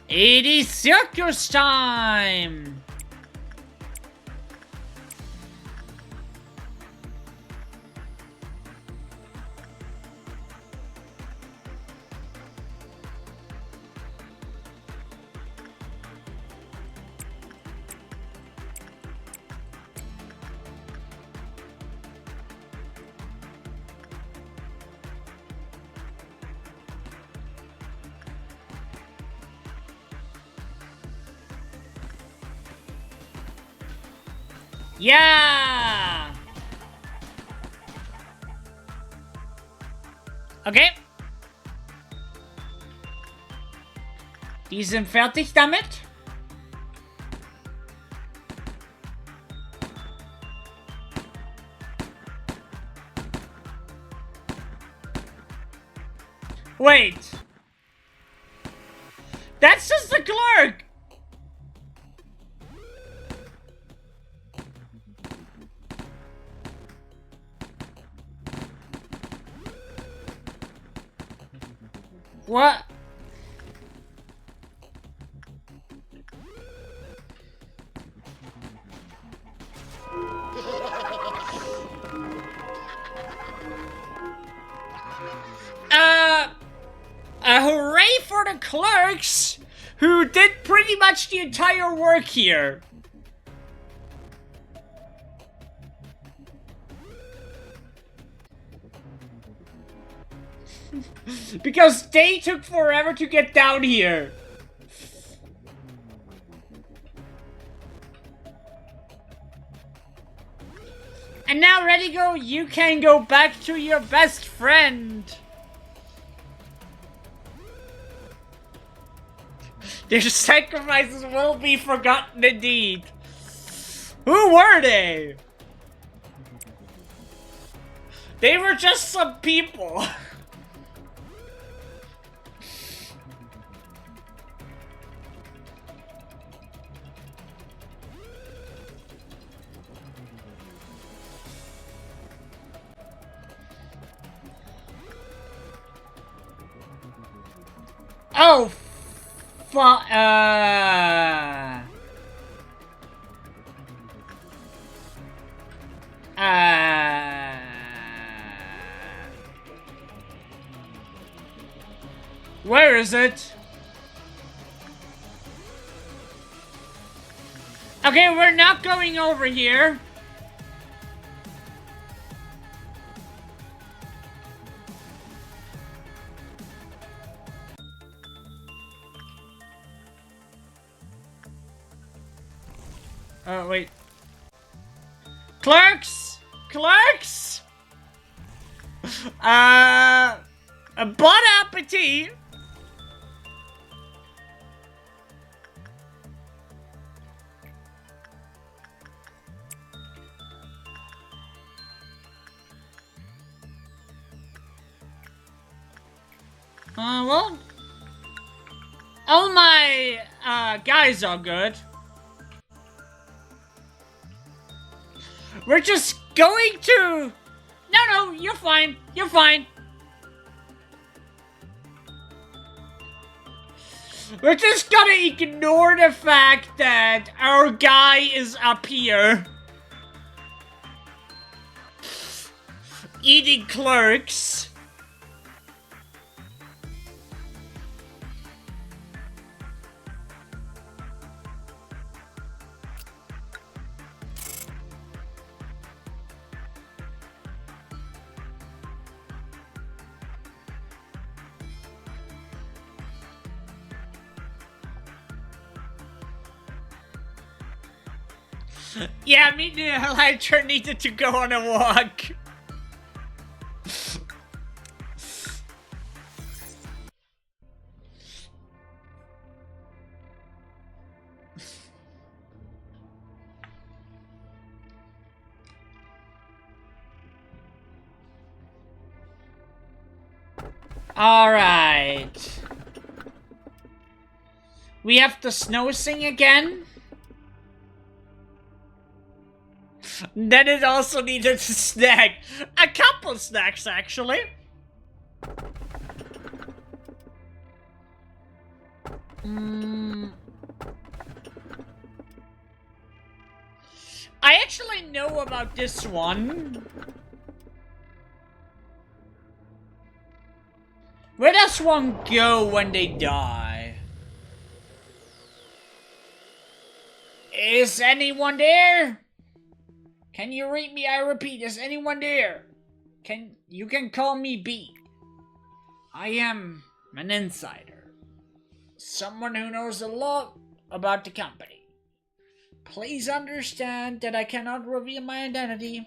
It is circus time! Ja! Okay. Die sind fertig damit. Wait. That's just the clerk. What? Hooray for the clerks who did pretty much the entire work here. Because they took forever to get down here. And now, Redigo, you can go back to your best friend. Their sacrifices will be forgotten indeed. Who were they? They were just some people. Oh, where is it? Okay, we're not going over here. Oh, wait. Clerks! Clerks! Bon appetit! Well, all my, guys are good. We're just going to... No, you're fine. You're fine. We're just gonna ignore the fact that our guy is up here. Eating clerks. Yeah, me and Elijah needed to go on a walk. Alright. We have the snow sing again. Then it also needed a snack. A couple snacks, actually. I actually know about this one. Where does one go when they die? Is anyone there? Can you read me? I repeat, is anyone there? You can call me B. I am an insider. Someone who knows a lot about the company. Please understand that I cannot reveal my identity.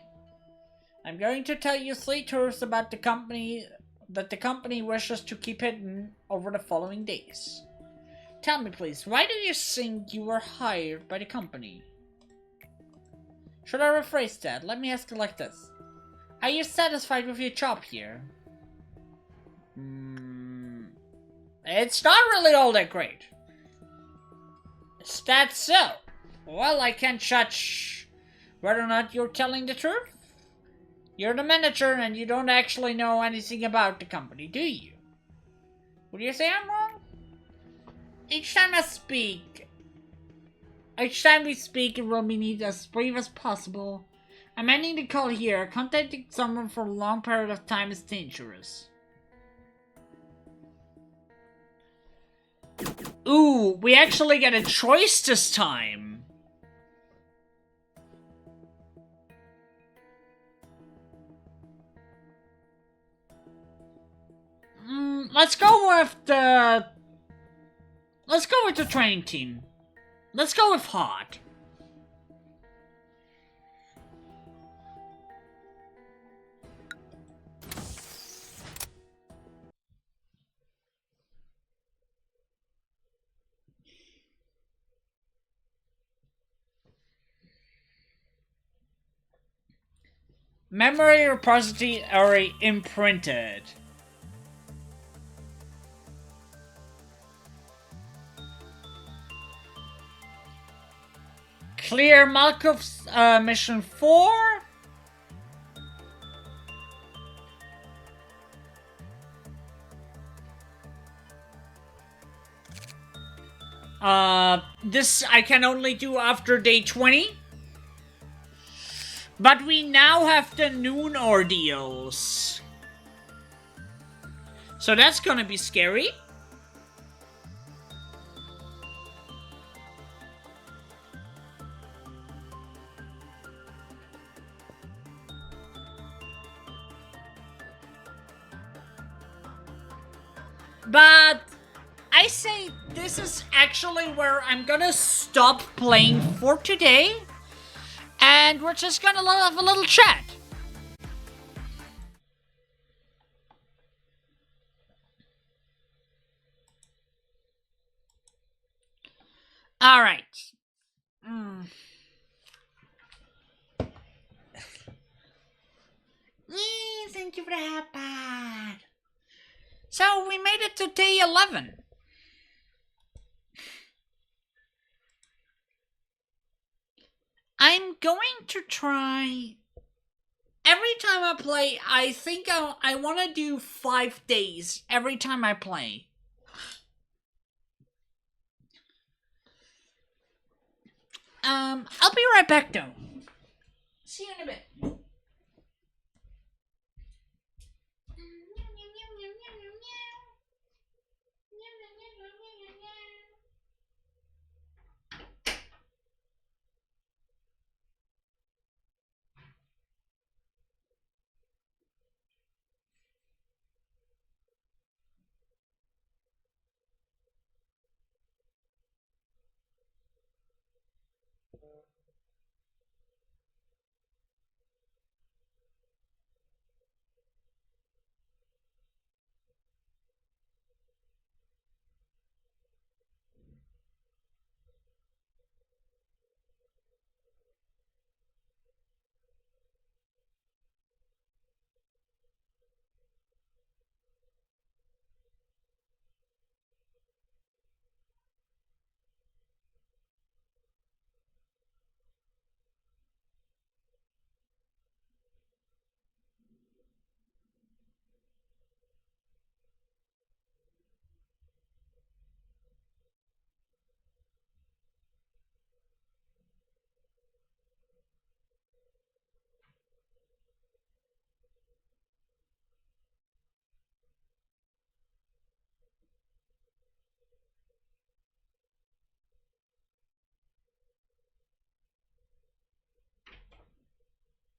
I'm going to tell you 3 truths about the company that the company wishes to keep hidden over the following days. Tell me please, why do you think you were hired by the company? Should I rephrase that? Let me ask it like this. Are you satisfied with your job here? It's not really all that great. Is that so? Well, I can't judge whether or not you're telling the truth. You're the manager and you don't actually know anything about the company, do you? Would you say I'm wrong? Each time we speak, it will be needed as brief as possible. I'm ending the call here. Contacting someone for a long period of time is dangerous. Ooh, we actually get a choice this time. Let's go with the training team. Let's go with Hot. Memory repository imprinted. Clear Malkov's mission 4. This I can only do after day 20. But we now have the noon ordeals. So that's gonna be scary. But I say this is actually where I'm gonna stop playing for today. And we're just gonna have a little chat. Alright. Thank you for that. So we made it to day 11. I'm going to try... Every time I play, I think I want to do 5 days every time I play. I'll be right back though. See you in a bit.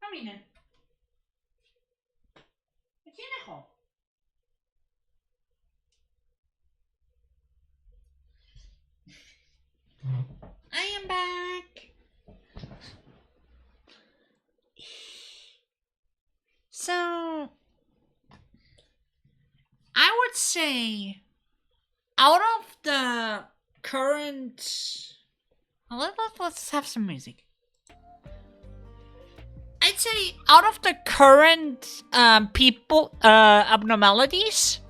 Caminen. Wat je nou? I am back. So, I would say, out of the current... Let's have some music. I'd say out of the current people abnormalities,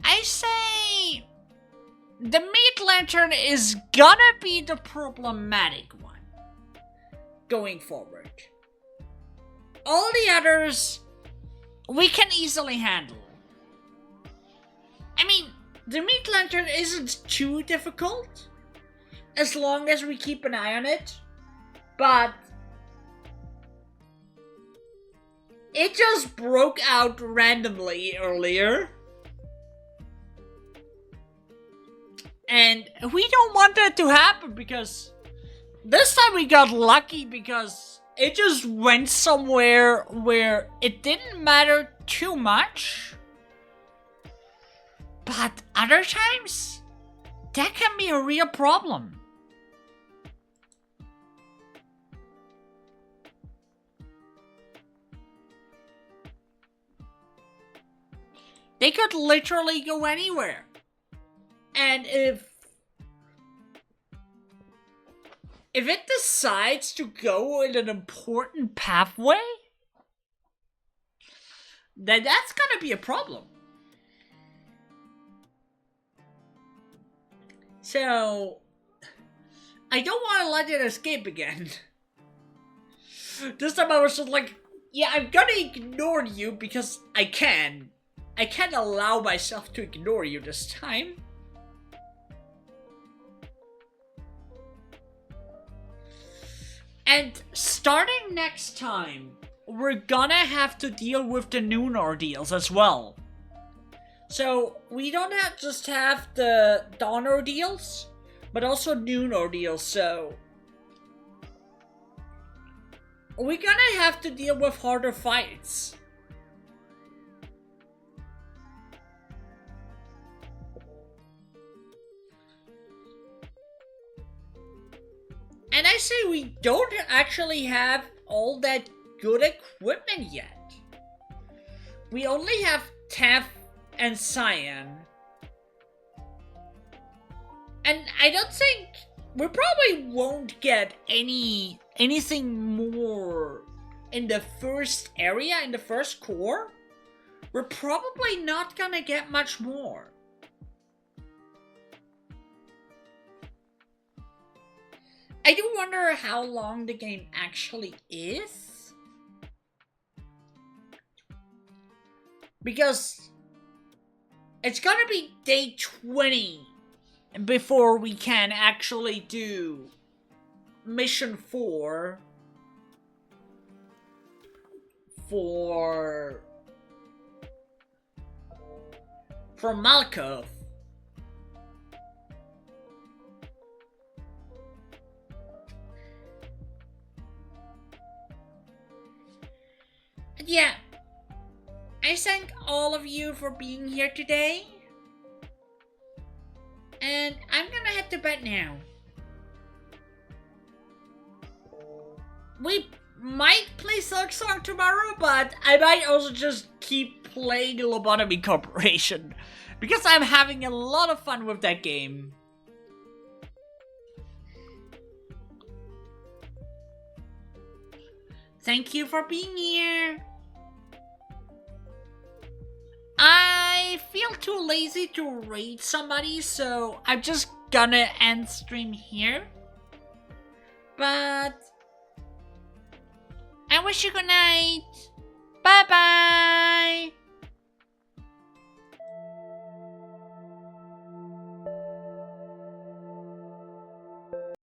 I say the Meat Lantern is gonna be the problematic one going forward. All the others we can easily handle. I mean, the Meat Lantern isn't too difficult as long as we keep an eye on it, but it just broke out randomly earlier. And we don't want that to happen because this time we got lucky because it just went somewhere where it didn't matter too much. But other times, that can be a real problem. They could literally go anywhere. And if it decides to go in an important pathway, then that's gonna be a problem. So, I don't want to let it escape again. This time I was just like, yeah, I'm gonna ignore you because I can. I can't allow myself to ignore you this time. And starting next time, we're gonna have to deal with the noon ordeals as well. So, we don't just have the dawn ordeals, but also noon ordeals, so we're gonna have to deal with harder fights. And I say we don't actually have all that good equipment yet. We only have Tef and Cyan. And I don't think we probably won't get anything more in the first area, in the first core. We're probably not gonna get much more. I do wonder how long the game actually is. Because it's gonna be day 20 before we can actually do mission 4 for Malkov. And yeah, I thank all of you for being here today. And I'm gonna head to bed now. We might play Silksong tomorrow, but I might also just keep playing Lobotomy Corporation. Because I'm having a lot of fun with that game. Thank you for being here. I feel too lazy to raid somebody, so I'm just gonna end stream here. But I wish you good night. Bye bye.